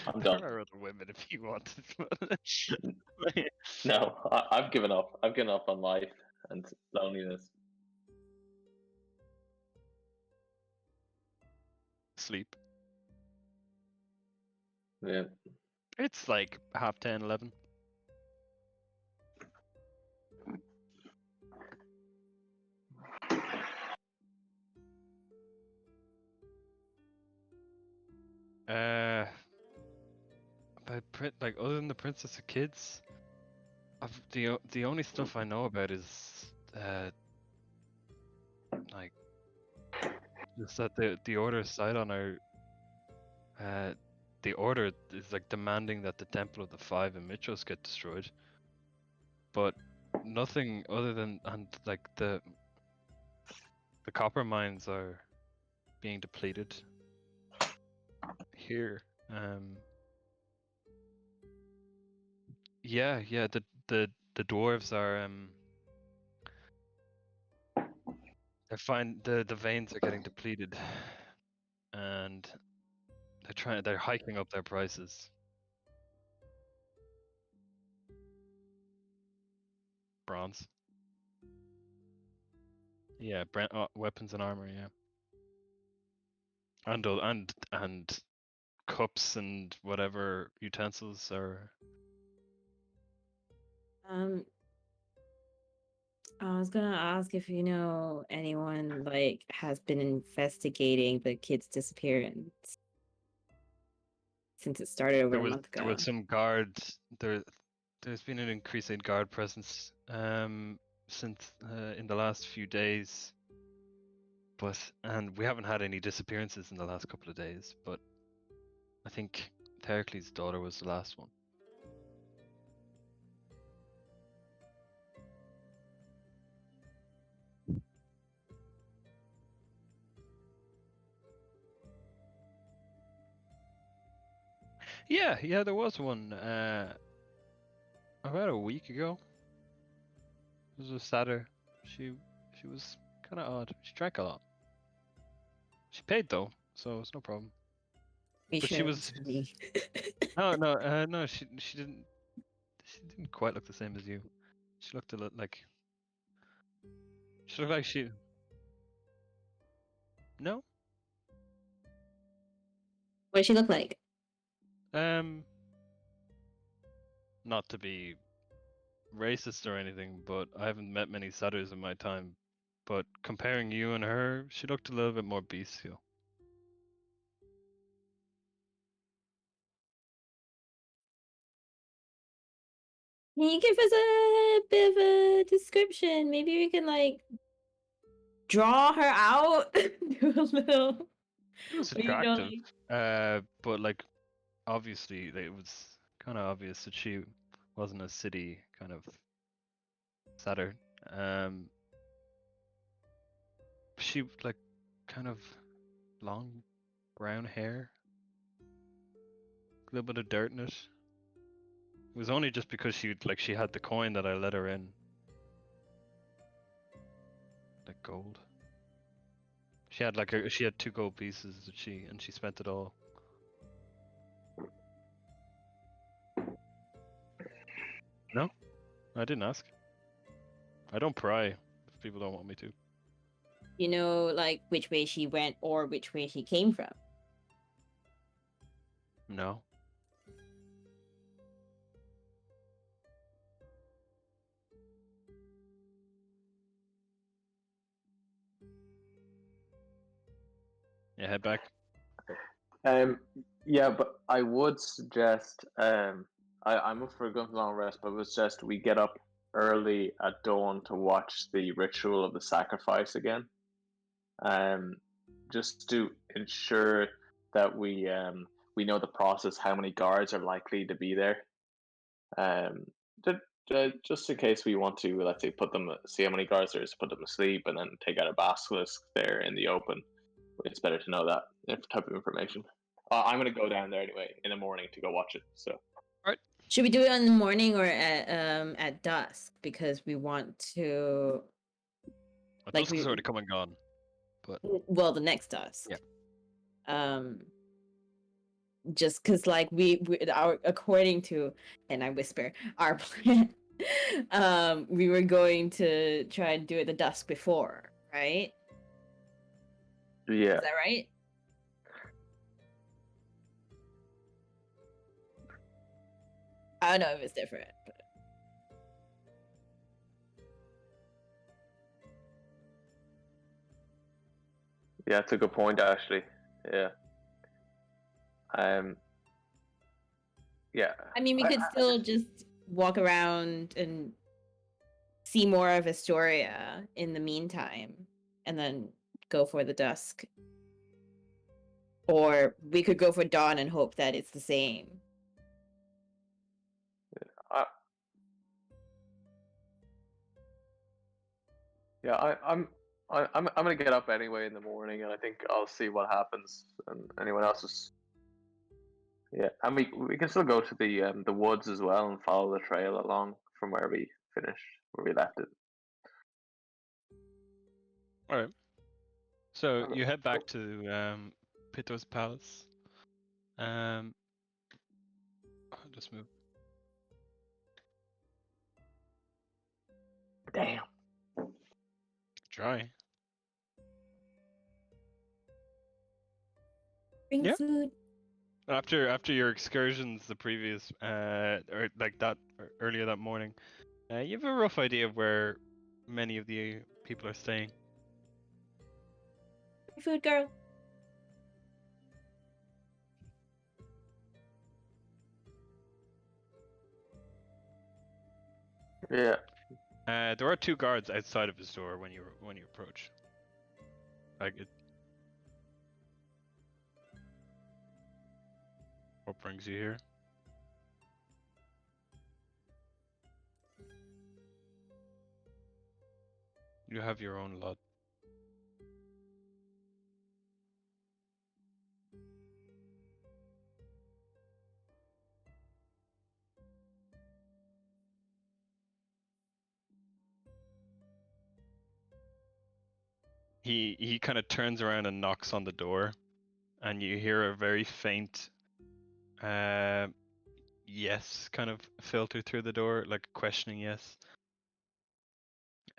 I'm done. There are other women if you wanted. No, I've given up. I've given up on life and loneliness. Sleep. Yeah. It's like 10:30, 11. Like other than the Princess of Kids, the only stuff I know about is like just that the order side on our the order is like demanding that the Temple of the Five in Mitros get destroyed, but nothing other than like the copper mines are being depleted here. Yeah, the dwarves are the veins are getting depleted, and they're hiking up their prices. Bronze. Yeah, weapons and armor. Yeah, and cups and whatever utensils are. I was gonna ask if you know anyone like has been investigating the kid's disappearance since it started over a month ago. There was some guard there. There's been an increase in guard presence since in the last few days, and we haven't had any disappearances in the last couple of days. But I think Pericles' daughter was the last one. Yeah, there was one about a week ago. It was a Saturday. She was kind of odd. She drank a lot. She paid though, so it's no problem. Be But sure she it was for me. no. She didn't. She didn't quite look the same as you. She looked a lot like. She looked like she. No. What did she look like? Not to be racist or anything, but I haven't met many satyrs in my time. but comparing you and her, she looked a little bit more bestial. Can you give us a bit of a description? Maybe we can like draw her out. Do a little. It was Or, you know, attractive, but like obviously it was kind of obvious that she wasn't a city kind of setter. She like kind of long brown hair, a little bit of dirt in it. It was only just because she had the coin that I let her in, like gold. She had she had 2 gold pieces that she spent it all. No, I didn't ask. I don't pry if people don't want me to. you know, like which way she went or which way she came from. No. Yeah, head back. Yeah, but I would suggest I'm up for a good long rest, but I would suggest we get up early at dawn to watch the ritual of the sacrifice again. Just to ensure that we know the process, how many guards are likely to be there. Just in case we want to, let's say, see how many guards there is, put them asleep, and then take out a basilisk there in the open. It's better to know that type of information. I'm gonna go down there anyway in the morning to go watch it. So Should we do it in the morning or at dusk? Because we want to. Like dusk is already come and gone. But well, the next dusk. Yeah. Just because like we our according to, and I whisper, our plan, we were going to try and do it the dusk before, right? Yeah. Is that right? I don't know if it's different. But... Yeah, that's a good point, Ashley. Yeah. Yeah. I mean, we could still just walk around and see more of Astoria in the meantime, and then go for the dusk. Or we could go for dawn and hope that it's the same. I'm gonna get up anyway in the morning, and I think I'll see what happens. And anyone else is. Yeah, and we can still go to the woods as well and follow the trail along from where we finished, where we left it. All right. So you head back to Pito's palace. I'll just move. Damn. Try. Bring Yeah. food. After your excursions the previous or like that earlier that morning, you have a rough idea of where many of the people are staying. Bring food, girl. Yeah. There are 2 guards outside of the store when you approach. Like it. What brings you here? You have your own lot. He kind of turns around and knocks on the door, and you hear a very faint yes kind of filter through the door, like a questioning yes.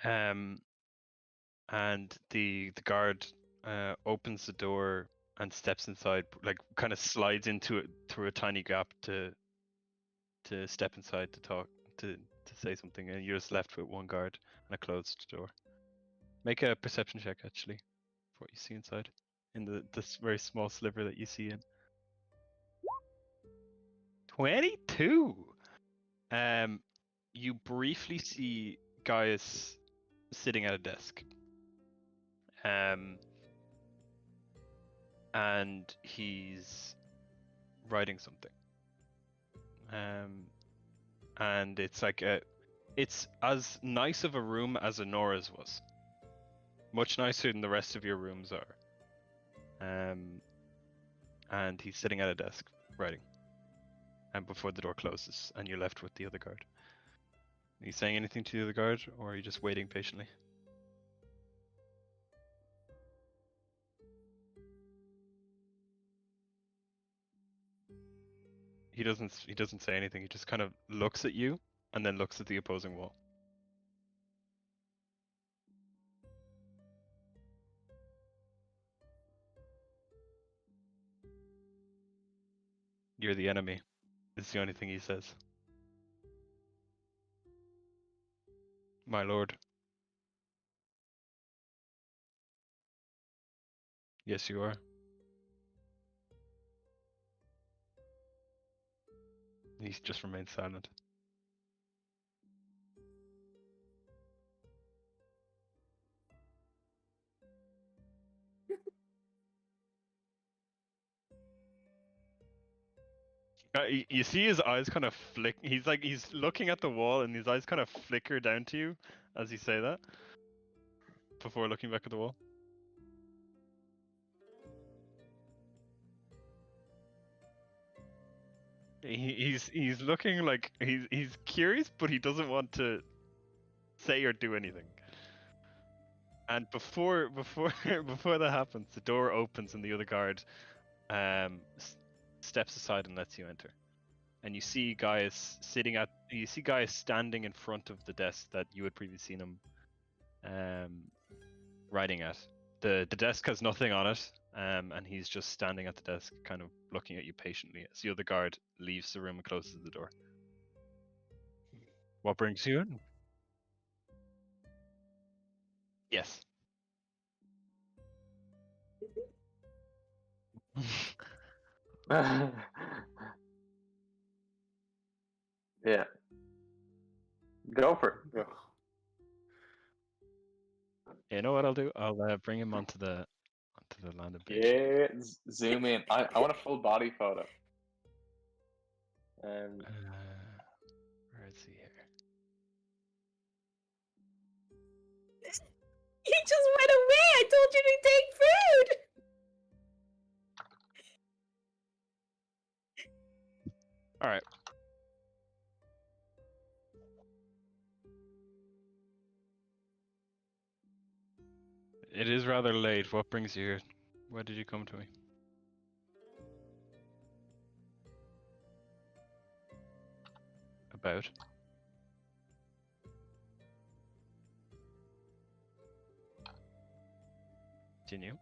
And the guard opens the door and steps inside, like kind of slides into it through a tiny gap to step inside to talk to say something, and you're just left with one guard and a closed door. Make a perception check, actually, for what you see inside, in this very small sliver that you see in. 22. You briefly see Gaius sitting at a desk. And he's writing something. And it's like it's as nice of a room as Honora's was. Much nicer than the rest of your rooms are. And he's sitting at a desk writing. And before the door closes, and you're left with the other guard. Are you saying anything to the other guard, or are you just waiting patiently? He doesn't say anything. He just kind of looks at you, and then looks at the opposing wall. You're the enemy. Is the only thing he says. My lord. Yes, you are. He just remains silent. You see his eyes kind of flick. He's looking at the wall, and his eyes kind of flicker down to you as you say that. Before looking back at the wall. He's looking like he's curious, but he doesn't want to say or do anything. And before before that happens, the door opens and the other guard steps aside and lets you enter. And you see Gaius standing in front of the desk that you had previously seen him writing at. The desk has nothing on it, and he's just standing at the desk, kind of looking at you patiently as the other guard leaves the room and closes the door. What brings you in? Yes. Yeah. Go for it. Go. You know what I'll do? I'll bring him onto the landing page. Yeah, zoom in. I want a full body photo. Where is he here? He just went away. I told you to take food. All right. It is rather late. What brings you here? Why did you come to me? About? Continue.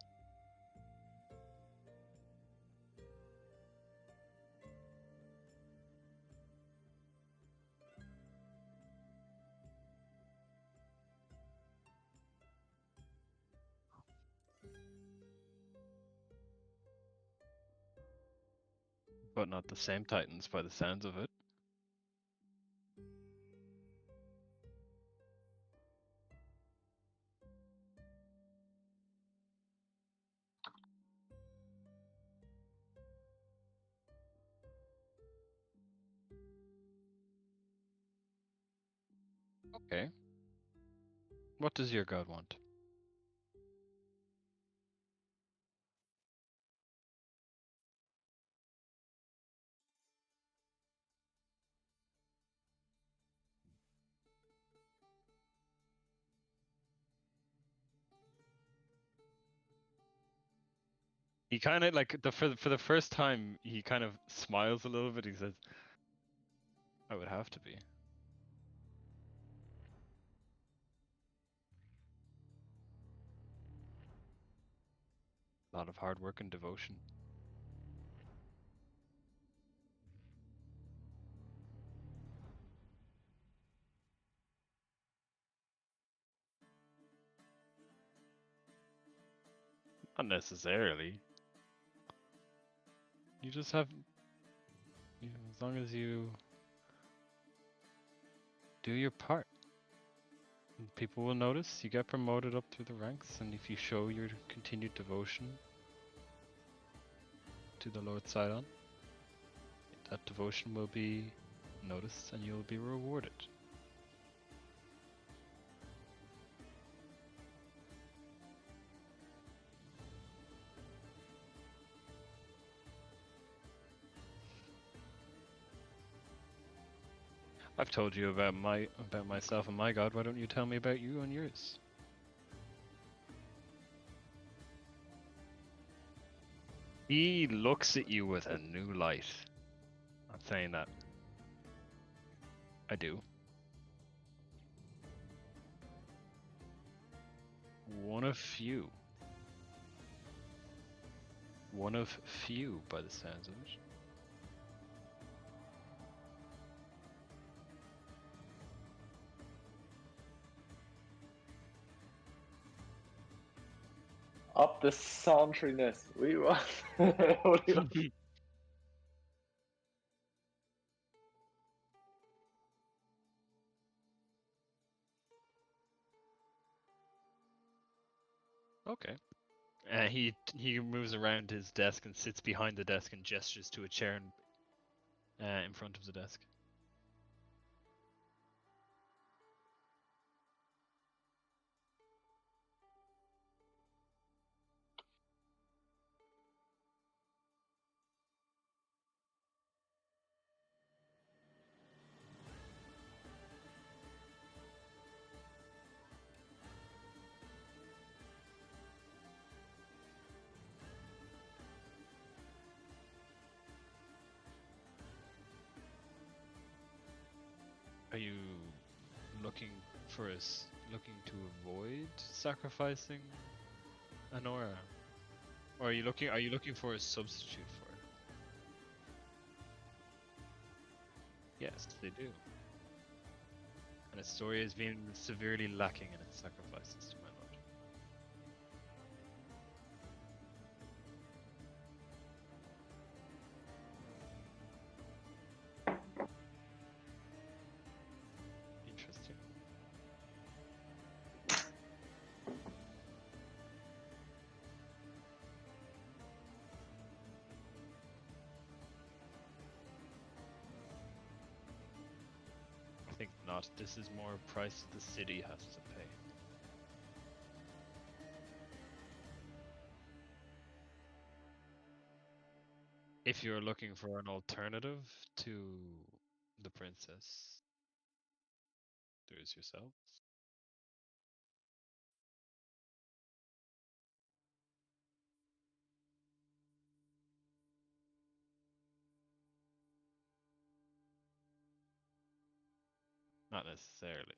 But not the same Titans by the sounds of it. Okay. What does your god want? He kind of like for the first time he kind of smiles a little bit. He says, "I would have to be." A lot of hard work and devotion. Not necessarily. You just have, as long as you do your part, people will notice. You get promoted up through the ranks, and if you show your continued devotion to the Lord Sidon, that devotion will be noticed and you'll be rewarded. I've told you about myself and my god. Why don't you tell me about you and yours? He looks at you with a new light. I'm saying that. I do. One of few. One of few, by the sounds of it. Up the saunteriness. We want. What do you- Okay. He moves around his desk and sits behind the desk and gestures to a chair in front of the desk. Are you looking looking to avoid sacrificing Anora? Or are you looking for a substitute for it? Yes, they do. And Astoria has been severely lacking in its sacrifices to my lord. Interesting. I think not. This is more a price the city has to pay. If you're looking for an alternative to the princess, there's yourselves. Not necessarily.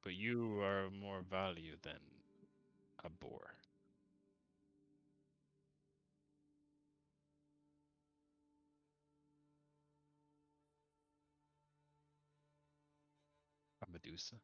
But you are of more value than a boar. A Medusa.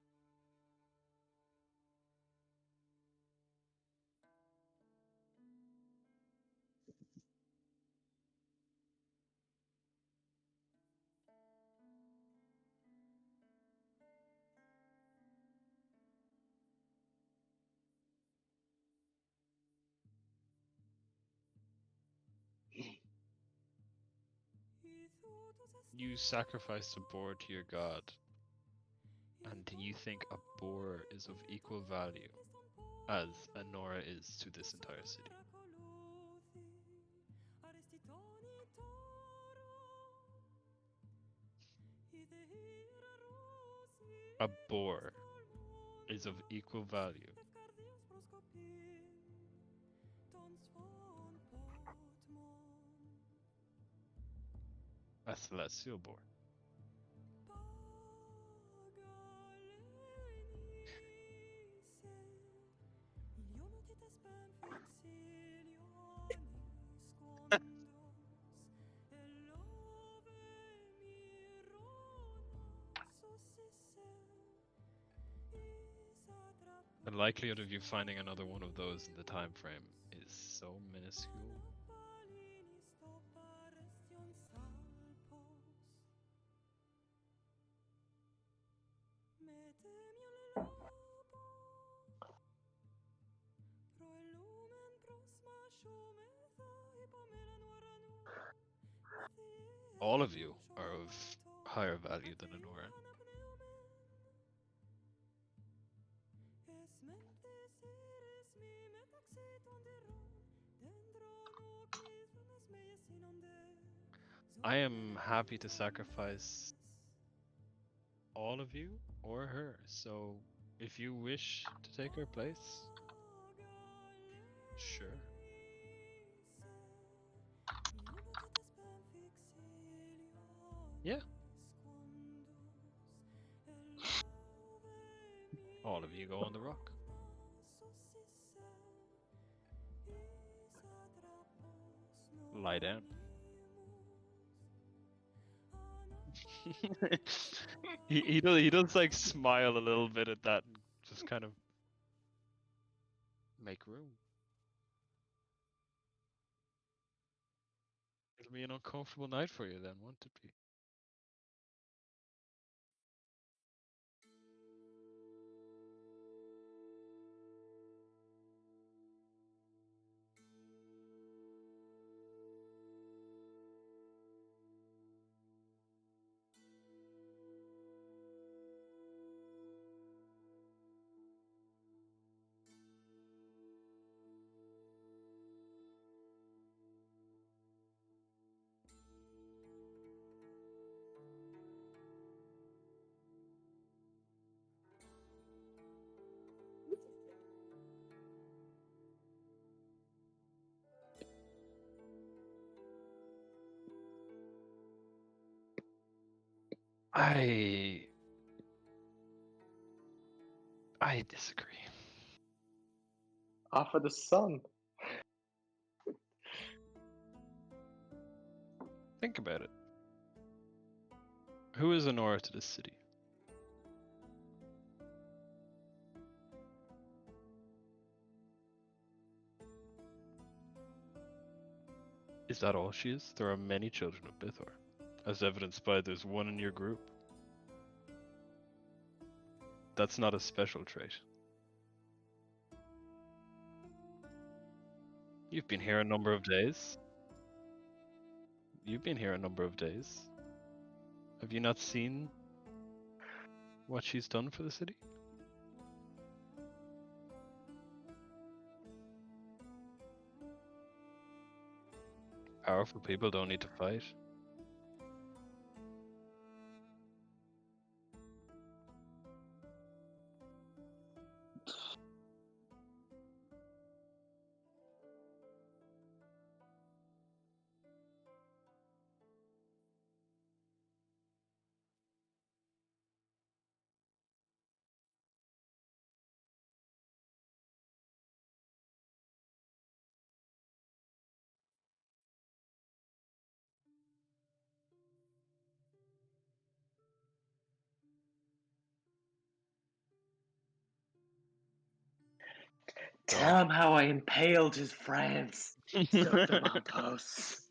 You sacrificed a boar to your god, and you think a boar is of equal value as Anora is to this entire city. A boar is of equal value. A celestial boar. The likelihood of you finding another one of those in the time frame is so minuscule. All of you are of higher value than Anora. I am happy to sacrifice all of you or her, so if you wish to take her place, sure. Yeah. All of you go on the rock. Lie down. he does like smile a little bit at that and just kind of make room. It'll be an uncomfortable night for you then, won't it be? I disagree. Offer the sun. Think about it. Who is Honora to this city? Is that all she is? There are many children of Bithor, as evidenced by there's one in your group. That's not a special trait. You've been here a number of days. You've been here a number of days. Have you not seen what she's done for the city? Powerful people don't need to fight. Tell him how I impaled his friends. Suck them on posts.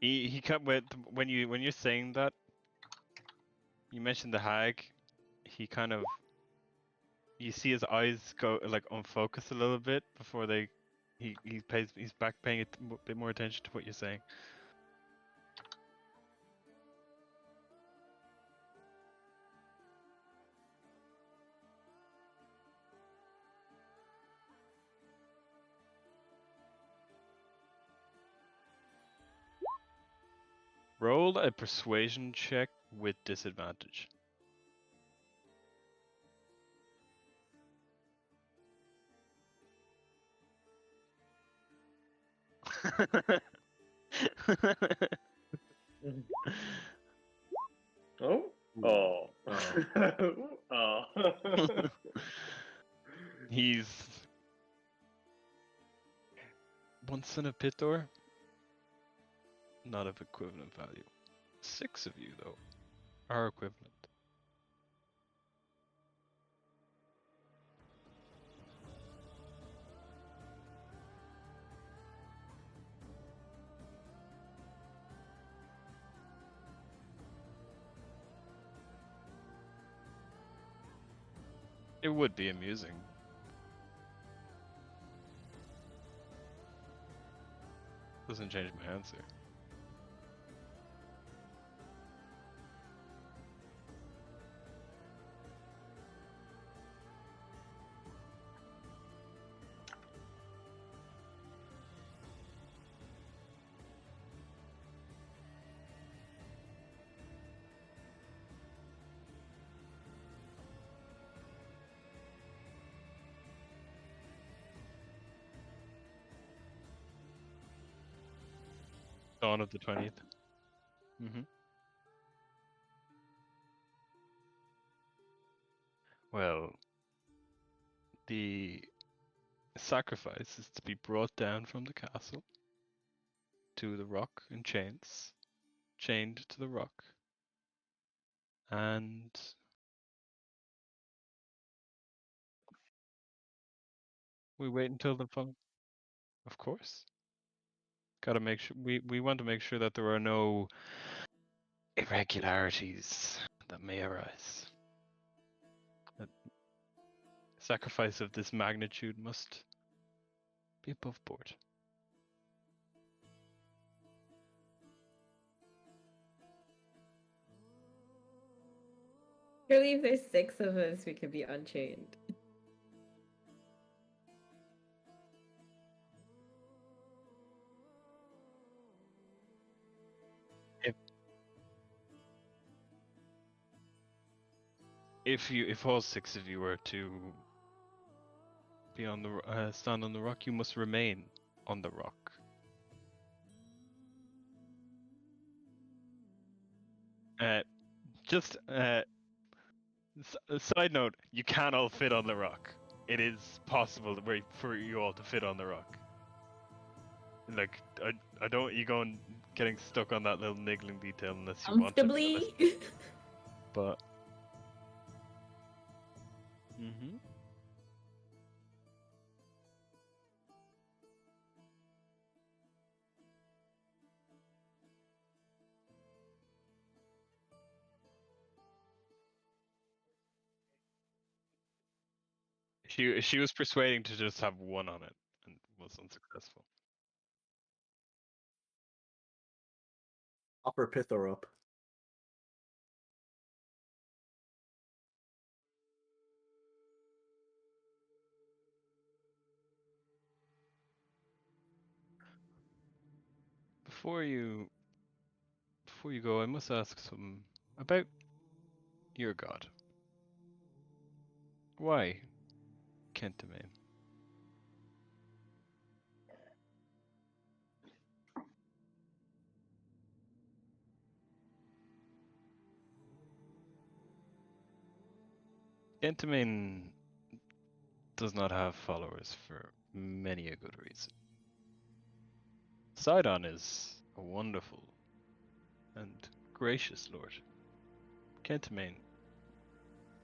He kept when you're saying that, you mentioned the hag. He kind of, you see his eyes go like unfocus a little bit before he's back paying a bit more attention to what you're saying. Roll a persuasion check with disadvantage. Oh? Oh. Oh. He's one son of Pitor, not of equivalent value. 6 of you, though, are equivalent. It would be amusing. Doesn't change my answer. Dawn of the 20th. Mm-hmm. Well, the sacrifice is to be brought down from the castle to the rock in chains, chained to the rock, and we wait until the fun. Of course, gotta make sure we want to make sure that there are no irregularities that may arise. A sacrifice of this magnitude must be above board. Surely, if there's 6 of us, we could be unchained. If all 6 of you were to be on the stand on the rock, you must remain on the rock. Just a side note: you can't all fit on the rock. It is possible for you all to fit on the rock. Like I don't want you going getting stuck on that little niggling detail unless you want to. Comfortably? But. Mm-hmm. She was persuading to just have one on it and was unsuccessful. Offer Pithor up. Before you go, I must ask something about your god. Why Kentamane? Kentamane does not have followers for many a good reason. Sidon is a wonderful and gracious lord. Kentamane,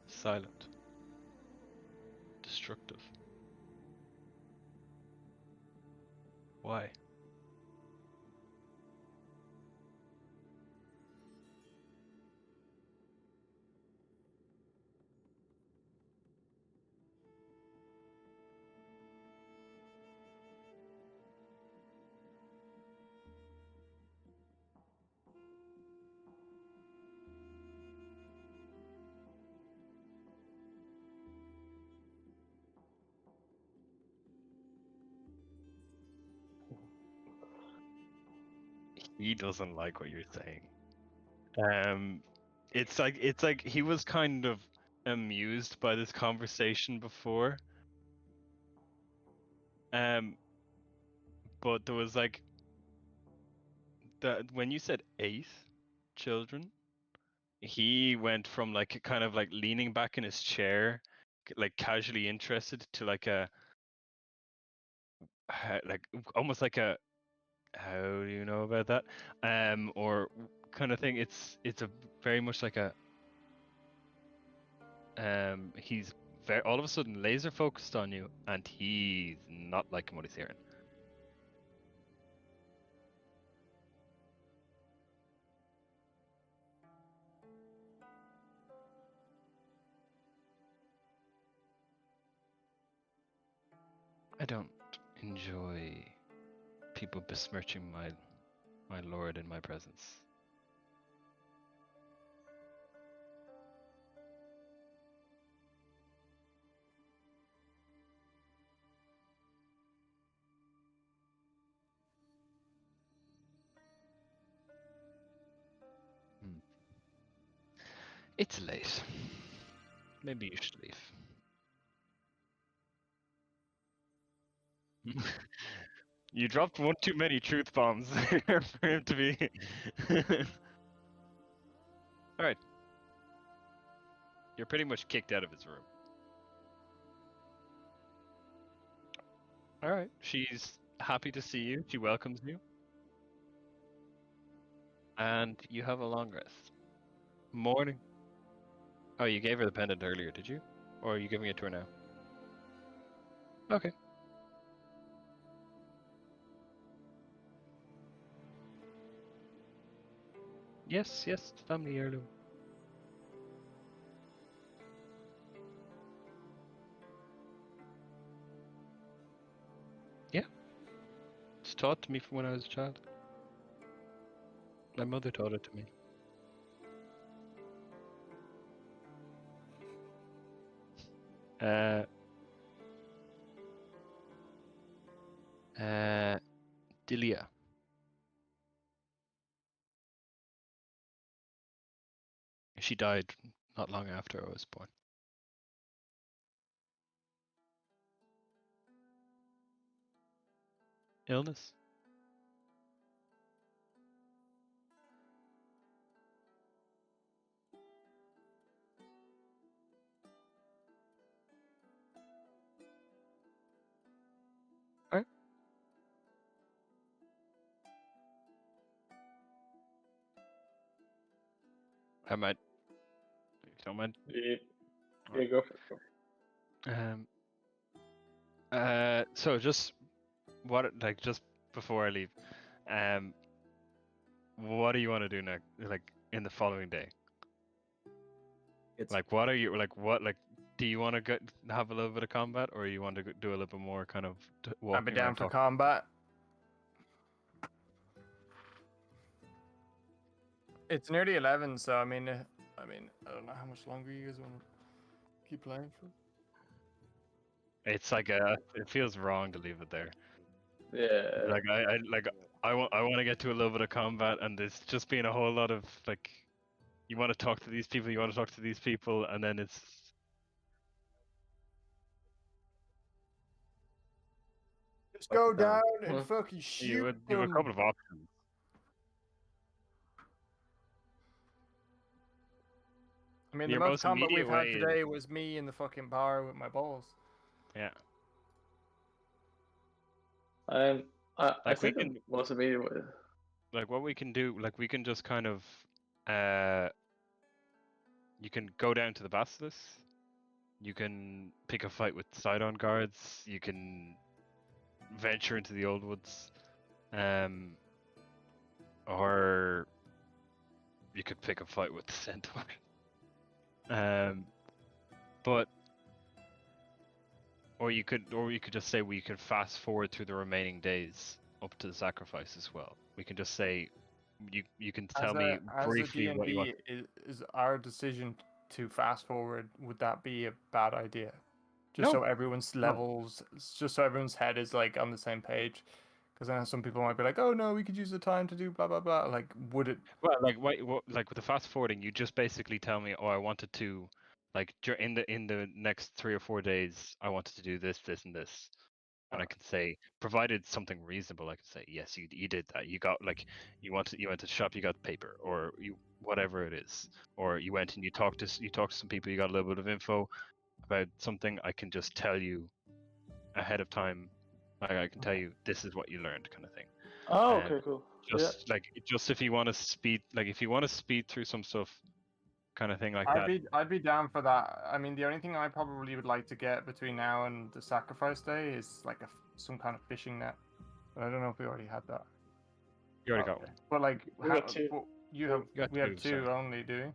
silent, destructive. Why? He doesn't like what you're saying. It's like he was kind of amused by this conversation before. But there was like when you said 8 children, he went from like kind of like leaning back in his chair like casually interested to like a like almost like a how do you know about that or kind of thing. It's a very much like a he's very all of a sudden laser focused on you, and he's not liking what he's hearing. I don't enjoy people besmirching my lord in my presence. It's late. Maybe you should leave. You dropped one too many truth bombs for him to be. Alright. You're pretty much kicked out of his room. Alright. She's happy to see you. She welcomes you. And you have a long rest. Morning. Oh, you gave her the pendant earlier, did you? Or are you giving it to her now? Okay. Yes, yes, family heirloom. Yeah. It's taught to me from when I was a child. My mother taught it to me. Dilia. She died not long after I was born. Illness? Alright. I might. If you don't mind. Yeah, go for it. So just just before I leave, what do you want to do next? Like in the following day? It's Like what are you like? Do you want to have a little bit of combat, or you want to do a little bit more kind of I'd walking be down around for talking? combat. It's nearly 11, so I mean, I don't know how much longer you guys want to keep playing for. It's like it feels wrong to leave it there. Yeah. Like I want to get to a little bit of combat, and there's just been a whole lot of like, you want to talk to these people, and then it's. Just go down. down and fucking shoot You have a them. couple of options. I mean, Your the most most combat immediate we've had way is- today was me in the fucking bar with my balls. Yeah. I Like, we think can- most of me. Like what we can do, like we can just kind of, you can go down to the basilisk. You can pick a fight with Sidon guards. You can venture into the old woods, or you could pick a fight with the centaur. But or you could just say we could fast forward through the remaining days up to the sacrifice as well. We can just say you can tell me briefly what you want. Is our decision to fast forward, would that be a bad idea? Just No. so everyone's levels, just so everyone's head is like on the same page. Because I know some people might be like, "Oh no, we could use the time to do blah blah blah." Like, would it? Well, like like with the fast forwarding, you just basically tell me, oh, I wanted to, like in the next 3 or 4 days, I wanted to do this, this, and this, and I can say, provided something reasonable, I can say, yes, you did that. You got like you went to the shop, you got paper, or you whatever it is, or you went and you talked to some people, you got a little bit of info. about something, I can just tell you ahead of time. Like I can tell you this is what you learned, kind of thing. Oh, Um, okay, cool. Just if you want to speed through some stuff, kind of thing like that. I'd be down for that. I mean, the only thing I probably would like to get between now and the sacrifice day is like some kind of fishing net. But I don't know if we already had that. You already got one. But like, We got two. You have. You got We have two, two sorry. only, do we?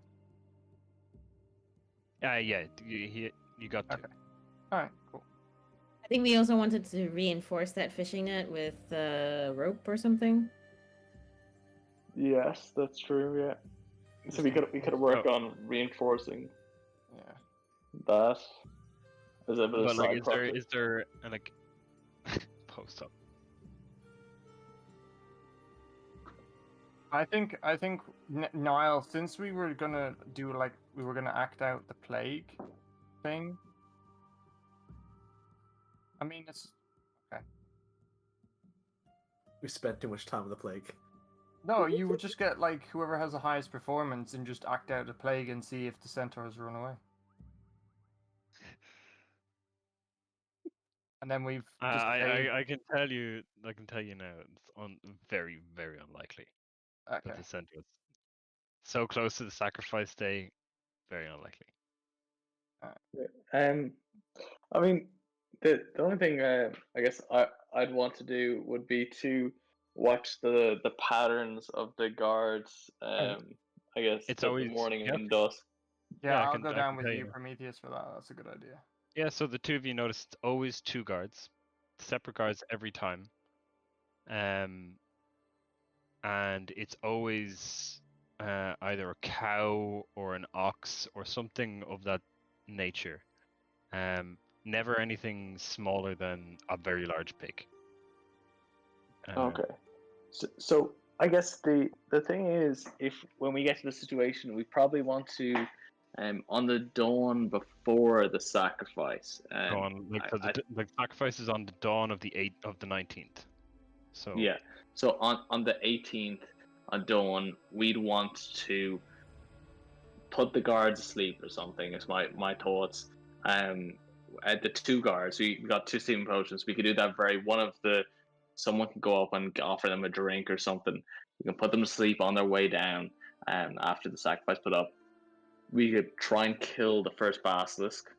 Yeah, you got two. Okay. All right. Cool. I think we also wanted to reinforce that fishing net with rope or something. Yes, that's true. Yeah. So we could work on reinforcing Yeah. that as a bit of But like, side project. is there a like post up? I think Niall, since we were gonna act out the plague thing. I mean, it's okay. We spent too much time on the plague. No, you would just get like whoever has the highest performance and just act out the plague and see if the centaurs run away. And then we've just I can tell you now, it's very, very unlikely that okay. the centaurs so close to the sacrifice day, very unlikely. I mean, the only thing I guess I'd want to do would be to watch the patterns of the guards. I guess It's the always morning yep. and dusk. Yeah, I I'll can- go I down can with tell you, you. Prometheus, for that. That's a good idea. Yeah, so the two of you noticed always two guards, separate guards every time. And it's always either a cow or an ox or something of that nature. Never anything smaller than a very large pig. Okay. So I guess the thing is, if when we get to the situation, we probably want to, on the dawn before the sacrifice. Like sacrifice is on the dawn of the 19th. So yeah. So on the 18th, on dawn, we'd want to put the guards asleep or something. Is my thoughts. At the two guards, we got two sleeping potions. We could do that someone can go up and offer them a drink or something. We can put them to sleep on their way down. After the sacrifice put up, we could try and kill the first basilisk.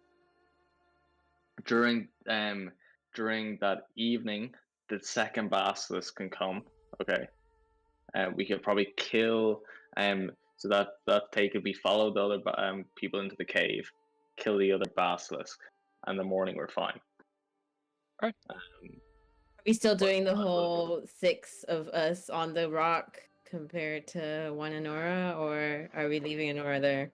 During that evening, the second basilisk can come. Okay, we could probably kill so that they could be follow the other people into the cave, kill the other basilisk, and in the morning we're fine. Right. Are we still doing the whole 6 of us on the rock compared to one Honora, or are we leaving Honora there?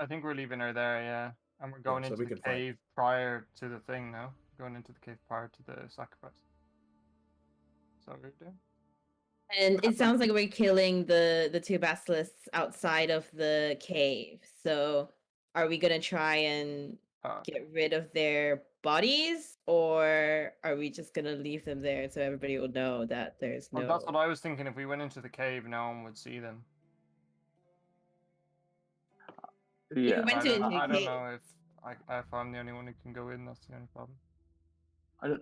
I think we're leaving her there, yeah. And we're going so into we the can fight. cave prior to the thing now. Going into the cave prior to the sacrifice. So we're doing. And it sounds like we're killing the 2 basilisks outside of the cave. So are we gonna try and get rid of their bodies, or are we just gonna leave them there so everybody will know that there's no? Well, that's what I was thinking. If we went into the cave, no one would see them. Yeah, I don't know if I'm the only one who can go in. That's the only problem.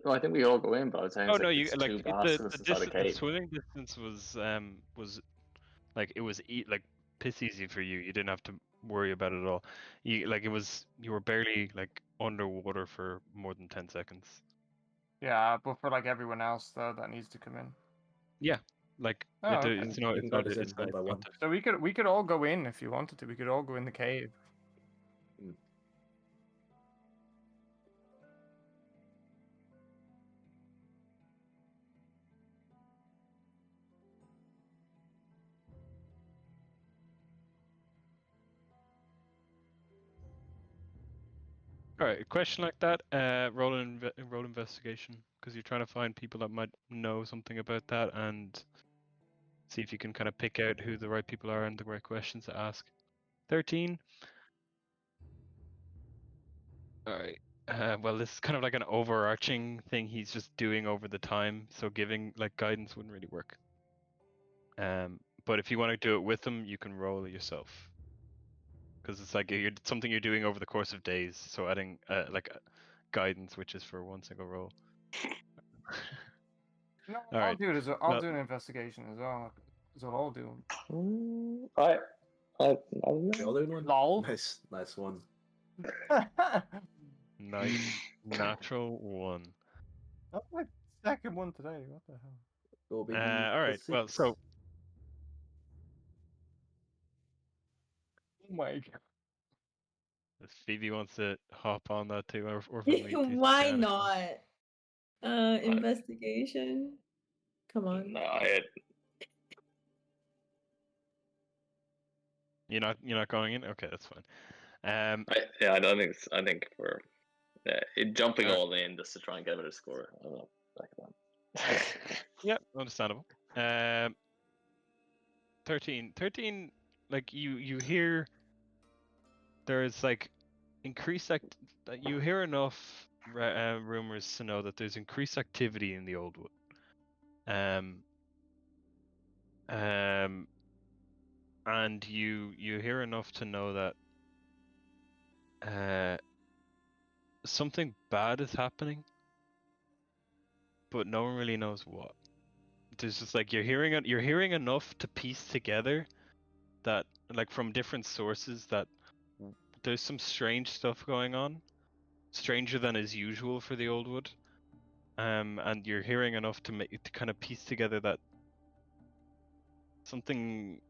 I think we all go in, but I was saying the swimming distance was like it was like piss easy for you. You didn't have to worry about it at all. You were barely like underwater for more than 10 seconds. Yeah, but for like everyone else though, that needs to come in. Yeah, like it's not one by one. So we could all go in if you wanted to. We could all go in the cave. All right, a question like that. Roll investigation, because you're trying to find people that might know something about that and see if you can kind of pick out who the right people are and the right questions to ask. 13. All right. Well, this is kind of like an overarching thing he's just doing over the time, so giving like guidance wouldn't really work. But if you want to do it with him, you can roll it yourself. because it's like something you're doing over the course of days. So adding like guidance, which is for one single roll. No, All I'll right. do it as I'll well- do an investigation as well. Is what I'll do. I don't We all know. doing one? Lol. Nice one. Nice natural one. That's my second one today. What the hell? Go big All right. Well, so Oh my god. if Phoebe wants to hop on that too, or if we do Why Janet not? Investigation. Come on. No, You're not going in. Okay, that's fine. I don't think. I think we're jumping Alright. all in just to try and get a better score. I don't know. Like that. Yeah, understandable. 13, like you hear there's like increased you hear enough rumors to know that there's increased activity in the old wood. And you hear enough to know that something bad is happening, but no one really knows what. There's just like you're hearing enough to piece together that, like, from different sources, that there's some strange stuff going on, stranger than is usual for the old wood. And you're hearing enough to kind of piece together that something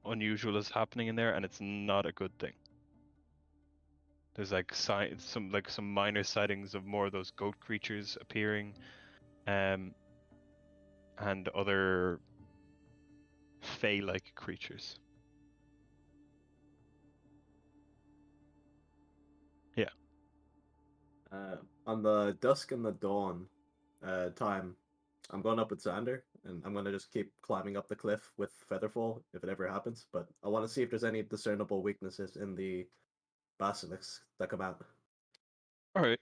unusual is happening in there, and it's not a good thing. There's like some minor sightings of more of those goat creatures appearing, and other fey-like creatures. Yeah. On the dusk and the dawn time, I'm going up with Xander, and I'm gonna just keep climbing up the cliff with Featherfall if it ever happens. But I want to see if there's any discernible weaknesses in the basilisks that come out. All right.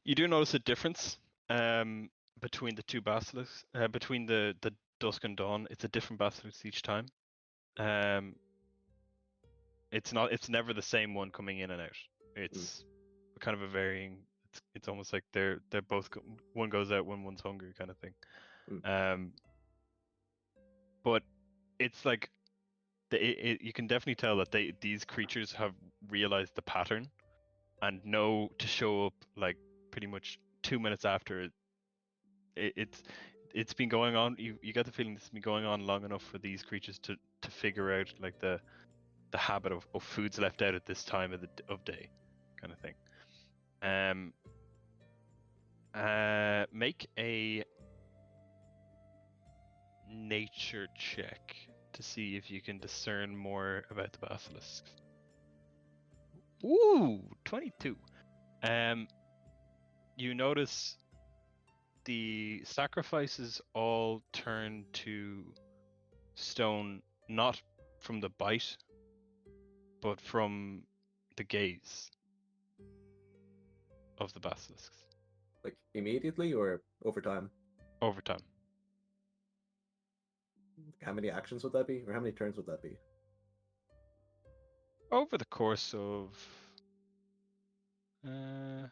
You do notice a difference between the two basilisks, between the dusk and dawn. It's a different basilisk each time. It's never the same one coming in and out. It's kind of a varying. It's almost like they're both one goes out when one's hungry kind of thing. But it's like you can definitely tell that these creatures have realized the pattern and know to show up like pretty much 2 minutes after it's been going on. You get the feeling it's been going on long enough for these creatures to figure out like the habit of foods left out at this time of day, kind of thing. Make a nature check to see if you can discern more about the basilisks. Ooh, 22. You notice the sacrifices all turn to stone, not from the bite, but from the gaze of the basilisks. Like immediately or over time? Over time. How many actions would that be, or how many turns would that be? Over the course of 12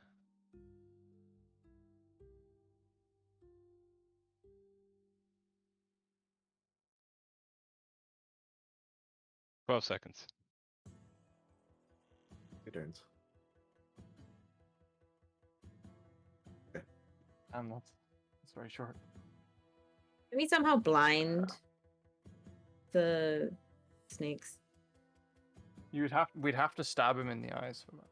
seconds. 2 turns. And that's very short. Can we somehow blind the snakes? We'd have to stab him in the eyes for that.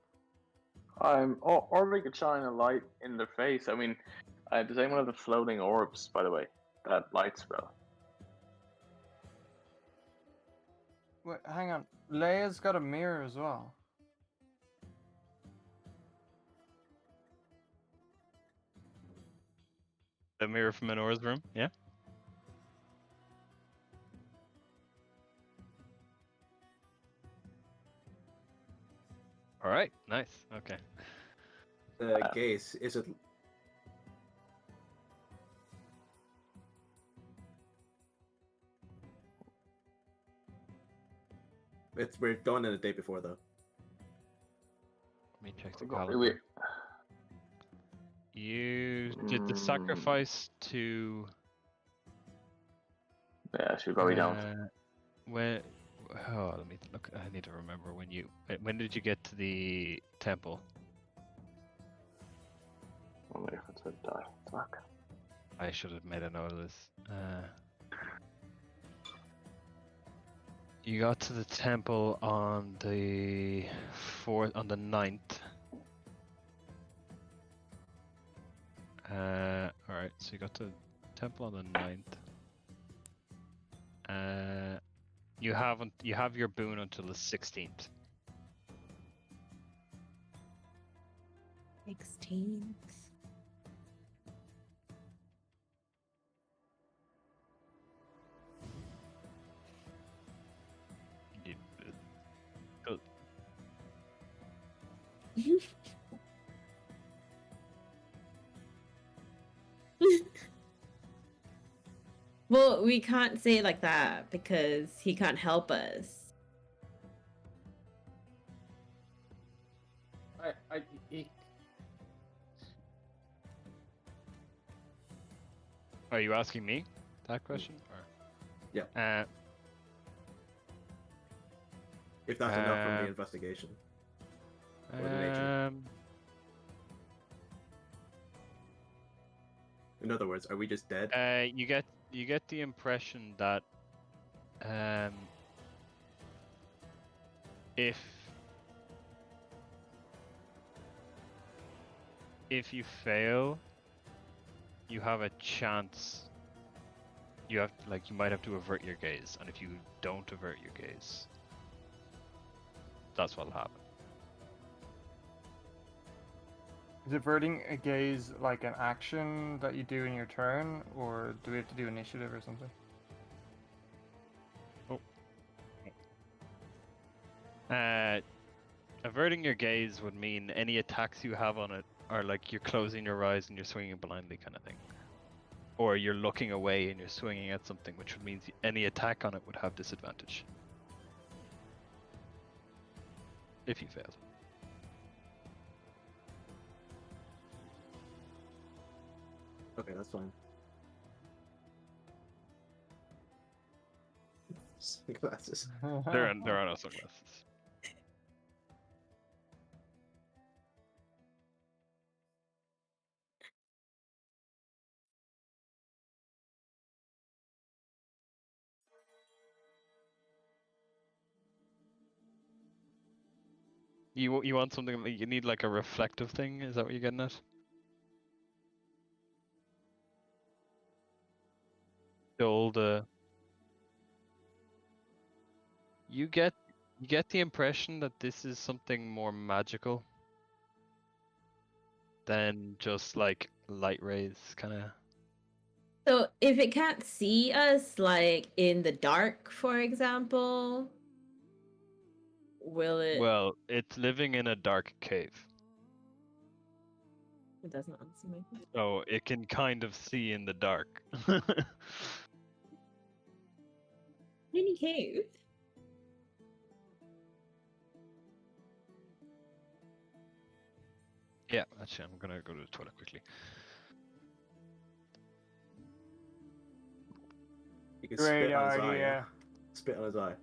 Or we could shine a light in their face. I mean, does anyone have the floating orbs, by the way? That light spell. Wait, hang on. Leia's got a mirror as well. The mirror from Minora's room, yeah? All right, nice. Okay. The gaze, is it? We're going in the day before though. Let me check the Wait, calendar. You did the sacrifice to. Yeah, should we probably don't. When? Oh, let me look. I need to remember when you. When did you get to the temple? Oh, wait, if it's a die. Fuck. I should have made a note of this. You got to the temple on the 9th. Alright, so you got to the temple on the 9th. You have your boon until the 16th. 16th. Well, we can't say it like that because he can't help us. Are you asking me that question? Or? Yeah. If that's enough from the investigation. Or the nature. In other words, are we just dead? You get the impression that if you fail, you have a chance. You might have to avert your gaze, and if you don't avert your gaze, that's what'll happen. Is averting a gaze like an action that you do in your turn, or do we have to do initiative or something? Averting your gaze would mean any attacks you have on it are like you're closing your eyes and you're swinging blindly kind of thing. Or you're looking away and you're swinging at something, which would mean any attack on it would have disadvantage. If you failed. Okay, that's fine. Sunglasses. There are no sunglasses. You want something you need like a reflective thing? Is that what you're getting at? The old you get the impression that this is something more magical than just like light rays kind of. So if it can't see us, like in the dark, for example, will it? Well, it's living in a dark cave. It doesn't answer my question. So it can kind of see in the dark. Tiny cave. Yeah, actually, I'm gonna go to the toilet quickly. You can Great spit on his eye. idea. Yeah? Spit on his eye.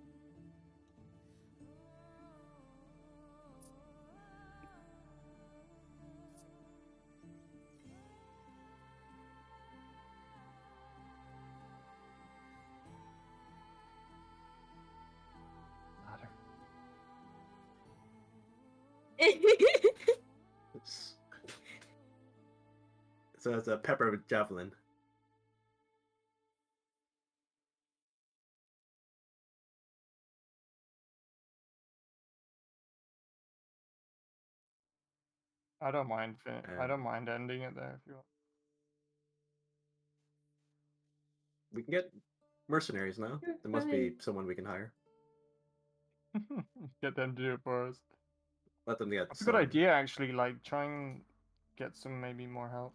So it's a pepper javelin. I don't mind. I don't mind ending it there if you want. We can get mercenaries now. You're There must be fine. someone we can hire. Get them to do it for us. Let them get That's a good some- idea, actually. Like, try and get some maybe more help.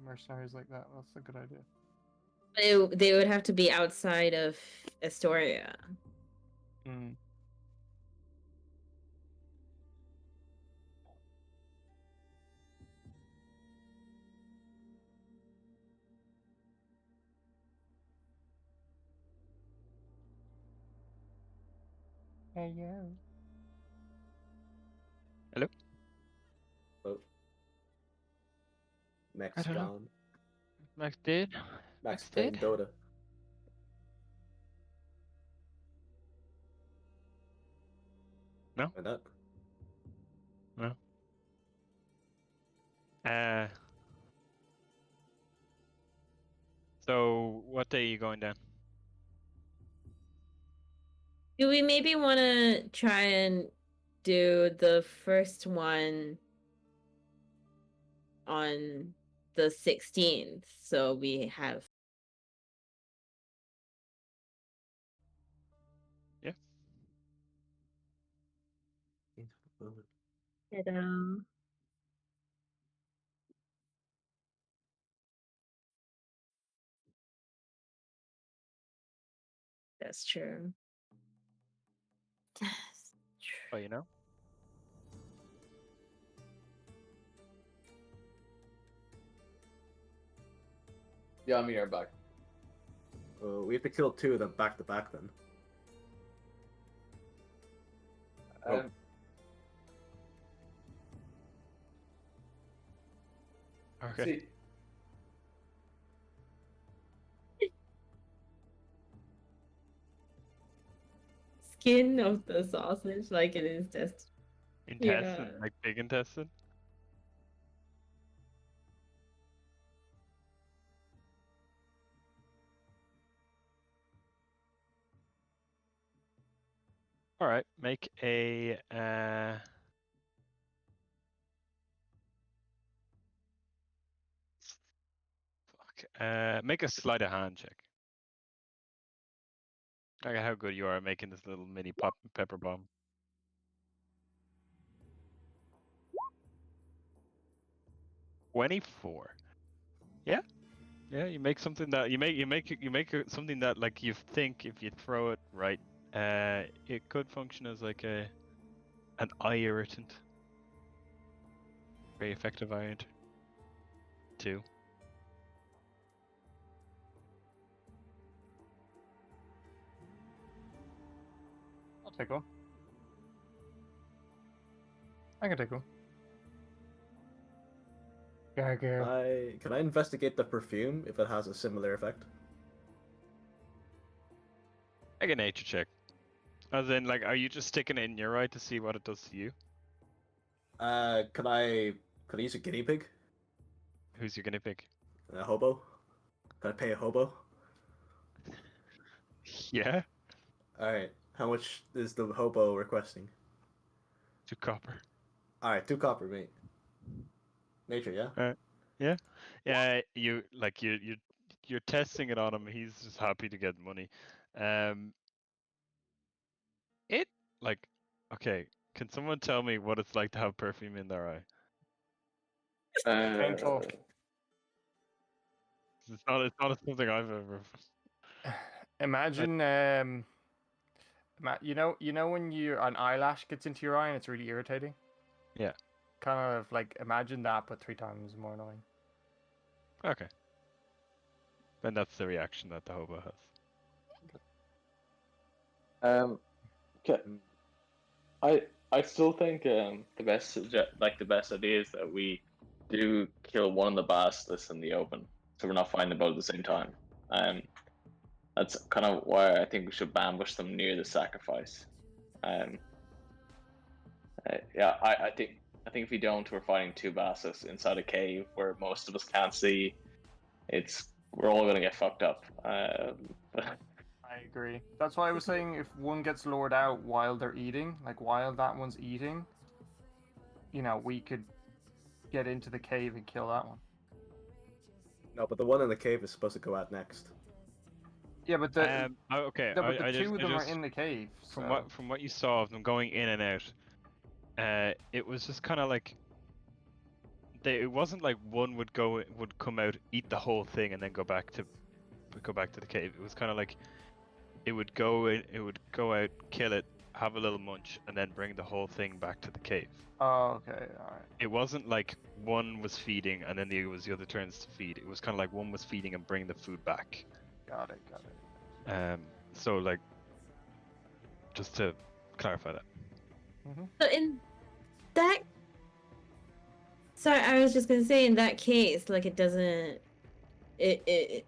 Mercenaries like that. That's a good idea. They would have to be outside of Astoria. Mm. Hey, yeah. Oh. Max I don't know. gone. Max did. Max playing did. Dota. No? Why not? No. Uh. So what day are you going down? Do we maybe want to try and do the first one on the 16th? So we have. Yeah. Hello. That's true. That's true. Oh, you know. Yeah, I'm here back. We have to kill 2 of them back to back then. Oh. Okay. See, Skin of the sausage, like it is just. Intestine, Yeah. like big intestine. All right, make a make a sleight of hand check. Look at how good you are at making this little mini pepper bomb. 24. Yeah, yeah. You make something that you make something that like you think if you throw it right, it could function as like an eye irritant. Very effective eye irritant. 2. I'll take one. I can take one. Can I investigate the perfume if it has a similar effect? Make a nature check. As in, like, are you just sticking it in your eye to see what it does to you? Can I use a guinea pig? Who's your guinea pig? A hobo? Can I pay a hobo? Yeah, Alright, how much is the hobo requesting? 2 copper. Alright, 2 copper, mate. Nature, yeah? Yeah. You're testing it on him. He's just happy to get money. It like okay. Can someone tell me what it's like to have perfume in their eye? Painful. It's not something I've ever. Imagine, you know when an eyelash gets into your eye and it's really irritating. Yeah. Kind of like imagine that, but 3 times more annoying. Okay. Then that's the reaction that the hobo has. Okay. I still think the best idea is that we do kill one of the basilists in the open, so we're not fighting them both at the same time. That's kind of why I think we should ambush them near the sacrifice. Yeah, I think if we don't, we're fighting 2 basilisks inside a cave where most of us can't see. We're all gonna get fucked up. I agree. That's why I was saying if one gets lured out while they're eating, like while that one's eating, we could get into the cave and kill that one. No, but the one in the cave is supposed to go out next. Yeah, but the Okay. no, but the I 2 of them just, are in the cave. from what you saw of them going in and out, it was just kind of like it wasn't like one would come out, eat the whole thing, and then go back to the cave. It was kind of like it would go out, kill it, have a little munch, and then bring the whole thing back to the cave. Oh, okay, alright. It wasn't like one was feeding and then the other turns to feed. It was kind of like one was feeding and bring the food back. Got it. So like, just to clarify that. So in that, sorry, I was just gonna say in that case, like it doesn't. It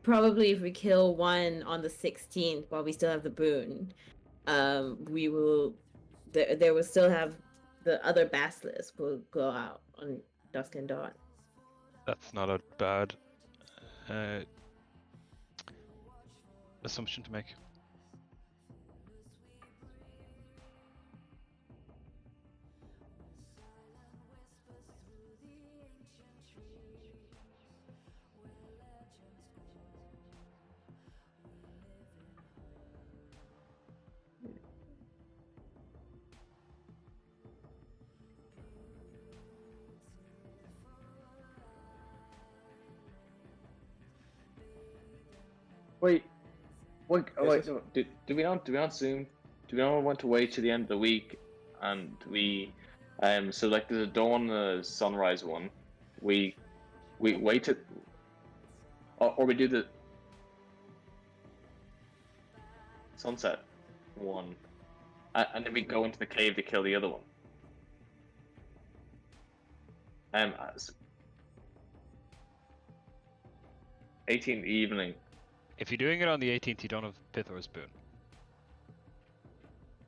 probably if we kill one on the 16th while we still have the boon, we will. There will still have the other basilisk will go out on Dusk and Dawn. That's not a bad assumption to make. Wait, what? Oh, Yes, wait, yes. no, do we not zoom? Do we not want to wait to the end of the week and we so like the dawn sunrise one, we wait to or we do the sunset one, and then we go into the cave to kill the other one. 18th evening. If you're doing it on the 18th, you don't have Pithor's boon,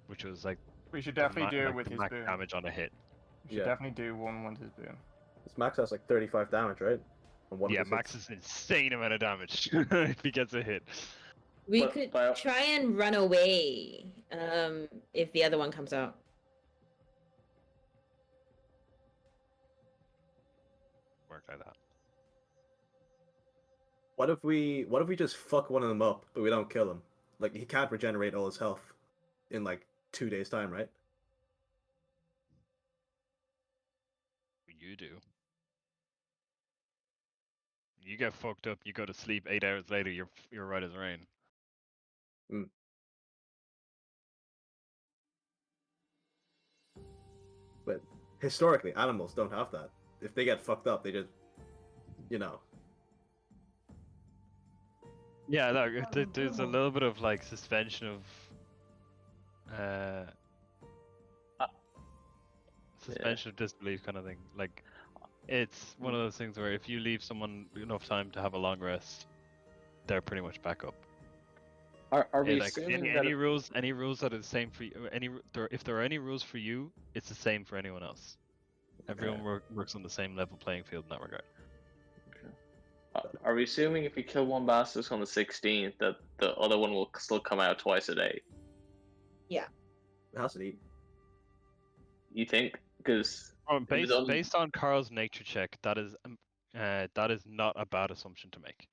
which was like We should the definitely do it like with the his max boon. damage on a hit. We should Yeah. definitely do one with his boon. This max has like 35 damage, right? On one of Yeah, his Max hits. is an insane amount of damage if he gets a hit. We But- could but- try and run away if the other one comes out. Work like that. What if we just fuck one of them up, but we don't kill him? Like he can't regenerate all his health in like 2 days time, right? You do. You get fucked up. You go to sleep 8 hours later. You're right as rain. But historically, animals don't have that. If they get fucked up, they just, you know. Yeah, there's a little bit of like suspension of suspension of disbelief kind of thing. Like it's one of those things where if you leave someone enough time to have a long rest, they're pretty much back up. Are we Like assuming any, that any rules that are the same for you? If there are any rules for you, it's the same for anyone else. Everyone works on the same level playing field in that regard. are we assuming if we kill one basilisk on the 16th that the other one will still come out twice a day? It has to eat. You think? Because Based on Carl's nature check, that is not a bad assumption to make.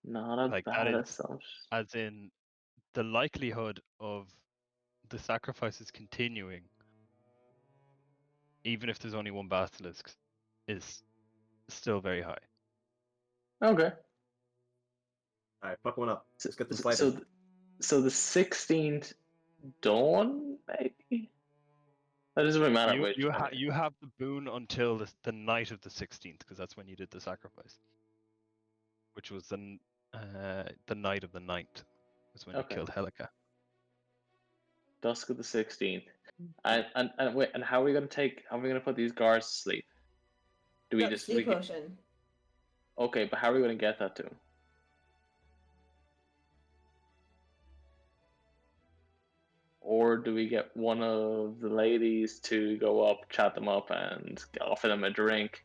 not a Like, that bad is- assumption. As in, the likelihood of the sacrifices continuing, even if there's only one basilisk, is still very high. Okay. Alright, fuck one up. Let's get this So, fight so, in. so the 16th dawn, maybe? That doesn't really matter which. You have the boon until the night of the 16th, because that's when you did the sacrifice, which was the night of the 9th, was when you Okay. killed Helica. Dusk of the 16th. And wait, and how are we gonna put these guards to sleep? Do we just sleep potion? Okay, but how are we gonna get that to them? Or do we get one of the ladies to go up, chat them up, and offer them a drink?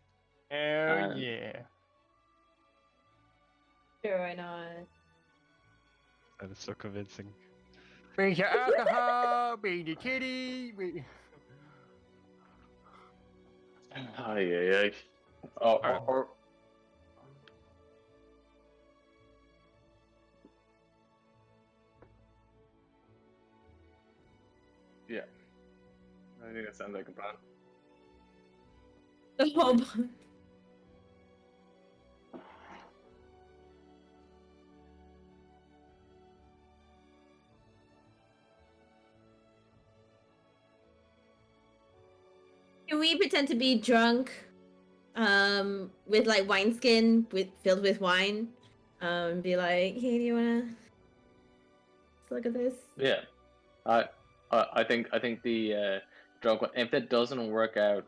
Oh yeah. Sure, why not? That is so convincing. Bring your alcohol, bring your kitty. Ay. Or yeah. I think that sounds like a plan. The whole bunch. Can we pretend to be drunk, with like wineskin filled with wine, be like, hey, do you wanna let's look at this? Yeah. I think the drug one, if it doesn't work out,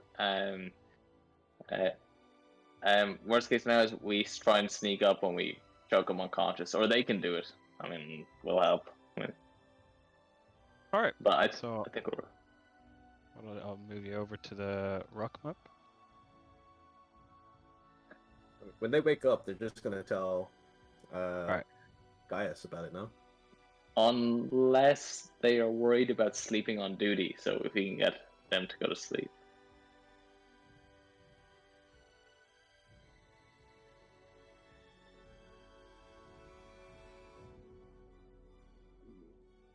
worst case scenario is we try and sneak up when we choke them unconscious, or they can do it. I mean, we'll help. All right. But I So think I'll move you over to the rock map. When they wake up, they're just gonna tell Alright. Gaius about it, no? unless they are worried about sleeping on duty, so if we can get them to go to sleep.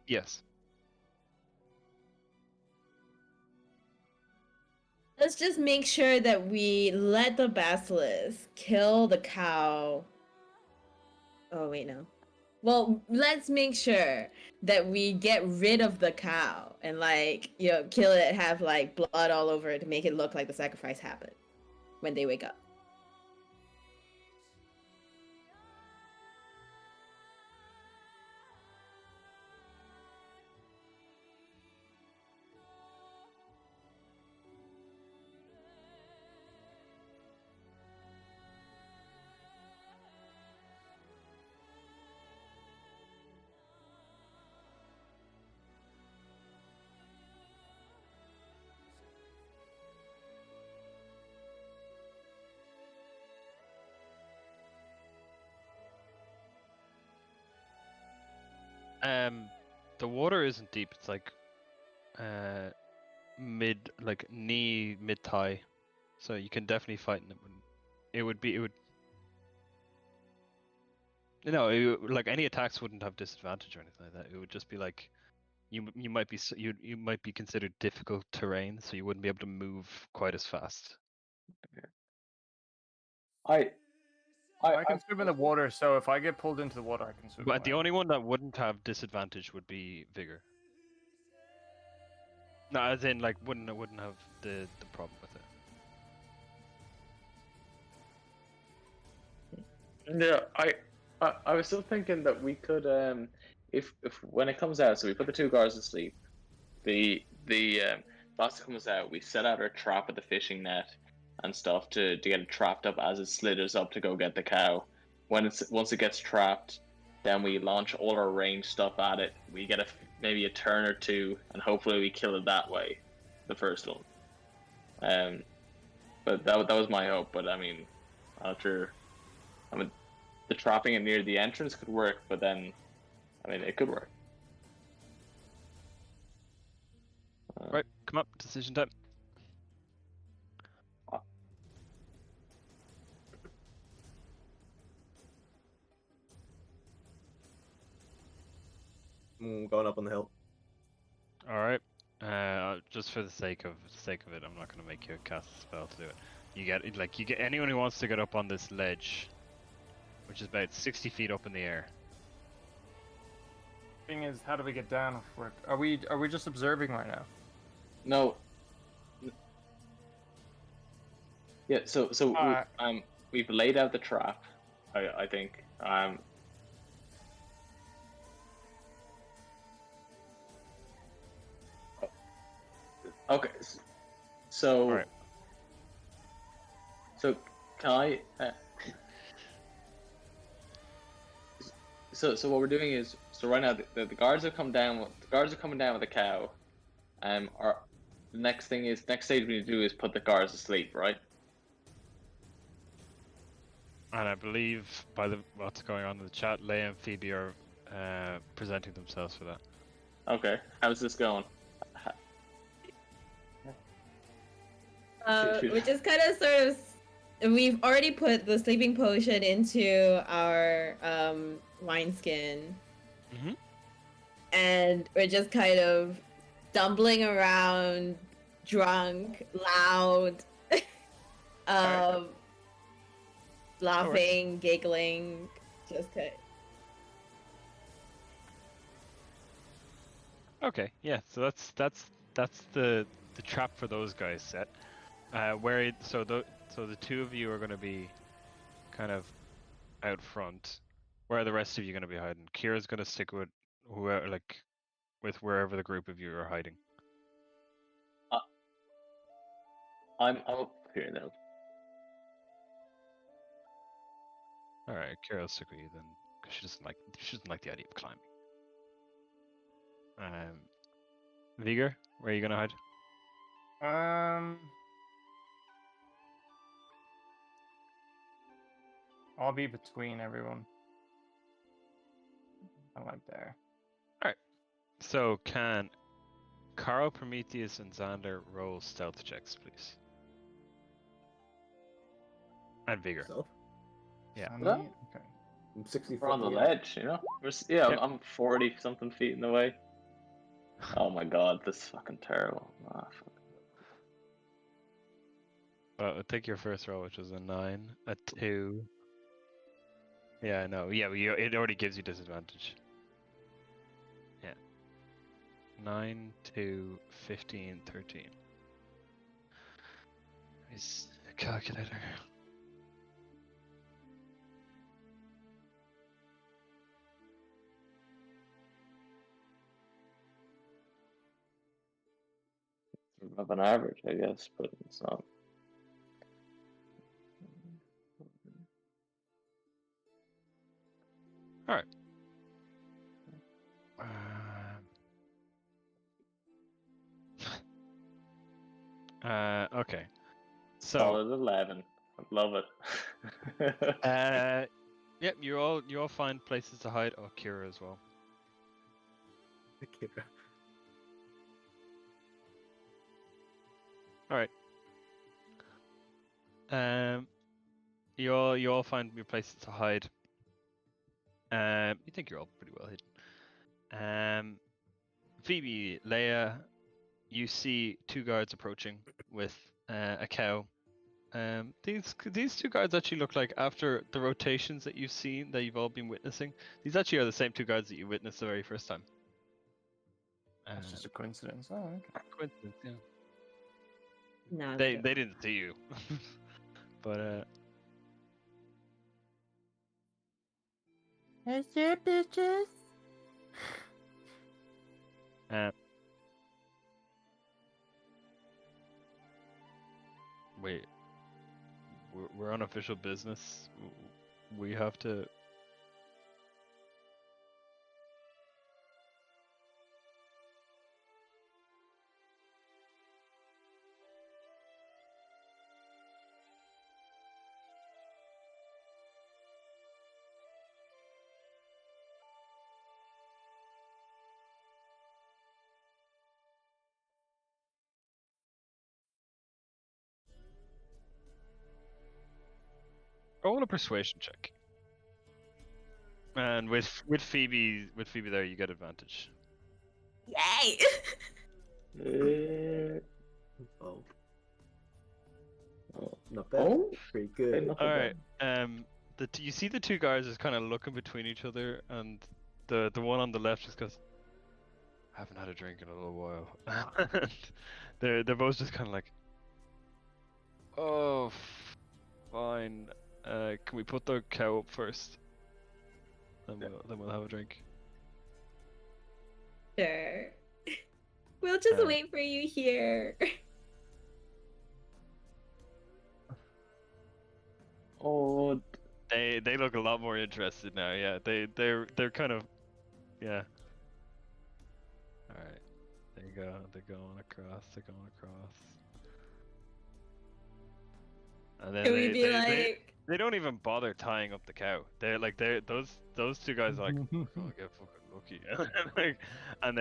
Yes. Let's just make sure that we let the basilisk kill the cow. Oh, wait, no. Well, let's make sure that we get rid of the cow and, like, you know, kill it, have, like, blood all over it to make it look like the sacrifice happened when they wake up. The water isn't deep. It's like knee, mid thigh. So you can definitely fight in it. It would. Like any attacks wouldn't have disadvantage or anything like that. It would just be like you might be you might be considered difficult terrain, so you wouldn't be able to move quite as fast. I can swim in the water, so if I get pulled into the water, I can swim. But the away. only one that wouldn't have disadvantage would be vigor. No, as in like wouldn't have the problem with it. Yeah, I was still thinking that we could if when it comes out, so we put the two guards to sleep. The boss comes out, we set out our trap at the fishing net and stuff to get it trapped up as it slithers up to go get the cow. Once it gets trapped, then we launch all our ranged stuff at it. We get maybe a turn or two, and hopefully we kill it that way, the first one. But that was my hope. But I mean, the trapping it near the entrance could work, but then, I mean, it could work. Right, come up, decision time. Going up on the hill. All right. Just for the sake of it, I'm not gonna make you cast a spell to do it. You get anyone who wants to get up on this ledge, which is about 60 feet up in the air. Thing is, how do we get down? Are we just observing right now? No. Yeah. So we've laid out the trap. I think. Okay. So. All right. So can I? So what we're doing is, so right now the guards have come down. The guards are coming down with the cow. Our the next stage we need to do is put the guards to sleep, right? And I believe by what's going on in the chat, Leia and Phoebe are presenting themselves for that. Okay. How's this going? We just kind of sort of. We've already put the sleeping potion into our wineskin. Mm-hmm. And we're just kind of stumbling around, drunk, loud, laughing, giggling, just kind of. Okay, yeah. So that's the trap for those guys set. So the two of you are going to be kind of out front. Where are the rest of you going to be hiding? Kira's going to stick with whoever, like with wherever the group of you are hiding. I'm up here now. All right, Carol's stick with you then, because she doesn't like the idea of climbing. Vigor, where are you gonna hide? I'll be between everyone. I'm like there. So can Carl, Prometheus, and Xander roll stealth checks, please? And Vigor. So Yeah. Sandy? Well, Okay. I'm 60 We're on the feet. ledge, you know. Yeah, Yep. I'm 40 something feet in the way. Oh my god, this is fucking terrible. Ah, fuck. Well, take your first roll, which was a 9, a 2. Yeah, no, yeah, it already gives you disadvantage. Yeah. 9, 2, 15, 13. Nice calculator. Of an average, I guess, but it's not. Alright. Okay. So, Solid 11. I love it. yep, you all find places to hide. Oh, Kira as well. Alright. You all find your places to hide. You think you're all pretty well hidden. Phoebe, Leia, you see 2 guards approaching with a cow. These 2 guards actually look like, after the rotations that you've seen, that you've all been witnessing, these actually are the same 2 guards that you witnessed the very first time. That's just a coincidence. Oh, okay. Coincidence, yeah. No, They didn't see you, but Hey, there, bitches. wait, we're on official business. We have to. Roll a persuasion check. And with Phoebe there, you get advantage. Yay! Oh. Oh, not bad. Oh, Pretty good. not All bad. right. You see the 2 guys is kind of looking between each other, and the one on the left just goes, "I haven't had a drink in a little while." And they're both just kind of like, "Oh, fine. Can we put the cow up first? Then we'll have a drink." Sure. We'll just Uh, wait for you here. Oh, They look a lot more interested now. Yeah, they're kind of, yeah. All right, there you go. They're going across. And then Can we be like, they don't even bother tying up the cow. They're like those 2 guys are like, "We're gonna get fucking lucky," and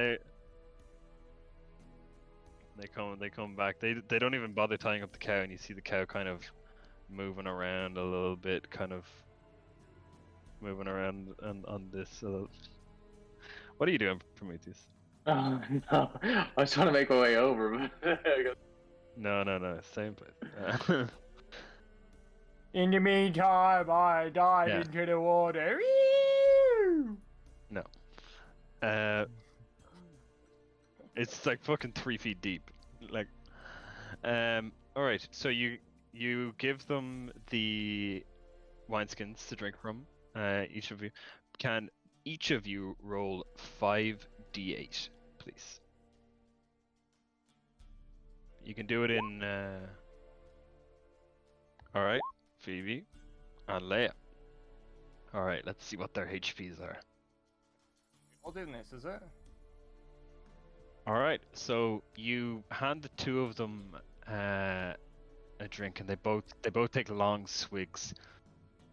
they come back. They don't even bother tying up the cow, and you see the cow kind of moving around a little bit, kind of moving around on this. What are you doing, Prometheus? oh no! I was trying to make my way over, but No, same place. In the meantime, I dive Yeah. into the water. No. It's like fucking 3 feet deep. Like, all right. So you give them the wineskins to drink from. Each of you can roll 5d8. please. You can do it in. All right, Phoebe and Leia. All right, let's see what their HPs are. All doing this, is it? All right, so you hand the two of them a drink, and they both take long swigs,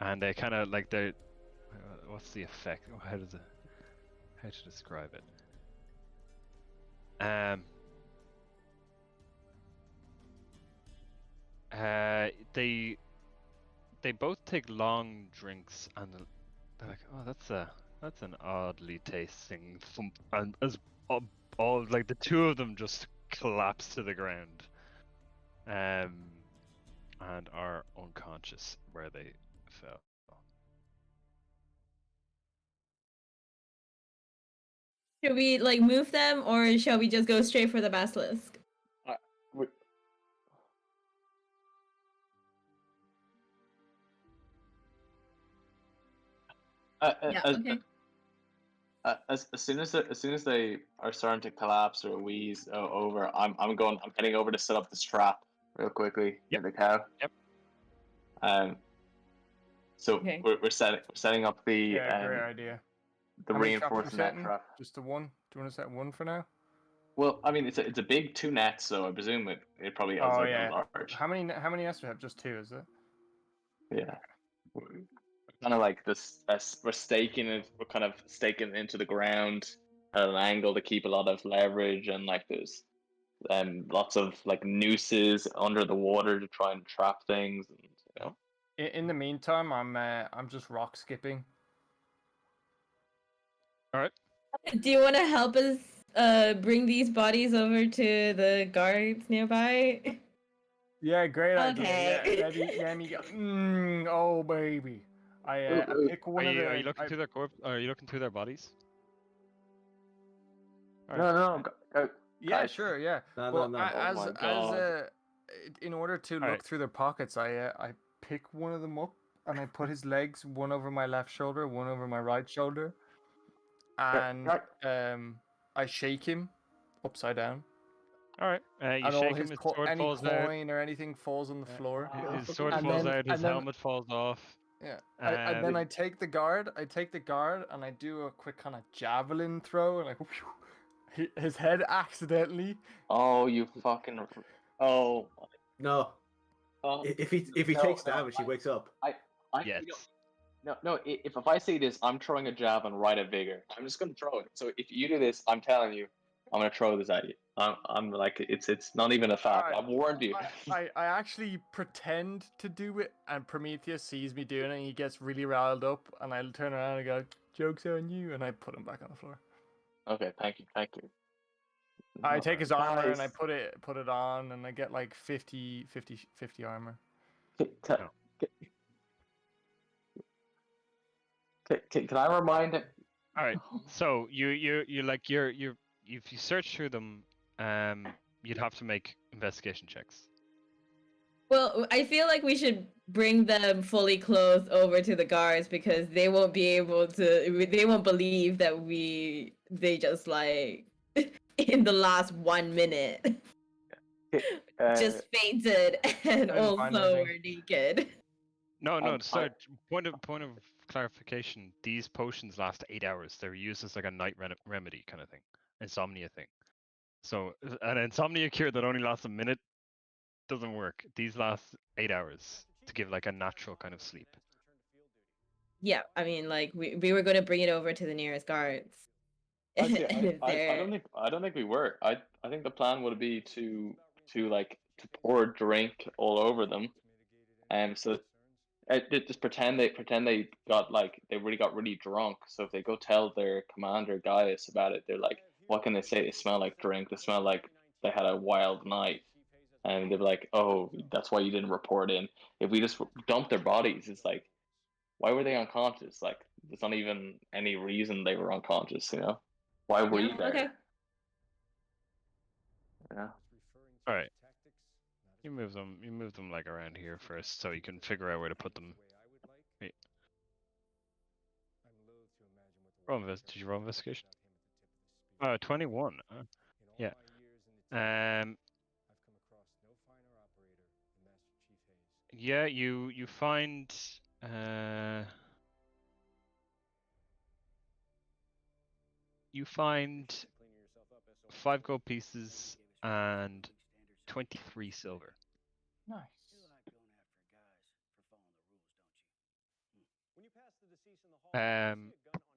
and they kind of like they. What's the effect? How to describe it? They both take long drinks, and they're like, oh, that's an oddly tasting thump, and as all like the two of them just collapse to the ground, and are unconscious where they fell. Should we like move them, or shall we just go straight for the basilisk? Yeah. Okay. As soon as they are starting to collapse or wheeze over, I'm heading over to set up this trap real quickly. Yep. The cow. Yep. So Okay. we're setting up the Great idea. the How many traps reinforced are net setting? trap. Just the one? Do you want to set one for now? Well, I mean, it's a big 2 nets, so I presume it probably has like a large. How many nets do we have? Just 2, is it? Yeah. Kind of like this. We're staking it. We're kind of staking it into the ground at an angle to keep a lot of leverage, and like there's lots of like nooses under the water to try and trap things. And, you know. In the meantime, I'm just rock skipping. All right. Do you want to help us bring these bodies over to the guards nearby? Yeah, great Okay. idea. Yeah, let me go. Oh baby, I pick one of the. Are you looking through their corpse? Are you looking through their bodies? No. Yeah, guys. sure, yeah. No, Well, no. Oh my God. In order to look Alright. through their pockets, I pick one of them up and I put his legs one over my left shoulder, one over my right shoulder, and I shake him upside down. All right. You And all shake him. his His sword any falls out. coin or anything falls on the floor. His sword And falls then- out. His and then- helmet falls off. Yeah, and then I take the guard. And I do a quick kind of javelin throw, and like his head accidentally. Oh, you fucking. Oh. No. Oh. If he takes damage, he wakes up. Yes. No. If I say this, I'm throwing a jab and right at Vigor. I'm just gonna throw it. So if you do this, I'm telling you, I'm gonna throw this at you. I'm like it's not even a fact. Alright. I've warned you. I actually pretend to do it, and Prometheus sees me doing it, and he gets really riled up, and I turn around and go, "Joke's on you," and I put him back on the floor. Okay, thank you. I take his armor and I Guys, put it on, and I get like 50 armor. Can I remind him? All right. So you're if you search through them, you'd have to make investigation checks. Well, I feel like we should bring them fully clothed over to the guards because they won't be able to. They won't believe that they just like in the last 1 minute just fainted and didn't find also anything. were naked. No. So point of clarification. These potions last 8 hours. They're used as like a night remedy kind of thing, insomnia thing. So an insomnia cure that only lasts a minute doesn't work. These last 8 hours to give like a natural kind of sleep. Yeah, I mean, like we were going to bring it over to the nearest guards. Actually, And if I don't think we were. I think the plan would be to pour drink all over them, so just pretend they got like they got really drunk. So if they go tell their commander Gaius about it, they're like, what can they say? They smell like drink. They smell like they had a wild night, and they're like, oh, that's why you didn't report in. If we just dump their bodies, it's like, why were they unconscious? Like, there's not even any reason they were unconscious. You know, why were you there? okay. Yeah. All right. You move them like around here first, so you can figure out where to put them. Wait. Did you roll investigation? 21. Yeah. Yeah, you find you find 5 gold pieces and 23 silver. Nice.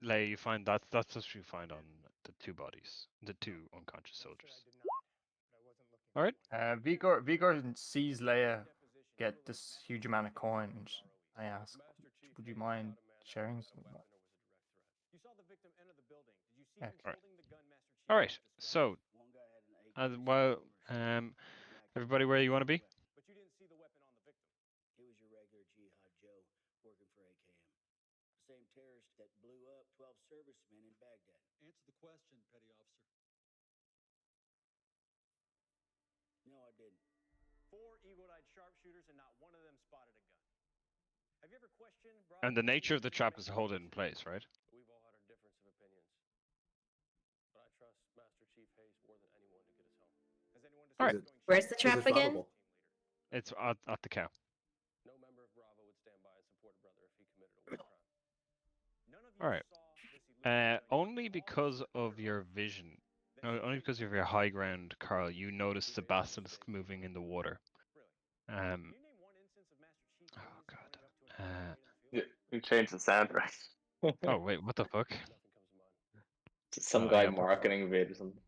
Like you find that's what you find on the 2 bodies, the 2 unconscious soldiers. All right. Vigor sees Leia get this huge amount of coins. I ask, would you mind sharing some of that? Yeah. All right. So, well, everybody, where you want to be? It was your regular Jihad Joe working for AKM. The same terrorist that blew up 12 servicemen in Baghdad. Answer the question, petty officer. No, I didn't. 4 eagle-eyed sharpshooters and not one of them spotted a gun. Have you ever questioned And the nature of the trap is to hold it in place, right? We've all had our difference of opinions. But I trust Master Chief Hayes more than anyone to get us home. Has anyone All right. decided going Where's the Is trap it again? flammable? It's at the cow. No member of Bravo would stand by and support a brother if he committed a war crime. None of you All right. saw this Only because of your vision, only because of your high ground, Carl, you notice the basilisk moving in the water. Can you name one instance of Master Chief Oh Hayes god. running up to an enemy right in the field? You changed the sound, right? Oh wait, what the fuck? Nothing comes to mind. Some Oh, guy yeah, marketing vid or something.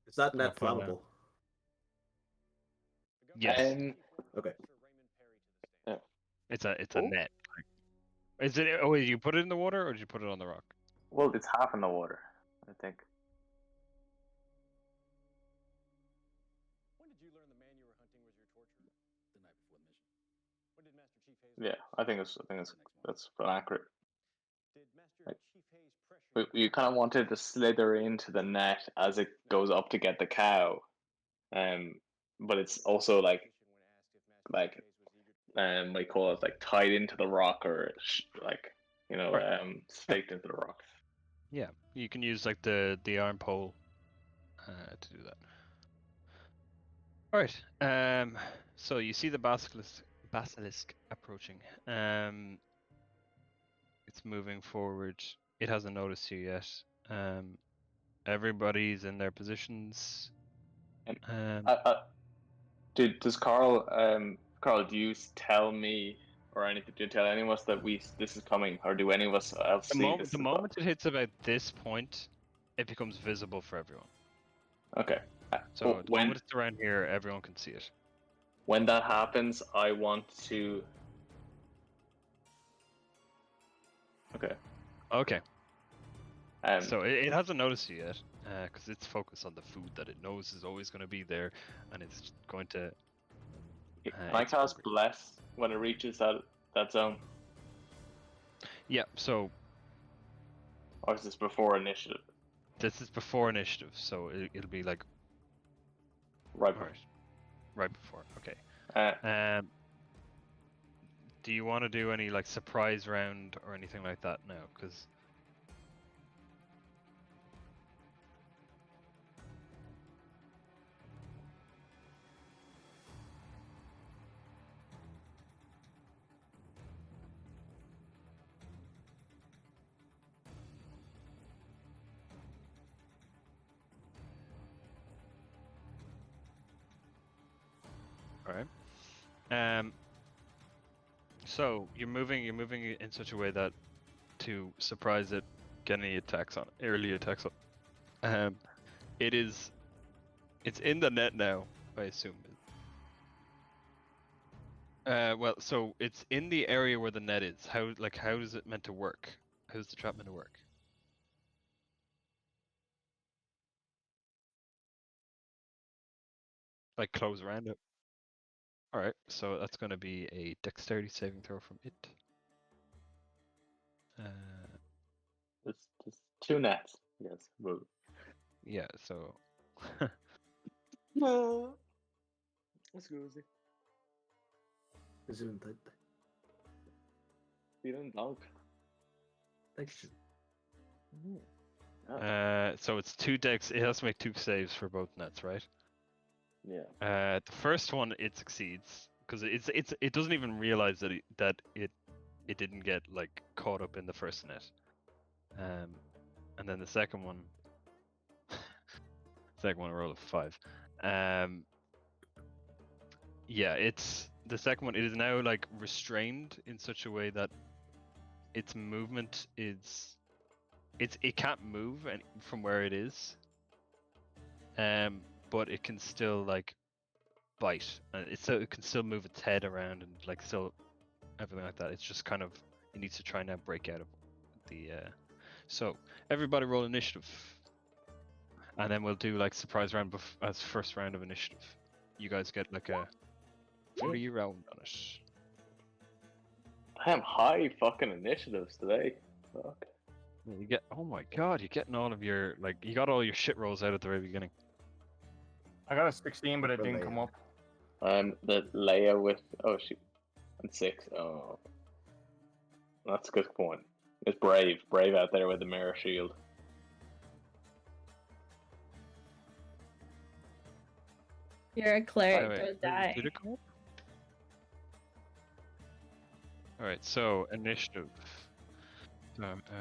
Is that I'll net put it down. flammable? Yes. Okay. Yeah. It's a Oh. net. Is it? Oh, did you put it in the water or did you put it on the rock? Well, it's half in the water, I think. When did you learn the man you were hunting was your torturer? The night before the mission. When did Master Chief Hayes? Yeah, I think that's accurate. Did Master Like, Chief Hayes pressure You kind of wanted to slither into the net as it goes up to get the cow, but it's also like what do you call it, like tied into the rock or like Right. staked into the rock. Yeah, you can use like the iron pole to do that. All right. So you see the basilisk approaching. It's moving forward. It hasn't noticed you yet. Everybody's in their positions. Does Carl? Carl, do you tell me or anything? Do you tell any of us that this is coming, or do any of us else see this? The moment it hits about this point, it becomes visible for everyone. Okay. So the moment it's around here, everyone can see it. When that happens, I want to. Okay. Okay. So it hasn't noticed you yet, because it's focused on the food that it knows is always going to be there, and it's going to. Can I cast Bless when it reaches that zone? Yeah. So. Or is this before initiative? This is before initiative, so it'll be like. Right before. Right before. Okay. Do you want to do any like surprise round or anything like that now? Because. All right. So you're moving it in such a way that to surprise it, get any attacks on early attacks on. It's in the net now, I assume. Well, so it's in the area where the net is. How is it meant to work? How's the trap meant to work? Like close around it. All right, so that's going to be a dexterity saving throw from it. It's 2 nets. Yes. Move. Yeah. So. No. Scusi. Gesundheit. Vielen Dank. Thanks. Oh. So it's 2 decks. It has to make 2 saves for both nets, right? Yeah. The first one it succeeds because it doesn't even realize that it didn't get like caught up in the first net. And then the second one, I rolled a 5. Yeah, it's the second one. It is now like restrained in such a way that its movement is it can't move from where it is. But it can still like bite, and it can still move its head around and like still everything like that. It's just kind of it needs to try now break out of the. So everybody roll initiative, and then we'll do like surprise round as first round of initiative. You guys get like a free round on it. I am high fucking initiatives today. Fuck. Yeah, you get oh my god, you're getting all of your like you got all your shit rolls out at the very beginning. I got a 16, but it For didn't Leia. come up. The Leia with shoot, and 6. Oh, that's a good point. It's brave out there with the mirror shield. You're a cleric, Wait, don't die. did it come up? All right, so initiative.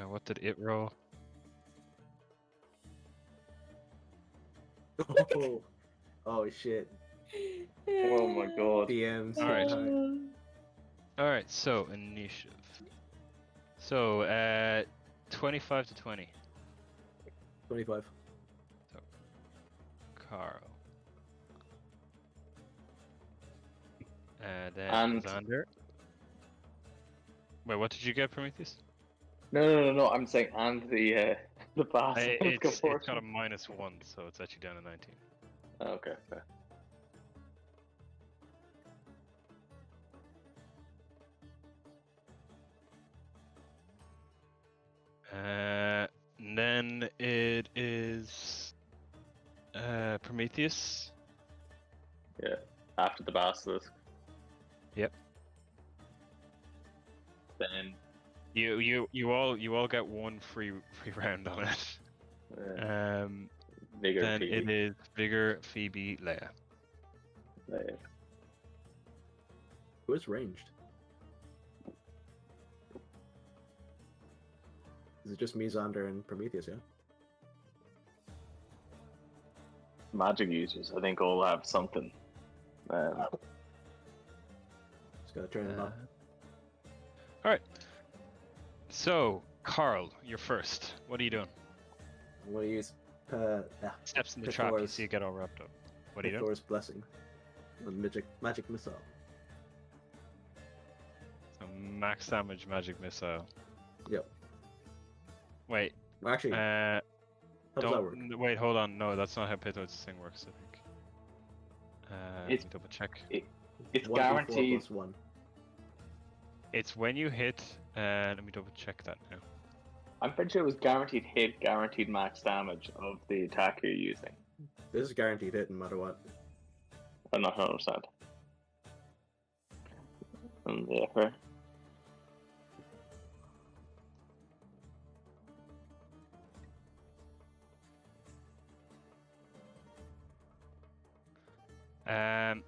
What did it roll? Oh shit. Oh my god. DMs. Alright. Hi. All right, so initiative. So 25 to 20. 25. Carl. Then And- Xander. Wait, what did you get, Prometheus? No. I'm saying and the pass. It's got a -1, so it's actually down to 19. Okay. Fair. And then it is Prometheus. Yeah. After the basilisk. Yep. Then You all get 1 free round on it. Vigor. Then Phoebe. it is Vigor, Phoebe, Leia. Leia. Who is ranged? Is it just me, Xander, and Prometheus, yeah? Magic users, I think, all have something. Just gotta turn it on. All right. So, Carl, you're first. What are you doing? I'm gonna use Steps in the trap. You Pythora's- see it get all wrapped up. What are you doing? Thor's blessing. And magic missile. So max damage, magic missile. Yep. Wait. Well, actually, how does that work? Wait. Hold on. No, that's not how Pytho's thing works. I think. Let me It's- double check. It's 1d4 guaranteed. plus 1. It's when you hit. Let me double check that now. I'm pretty sure it was guaranteed hit, guaranteed max damage of the attack you're using. This is guaranteed hit no matter what. I'm not 100%. And therefore. Um.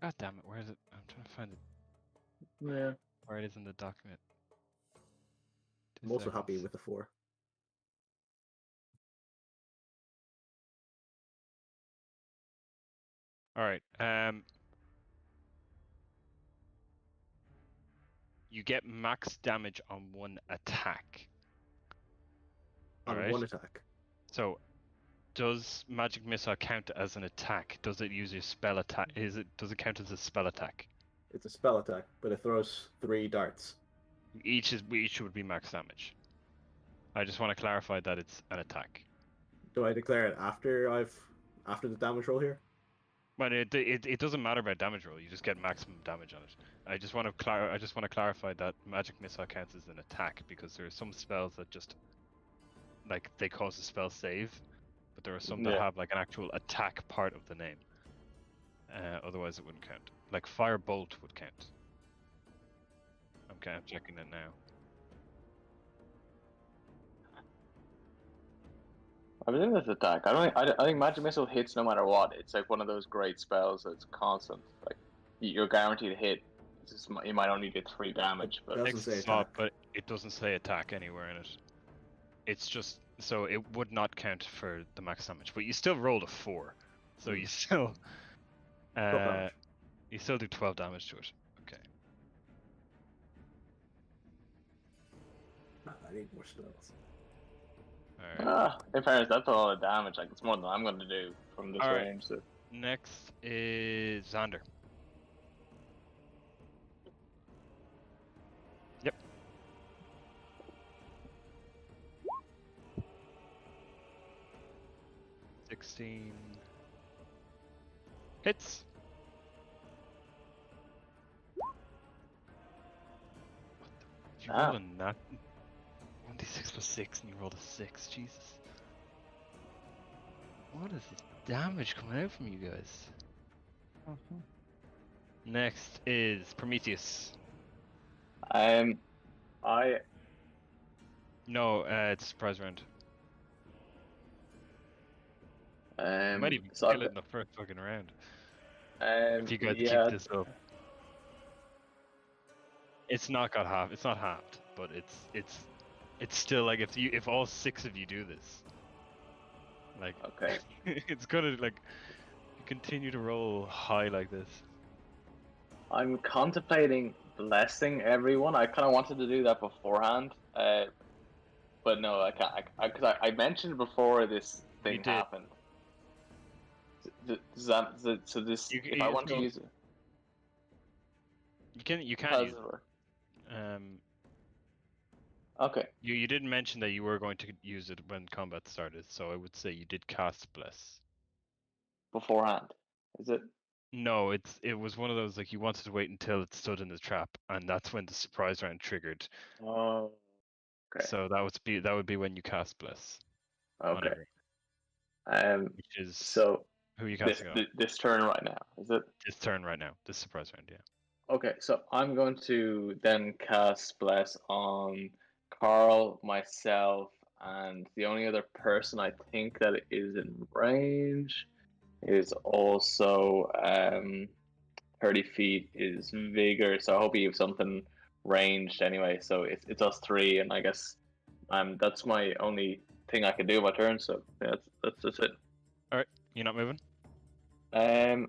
God damn it! Where is it? I'm trying to find it. Yeah. Where it is in the document. I'm also happy 2 with the 4. All right. You get max damage on 1 attack. On Alright. 1 attack. So, does magic missile count as an attack? Does it use your spell attack? Does it count as a spell attack? It's a spell attack, but it throws 3 darts. Each would be max damage. I just want to clarify that it's an attack. Do I declare it after the damage roll here? But it doesn't matter about damage roll. You just get maximum damage on it. I just want to clarify that magic missile counts as an attack because there are some spells that just like they cause a spell save, but there are some that Yeah. have like an actual attack part of the name. Otherwise, it wouldn't count. Like firebolt would count. Okay, I'm checking it now. I believe that's attack. I think magic missile hits no matter what. It's like one of those great spells that's constant. Like you're guaranteed to hit. It's just, you might only get 3 damage, but Doesn't Next say slot, attack. but it doesn't say attack anywhere in it. It's just so it would not count for the max damage, but you still rolled a 4, so you still 12 damage. you still do 12 damage to it. Okay. I need more spells. All right. in fairness, that's a lot of damage. Like it's more than I'm going to do from this All right. range. So. Next is Xander. Yep. Hits. You rolled a nat 1d6 plus 6 and you rolled a 6. Jesus. What is this damage coming out from you guys? Next is Prometheus. I No, it's a surprise round. You might even so kill it in the first fucking round. If you guys yeah, keep this up. It's not got half. It's not halved, but it's still like if all 6 of you do this, like okay. it's gonna like continue to roll high like this. I'm contemplating blessing everyone. I kind of wanted to do that beforehand, but no, I can't. Because I mentioned before this thing did. happened. So this, if I want to use it, you can how use does it. it work? Um, Okay. you didn't mention that you were going to use it when combat started, so I would say you did cast bless. Beforehand, is it? No, it was one of those like you wanted to wait until it stood in the trap, and that's when the surprise round triggered. Oh. Okay. So that would be when you cast bless. Okay. Which is So who are you casting on? this turn right now, is it? This turn right now. This surprise round, yeah. Okay, so I'm going to then cast bless on Carl, myself, and the only other person I think that is in range is also 30 feet is Vigor, so I hope you have something ranged anyway. So it's us 3, and I guess that's my only thing I can do by turn. So yeah, that's it. All right, you're not moving. I'm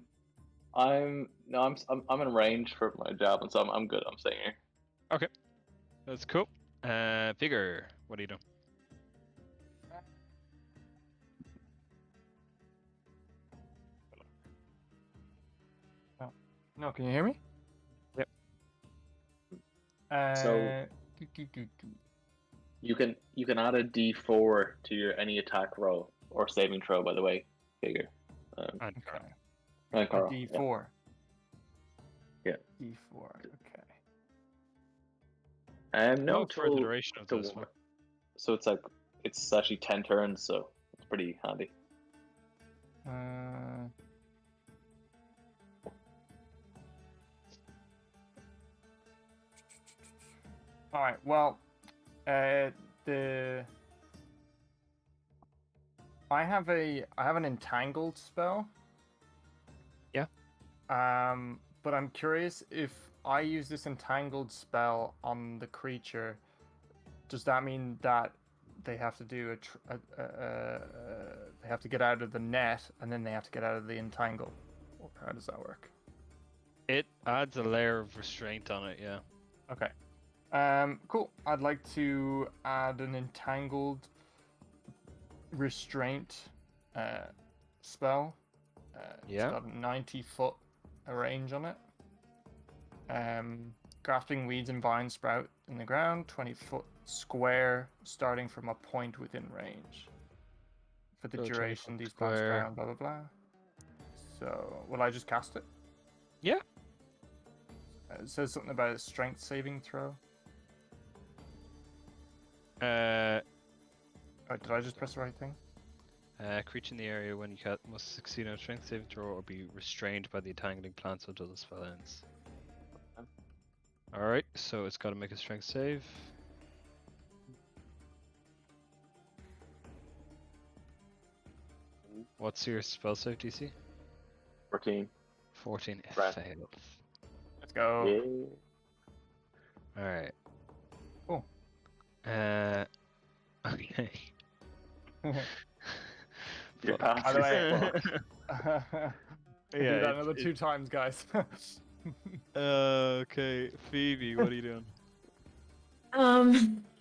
in range for my job, and so I'm good. I'm staying here. Okay, that's cool. Vigor, what are you doing? No, can you hear me? Yep. So you can add a D4 to your any attack roll or saving throw. By the way, Vigor. And Okay. And Carl, A D4. Yeah. D4. Okay. no for the tool duration of to this war. So it's actually 10 turns, so it's pretty handy. All right. Well, I have an entangled spell. Yeah. But I'm curious if I use this entangled spell on the creature, does that mean that they have to do they have to get out of the net and then they have to get out of the entangle? Or how does that work? It adds a layer of restraint on it, yeah. Okay. Cool. I'd like to add an entangled restraint spell. Yeah. It's got a 90-foot range on it. Grasping weeds and vines sprout in the ground, 20-foot square, starting from a point within range. For the So duration, 20-foot these plants square. ground, blah blah blah. So, will I just cast it? Yeah. It says something about a strength saving throw. Uh, Oh, did I just press the right thing? Creature in the area when you cast must succeed on a strength saving throw or be restrained by the entangling plants until the spell ends. Alright, so it's got to make a strength save. What's your spell save DC? 14. 14. It Right. failed. Let's go. Yeah. Alright. Cool. Okay. You're Fuck. By the way, Fuck. do that another 2 times, guys. Okay, Phoebe, what are you doing?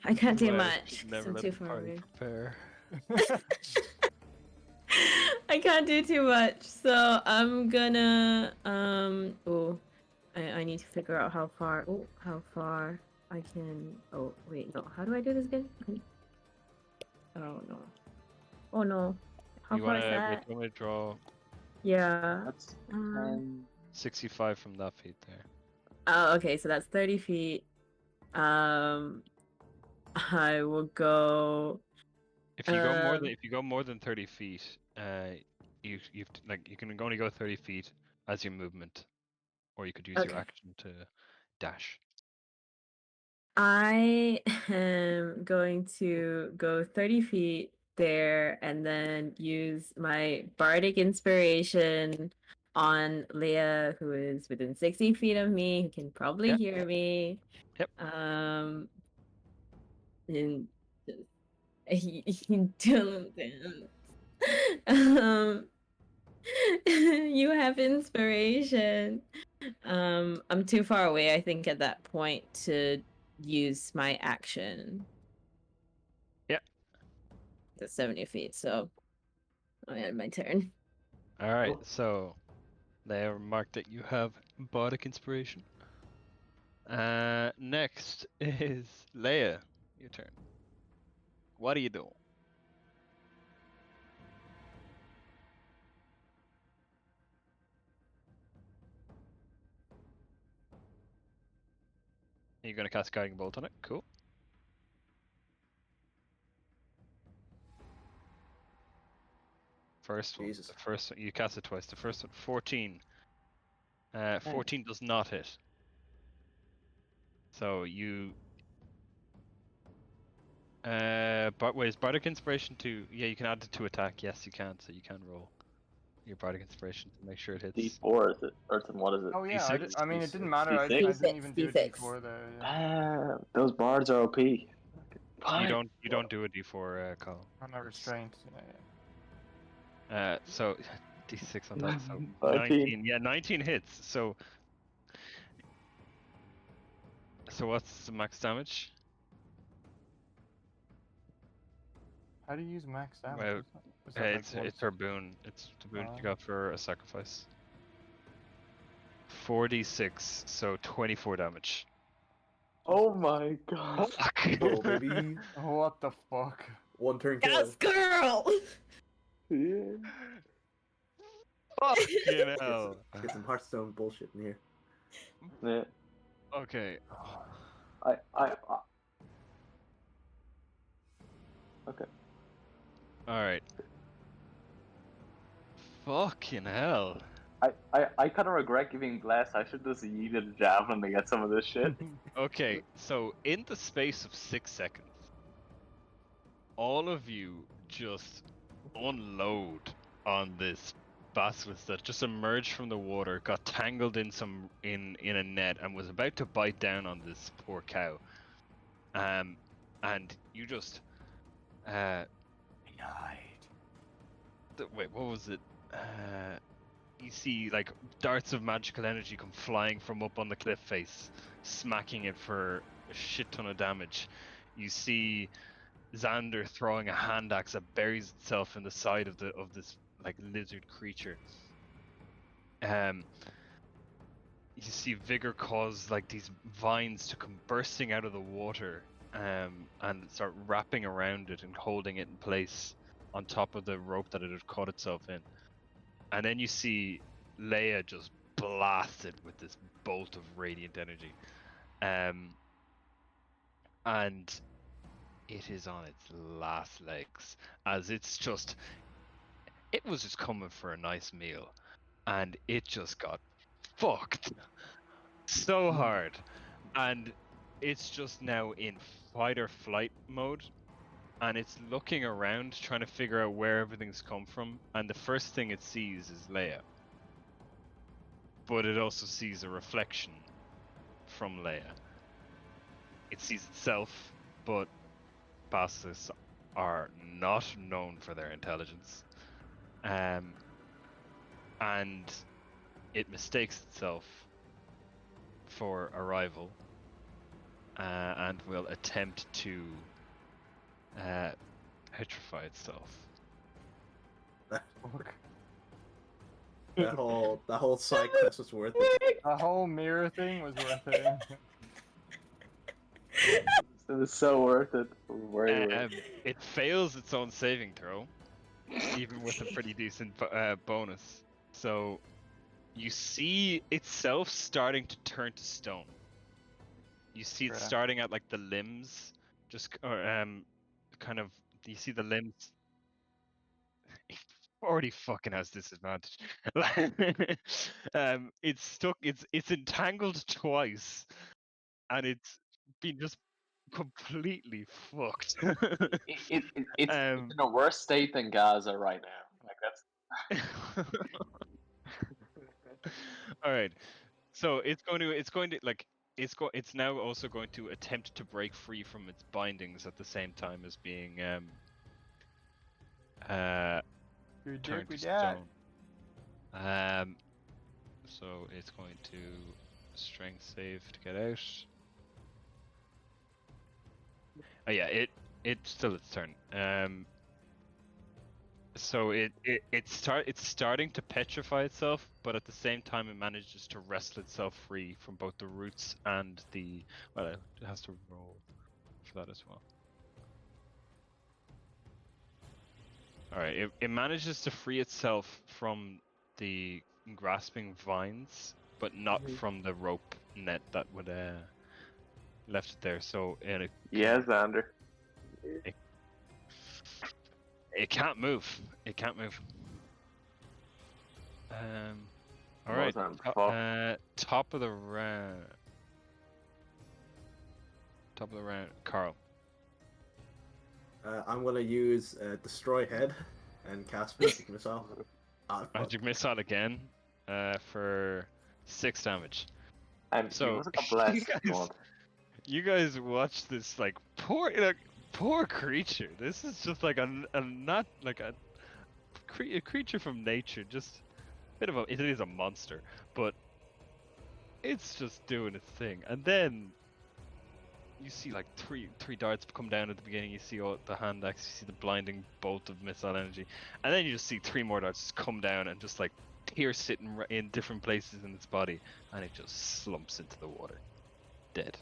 I can't do Well, much. 'cause Never I'm let too the far party away. prepare. I can't do too much, so I'm gonna I need to figure out how far I can. Oh wait, no. How do I do this again? Oh no. Oh no. How You far is wanna that? you wanna draw Yeah. That's Um, 65 from that feet there. oh, okay. So that's 30 feet. I will go. If you go more than 30 feet, you can only go 30 feet as your movement, or you could use your Okay. action to dash. I am going to go 30 feet there and then use my bardic inspiration on Leah, who is within 60 feet of me, who can probably Yeah. hear me. Yep. And he don't dance. Um, you have inspiration. I'm too far away, I think, at that point to use my action. Yeah. That's 70 feet, so I had my turn. All right. So they have marked that you have bardic inspiration. Next is Leia. Your turn. What are you doing? You're gonna cast Guiding Bolt on it. Cool. First one. Jesus. The first one, you cast it twice. The first one, 14. 14 does not hit. So you. But wait, is Bardic Inspiration to? Yeah, you can add it to attack. Yes, you can. So you can roll your Bardic Inspiration to make sure it hits. D4 is it? Or what is it? Oh yeah, D6? I mean it didn't D6. matter. I D6? didn't even do a D6. D4 there. Yeah. Those bards are OP. You don't do a D4 call. I'm not restrained. So D6 on that. So 19. 19. Yeah, 19 hits. So what's the max damage? How do you use max damage? Well, Is that like it's her boon. It's the boon Oh. you got for a sacrifice. 4d6, so 24 damage. Oh my god. Oh, baby. What the fuck? One turn kill. Yes, girl! Yeah. Fucking hell. Get some Hearthstone bullshit in here. Yeah. Okay. I Okay. Alright. Fucking hell. I kind of regret giving bless. I should just yeeted a javelin to get some of this shit. Okay, so in the space of 6 seconds, all of you just unload on this basilisk that just emerged from the water, got tangled in a net, and was about to bite down on this poor cow. And you just wait, what was it? You see like darts of magical energy come flying from up on the cliff face, smacking it for a shit ton of damage. You see Xander throwing a hand axe that buries itself in the side of this like lizard creature. You see Vigor cause like these vines to come bursting out of the water, and start wrapping around it and holding it in place on top of the rope that it had caught itself in. And then you see Leia just blasted with this bolt of radiant energy. And it is on its last legs as it's just it was just coming for a nice meal, and it just got fucked so hard, and it's just now in fight or flight mode, and it's looking around trying to figure out where everything's come from, and the first thing it sees is Leia, but it also sees a reflection from Leia. It sees itself, but Basilisk are not known for their intelligence, and it mistakes itself for a rival, and will attempt to petrify itself. That whole side quest was worth it. The whole mirror thing was worth it. It was so worth it. Very worth it. It fails its own saving throw, even with a pretty decent bonus. So you see itself starting to turn to stone. You see it Right. starting at like the limbs, kind of. You see the limbs. It already fucking has disadvantage. It's stuck. It's entangled twice, and it's been just completely fucked. It's in a worse state than Gaza right now. Like that's. All right. So it's now also going to attempt to break free from its bindings at the same time as being You're turned to with that. stone. So it's going to strength save to get out. Oh yeah, it's still its turn. So it's starting to petrify itself, but at the same time it manages to wrestle itself free from both the roots and the. Well, it has to roll for that as well. All right, it manages to free itself from the grasping vines, but not from the rope net that would left it there. So Yeah, Xander. it can't move. It can't move. All right. Top of the round. Top of the round, Carl. I'm gonna use Destroy Head and cast Magic Missile. Magic Missile again, for 6 damage. So bless you guys watch this like poor creature. This is just like a not like a creature from nature, just a bit of it is a monster, but it's just doing its thing. And then you see like three darts come down at the beginning. You see all the hand axe, you see the blinding bolt of missile energy, and then you just see 3 more darts just come down and just like pierce it in different places in its body, and it just slumps into the water, dead.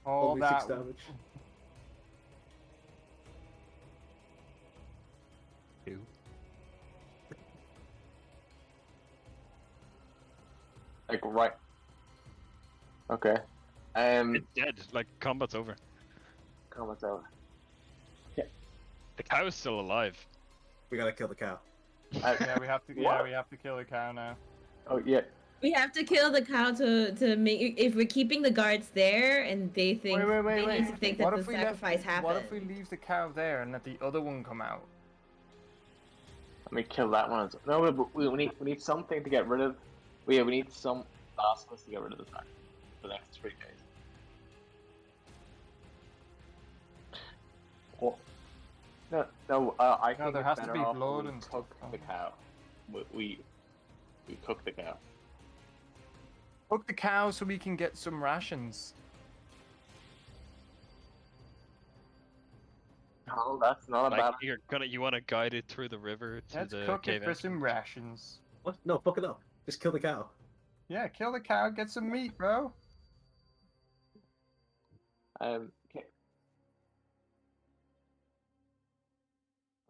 All only that 6 damage. 2. Like right. Okay. It's dead. Like combat's over. Combat's over. The cow is still alive. We gotta kill the cow. Yeah, we have to. Yeah, we have to kill the cow now. Oh yeah. We have to kill the cow to make. If we're keeping the guards there, and they think Wait. they need to think that What the if we sacrifice happened. What if we leave the cow there and let the other one come out? Let me kill that one. No, but we need something to get rid of. We need some basilisk to get rid of the sack for the next 3 days. Well, no. I think there it's has to better be off blood we and cook stuff. the cow. We cook the cow. Cook the cow so we can get some rations. Oh, that's not a bad. You want to guide it through the river to Let's the cook cave it for entrance? some rations. What? No, fuck it up. Just kill the cow. Yeah, kill the cow, get some meat, bro. Okay.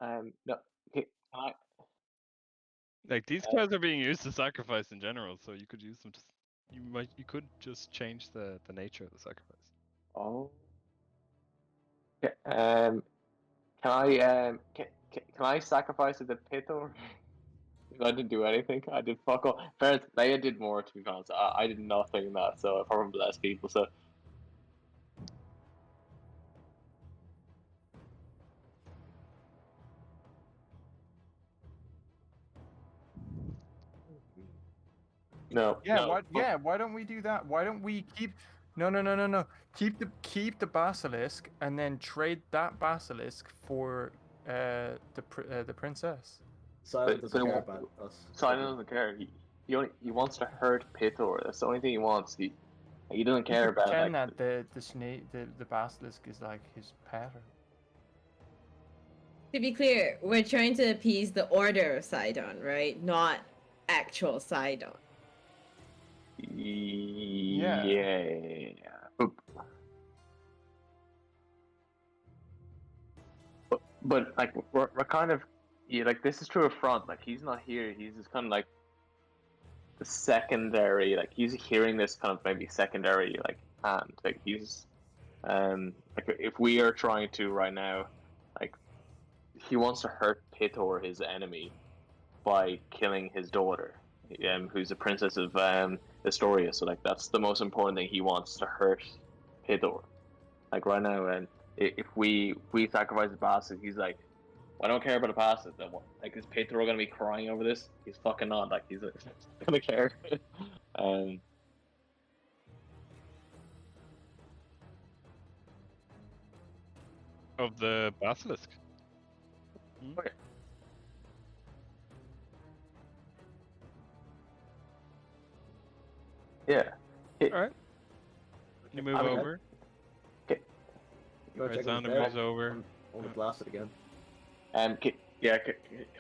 No. Okay. Can I? Like these cows are being used to sacrifice in general, so you could use them to. You could just change the nature of the sacrifice. Oh. Okay. Can can I sacrifice the Pithor? I didn't do anything. I did fuck all. Parents, Leia did more to be honest. I did nothing in that, so I probably less people. So no, Yeah, no. why? Yeah, why don't we do that? Why don't we keep? No. Keep the basilisk and then trade that basilisk for the princess. Silent But doesn't care it, about us. Simon doesn't care. He wants to hurt Pithor. That's the only thing he wants. He doesn't You care could about pretend like. that the snake, the basilisk is like his pet. To be clear, we're trying to appease the order of Sidon, right? Not actual Sidon. Yeah. But like we're kind of like this is true of front. Like he's not here. He's just kind of like the secondary. Like he's hearing this kind of maybe secondary like hand. Like he's like if we are trying to right now, like he wants to hurt Pithor, his enemy, by killing his daughter, who's the princess of Astoria. So like that's the most important thing. He wants to hurt Pithor. Like right now, and if we sacrifice the bastard, he's like, well, I don't care about the bastard. Then what? Like is Pithor gonna be crying over this? He's fucking not. Like he's not gonna care. um. Of the basilisk. Okay. Yeah. All right. You move I mean, over. Go check Zana his bed. moves over. I want to blast it again. Can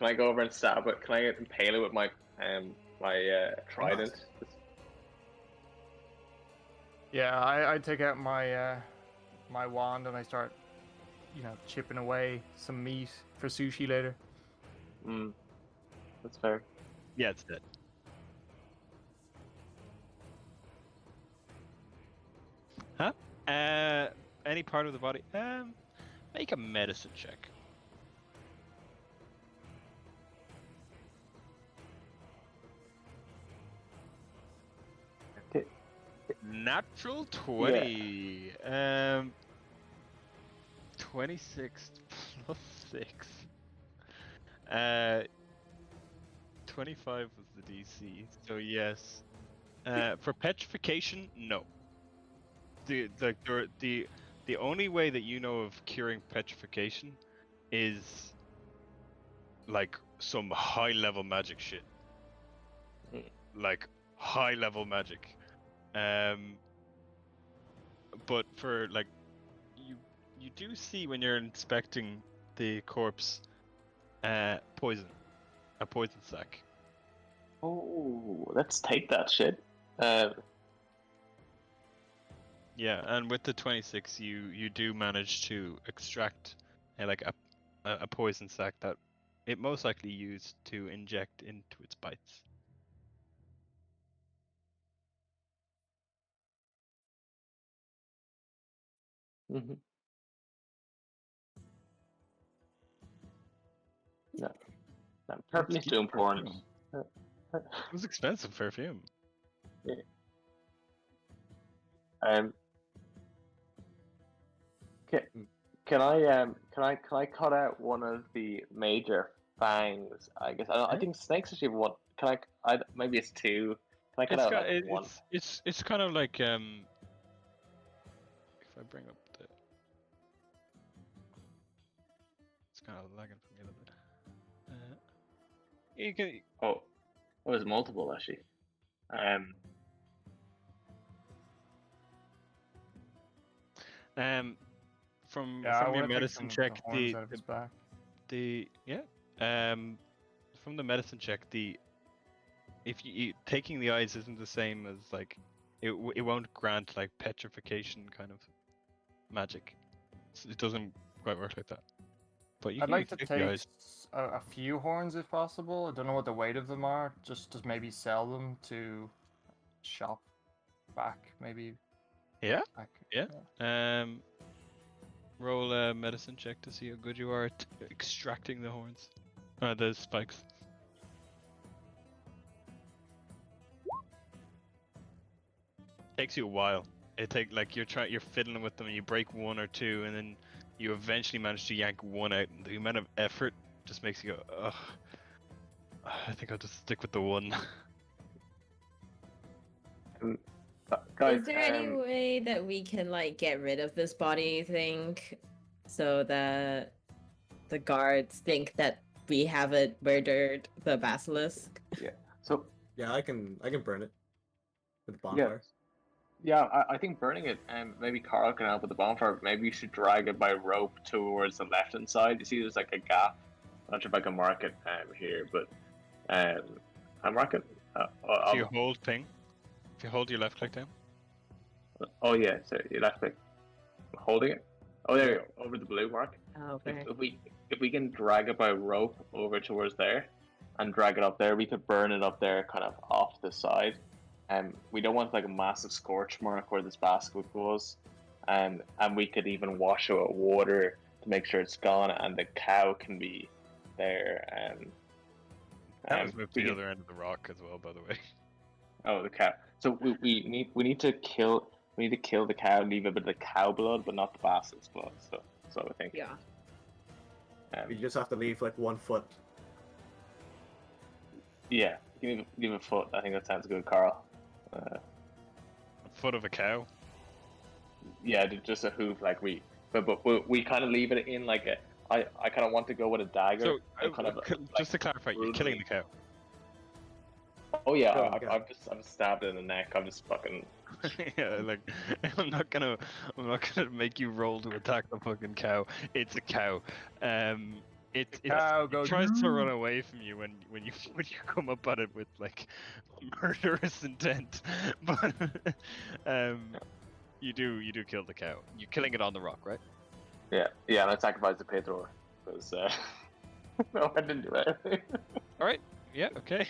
I go over and stab it? Can I impale it with my trident? Yeah, I take out my my wand and I start, chipping away some meat for sushi later. That's fair. Yeah, it's dead. Huh? Any part of the body? Make a medicine check. Okay. Natural 20. 26 plus 6. 25 was the DC, so yes. For petrification, no. The only way that you know of curing petrification is like some high level magic shit. Like high level magic. But for like you do see when you're inspecting the corpse poison. A poison sac. Oh, let's take that shit. Yeah, and with the 26, you do manage to extract like a poison sac that it most likely used to inject into its bites. Mm-hmm. No, perfume's too important. It was expensive perfume. Yeah. Can I cut out one of the major fangs? I guess I think snakes actually one. Can I maybe it's two. Can I cut out like one? It's kind of like if I bring up the, it's kind of lagging for me a little bit. You can. Oh, it was multiple actually. From Yeah, your medicine check, from the medicine check, if you taking the eyes isn't the same as like it won't grant like petrification kind of magic. It doesn't quite work like that. But you I'd can like to take the take eyes. a few horns if possible. I don't know what the weight of them are. Just to maybe sell them to shop back, maybe. Yeah. Back. Yeah. Roll a medicine check to see how good you are at extracting the horns. The spikes. Takes you a while. You're fiddling with them and you break one or two and then you eventually manage to yank one out. And the amount of effort just makes you go, ugh. I think I'll just stick with the one. Guys, Is there any way that we can like get rid of this body, you think, so that the guards think that we haven't murdered the basilisk? So Yeah, I can burn it with the bonfire. yeah, I think burning it, and maybe Carl can help with the bonfire. Maybe you should drag it by rope towards the left hand side. You see, there's like a gap. I'm not sure if I can mark it here, but I'm marking. If you hold ping, if you hold your left click down. Oh yeah, so your left click. I'm holding it. Oh, there you go, over the blue mark. Oh, okay. If we can drag it by rope over towards there, and drag it up there, we could burn it up there, kind of off the side. We don't want like a massive scorch mark where this basket was, and we could even wash it with water to make sure it's gone, and the cow can be there. That was moved to the other end of the rock as well, by the way. Oh, the cow. So we need to kill the cow, leave a bit of the cow blood, but not the basilisk's blood. So I think. Yeah. You just have to leave like 1 foot. Yeah, give a foot. I think that sounds good, Carl. A foot of a cow. Yeah, just a hoof, like but we kind of leave it in like a. I kind of want to go with a dagger. So, kind of just to clarify, you're killing the cow. Oh yeah, Oh, okay. I'm stabbed in the neck. I'm just fucking. Yeah, like I'm not gonna make you roll to attack the fucking cow. It's a cow. It tries to run away from you when you come up at it with like murderous intent, but you do kill the cow. You're killing it on the rock, right? Yeah, and I sacrificed the Pithor because no, I didn't do anything. All right. Yeah. Okay.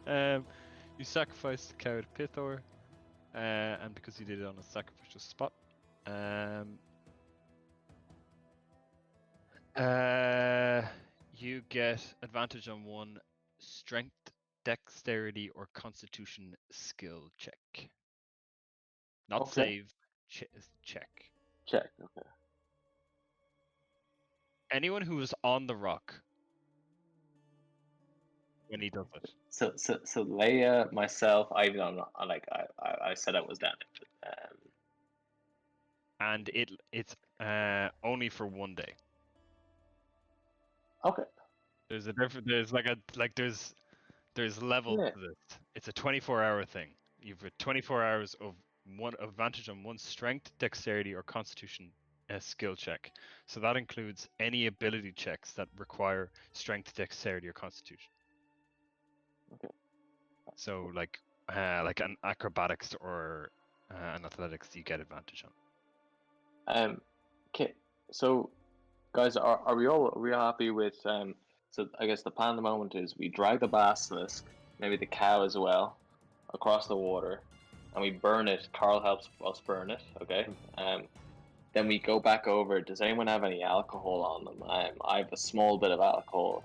You sacrificed the cow to Pithor, and because you did it on a sacrificial spot, you get advantage on one strength, dexterity, or constitution skill check. Not Okay. save, check. Check. Okay. Anyone who is on the rock when he does it. So Leia, myself, I said I was damaged. And it's only for 1 day. Okay. There's a different. There's levels Yeah. to this. It's a 24-hour thing. You've got 24 hours of one advantage on one strength, dexterity, or constitution skill check. So that includes any ability checks that require strength, dexterity, or constitution. Okay. So like an acrobatics or an athletics, you get advantage on. Okay. So, guys, are we all happy with So I guess the plan at the moment is we drag the basilisk, maybe the cow as well, across the water, and we burn it. Carl helps us burn it. Okay. Then we go back over. Does anyone have any alcohol on them? I have a small bit of alcohol.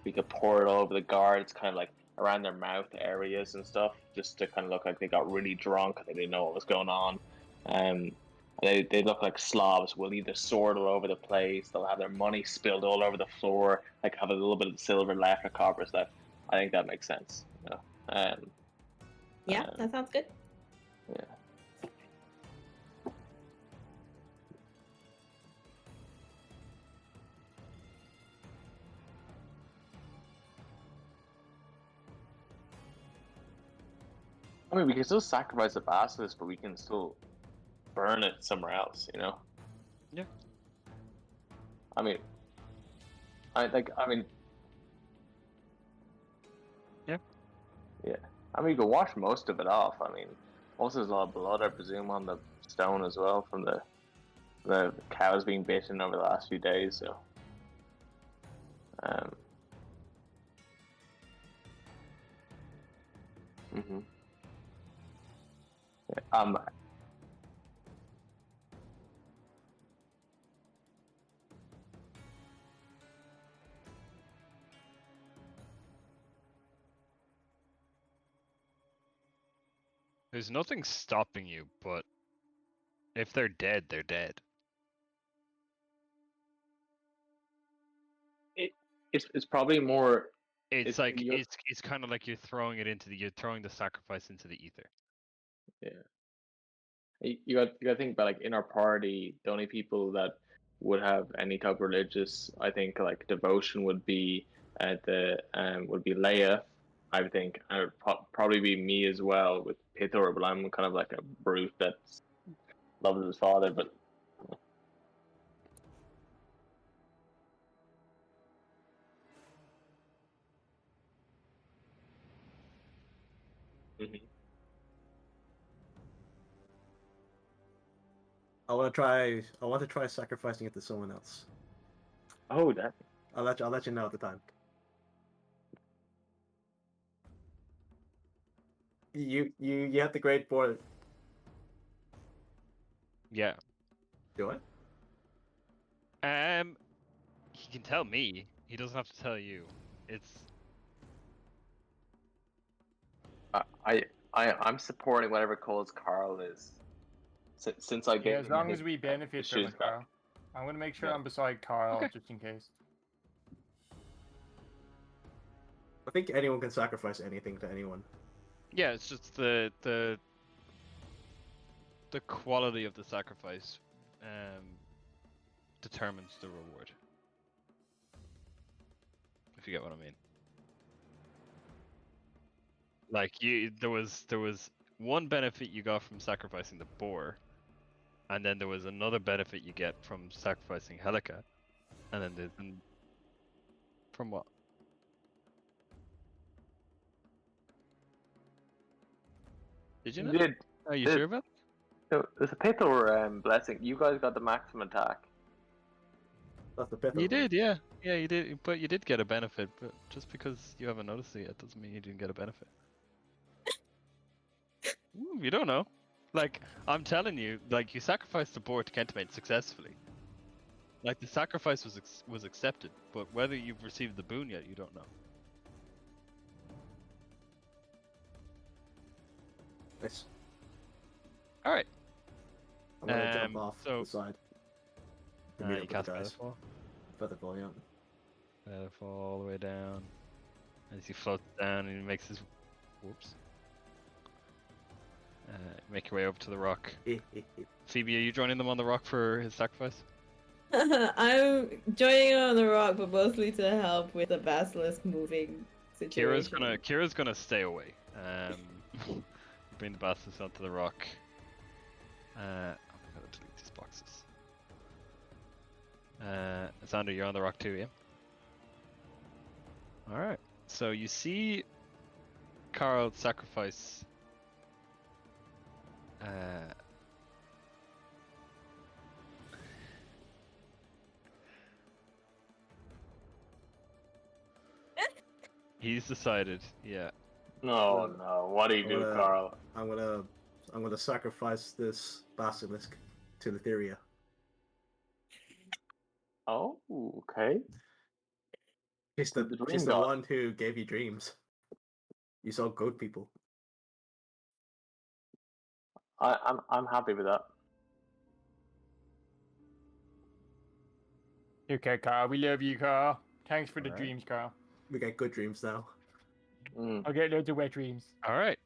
We could pour it all over the guards, kind of like around their mouth areas and stuff, just to kind of look like they got really drunk and they didn't know what was going on. They look like slobs. We'll either sword all over the place. They'll have their money spilled all over the floor. Like have a little bit of silver left or copper left. I think that makes sense. You know? Yeah, that sounds good. Yeah. I mean, we can still sacrifice the basilisk, but we can still burn it somewhere else, you know? Yeah. I mean, Yeah. Yeah. I mean, you can wash most of it off. I mean, also there's a lot of blood, I presume, on the stone as well from the cows being bitten over the last few days, so. Mm-hmm. Yeah, There's nothing stopping you, but if they're dead, they're dead. It's probably more. It's in your- it's kind of like you're throwing the sacrifice into the ether. You got to think about, like, in our party, the only people that would have any type of religious, I think, like, devotion would be Leia, I would think, and it would probably be me as well with Pithor, but I'm kind of like a brute that loves his father, but Mhm. I want to try sacrificing it to someone else. Oh, that I'll let you know at the time. You have the great board. Yeah. Do it. He can tell me. He doesn't have to tell you. It's I'm supporting whatever cause Carl is. Since I Yeah, gave as him long his- as we benefit his from shoes it, back. Carl. I'm gonna make sure Yeah. I'm beside Carl Okay. just in case. I think anyone can sacrifice anything to anyone. yeah. It's just the quality of the sacrifice determines the reward. If you get what I mean. Like there was one benefit you got from sacrificing the boar, and then there was another benefit you get from sacrificing Helica, and then from what? Did you know? Did Are you did- sure about? there's a Pithor blessing. You guys got the maximum attack. That's the pith. You did, yeah, you did, but you did get a benefit. But just because you haven't noticed it yet doesn't mean you didn't get a benefit. You don't know. Like I'm telling you, like you sacrificed the boar to Kentimate successfully. Like the sacrifice was accepted, but whether you've received the boon yet, you don't know. Nice. All right. I'm gonna jump off so- the side. To You meet up with cast the guys. Featherfall. Featherfall, yeah. Featherfall all the way down. As he floats down and he makes his whoops. Make your way over to the rock. Phoebe, are you joining them on the rock for his sacrifice? I'm joining on the rock, but mostly to help with the basilisk moving situation. Kira's gonna stay away. Bring the basilisk onto the rock. I'm gonna delete these boxes. Xander, you're on the rock too, yeah? Alright. So you see Carl sacrifice he's decided, yeah. No. What do you do, Carl? I'm gonna sacrifice this basilisk to Letheria. Oh, okay. She's The dream the god. one who gave you dreams. You saw goat people. I'm happy with that. Okay, Carl. We love you, Carl. Thanks for the Alright. dreams, Carl. We get good dreams now. Mm. I'll get loads of wet dreams. Alright.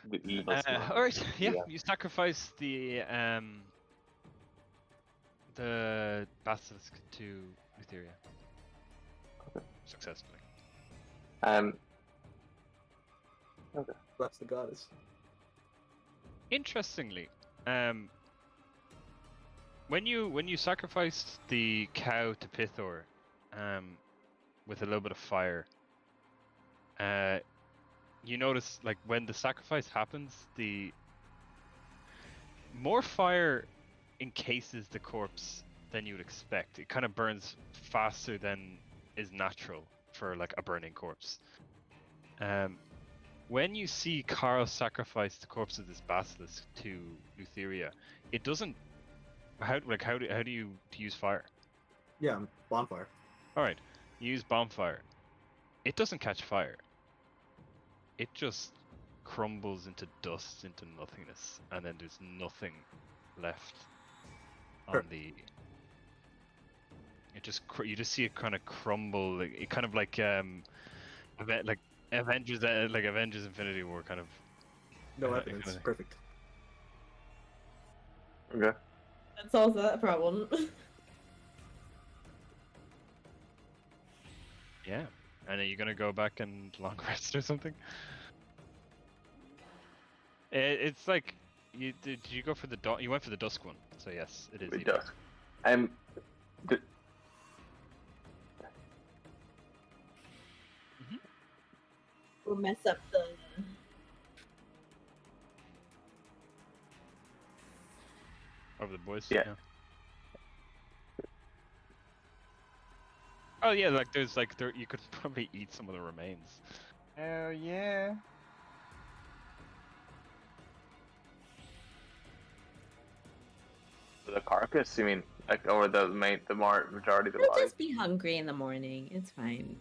The evil smile. Alright, yeah, Yeah. you sacrifice the basilisk to Etheria. Okay. Successfully. That's the goddess. Interestingly, when you sacrificed the cow to Pithor, with a little bit of fire, you notice like when the sacrifice happens, the more fire encases the corpse than you would expect. It kind of burns faster than is natural for like a burning corpse. When you see Carl sacrifice the corpse of this basilisk to Lutheria, it doesn't. How do you use fire? Yeah, bonfire. All right, you use bonfire. It doesn't catch fire. It just crumbles into dust, into nothingness, and then there's nothing left Sure. on the. It just you just see it kind of crumble. Like, it kind of like like Avengers Infinity War kind of. No it evidence. kinda- Perfect. Okay. That solves that problem. Yeah, and are you gonna go back and long rest or something? It's like did you go for the you went for the dusk one, so yes, it is. It evening. does. D- We'll mess up the. Over the boys. Yeah. Oh yeah, like there's like you could probably eat some of the remains. Hell yeah. the carcass, you mean? Like, or the majority of the We'll body? just be hungry in the morning. It's fine.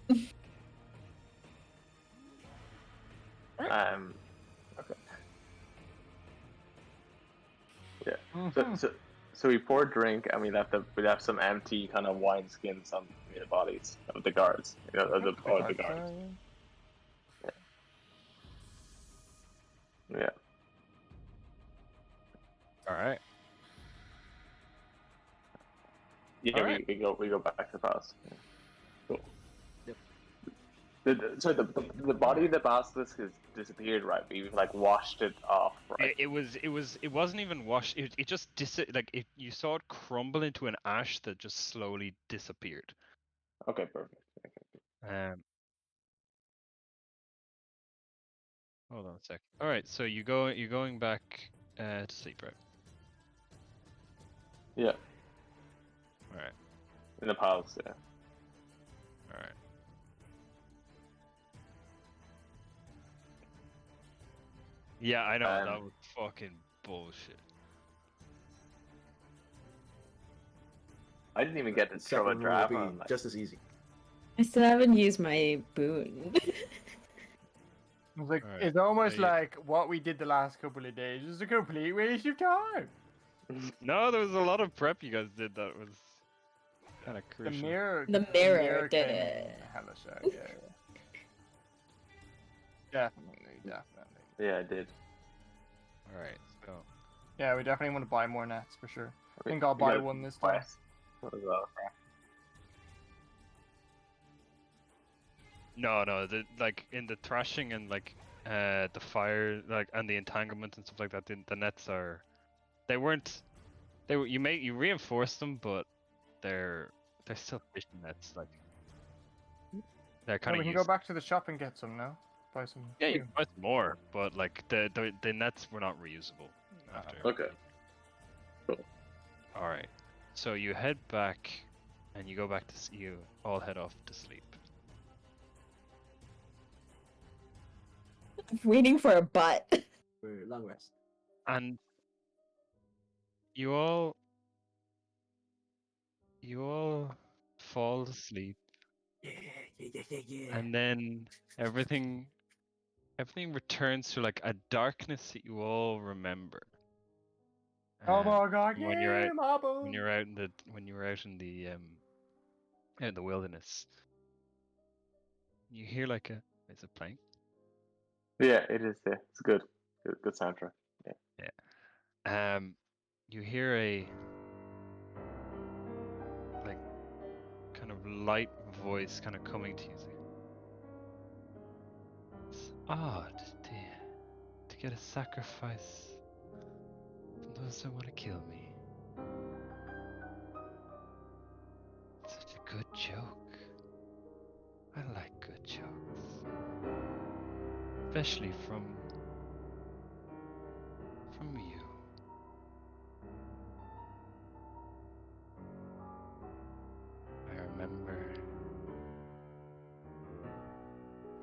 Okay. Yeah. Mhm. So we pour drink and we left some empty kind of wine skins on the bodies of the guards. Of the guards. Yeah. All right. Yeah, Alright. we go back to pass. Yeah. Cool. Yep. The body of the basilisk has disappeared, right? We've like washed it off, right? It wasn't even washed. It just you saw it crumble into an ash that just slowly disappeared. Okay, perfect. Um. Hold on a sec. All right, so you're going back to sleep, right? Yeah, All right. in the palace. Yeah. All right. Yeah, I know that was fucking bullshit. I didn't even get to throw a Second rule will draft be on. Like, just as easy. I still haven't used my boon. It's like Alright, it's almost so you- like what we did the last couple of days is a complete waste of time. No, there was a lot of prep you guys did that was kind of The crucial. mirror, The mirror did came in it. hella show, yeah. Definitely. yeah, I did. All right, so Yeah, we definitely want to buy more nets for sure. I think We I'll buy gotta one this buy time. us. What is that? no, like in the thrashing and like the fire, like and the entanglement and stuff like that. The nets are, they weren't, they were you reinforced them, but they're still fishing nets. Like they're Yeah, kind we of can used. go back to the shop and get some now. Buy some. Yeah, you can buy some more, but like the nets were not reusable after. Okay. Cool. All right, so you head back, and you go back to you all head off to sleep. Waiting for a butt. For long rest. And you all fall asleep, Yeah. and then everything returns to like a darkness that you all remember. Oh my god, when you're out yeah, my boy. when you're out in the out in the wilderness, you hear like a is it playing? Yeah, it is. Yeah, it's good. Good soundtrack. You hear a like kind of light voice kind of coming to you. It's odd to get a sacrifice from those that want to kill me. It's such a good joke. I like good jokes, especially from you.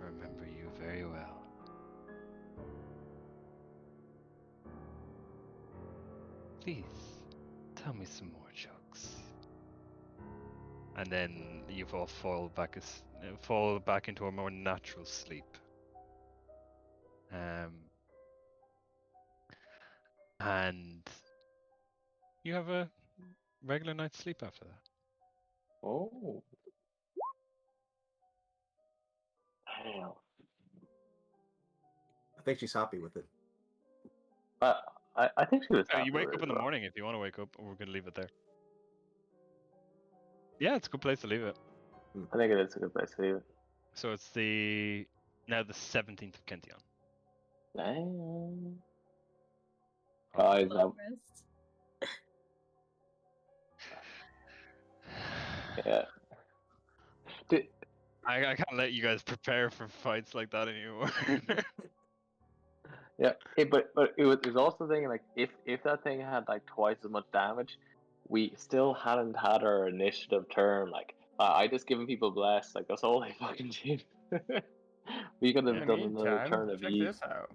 I remember you very well. Please, tell me some more jokes. and then you all fall back into a more natural sleep. And you have a regular night's sleep after that. Oh. Damn. I think she's happy with it. I think she was. So happy you wake with up it in the as well. morning if you want to wake up, or we're gonna leave it there. Yeah, it's a good place to leave it. I think it is a good place to leave it. So it's now the 17th of Kention. Damn. Oh. Guys, Long rest. yeah. Did, I can't let you guys prepare for fights like that anymore. yeah, but it was also thinking like if that thing had like twice as much damage, we still hadn't had our initiative turn. Like I just given people bless. Like that's all they fucking did. We could In have the done another meantime, turn of check E. this out.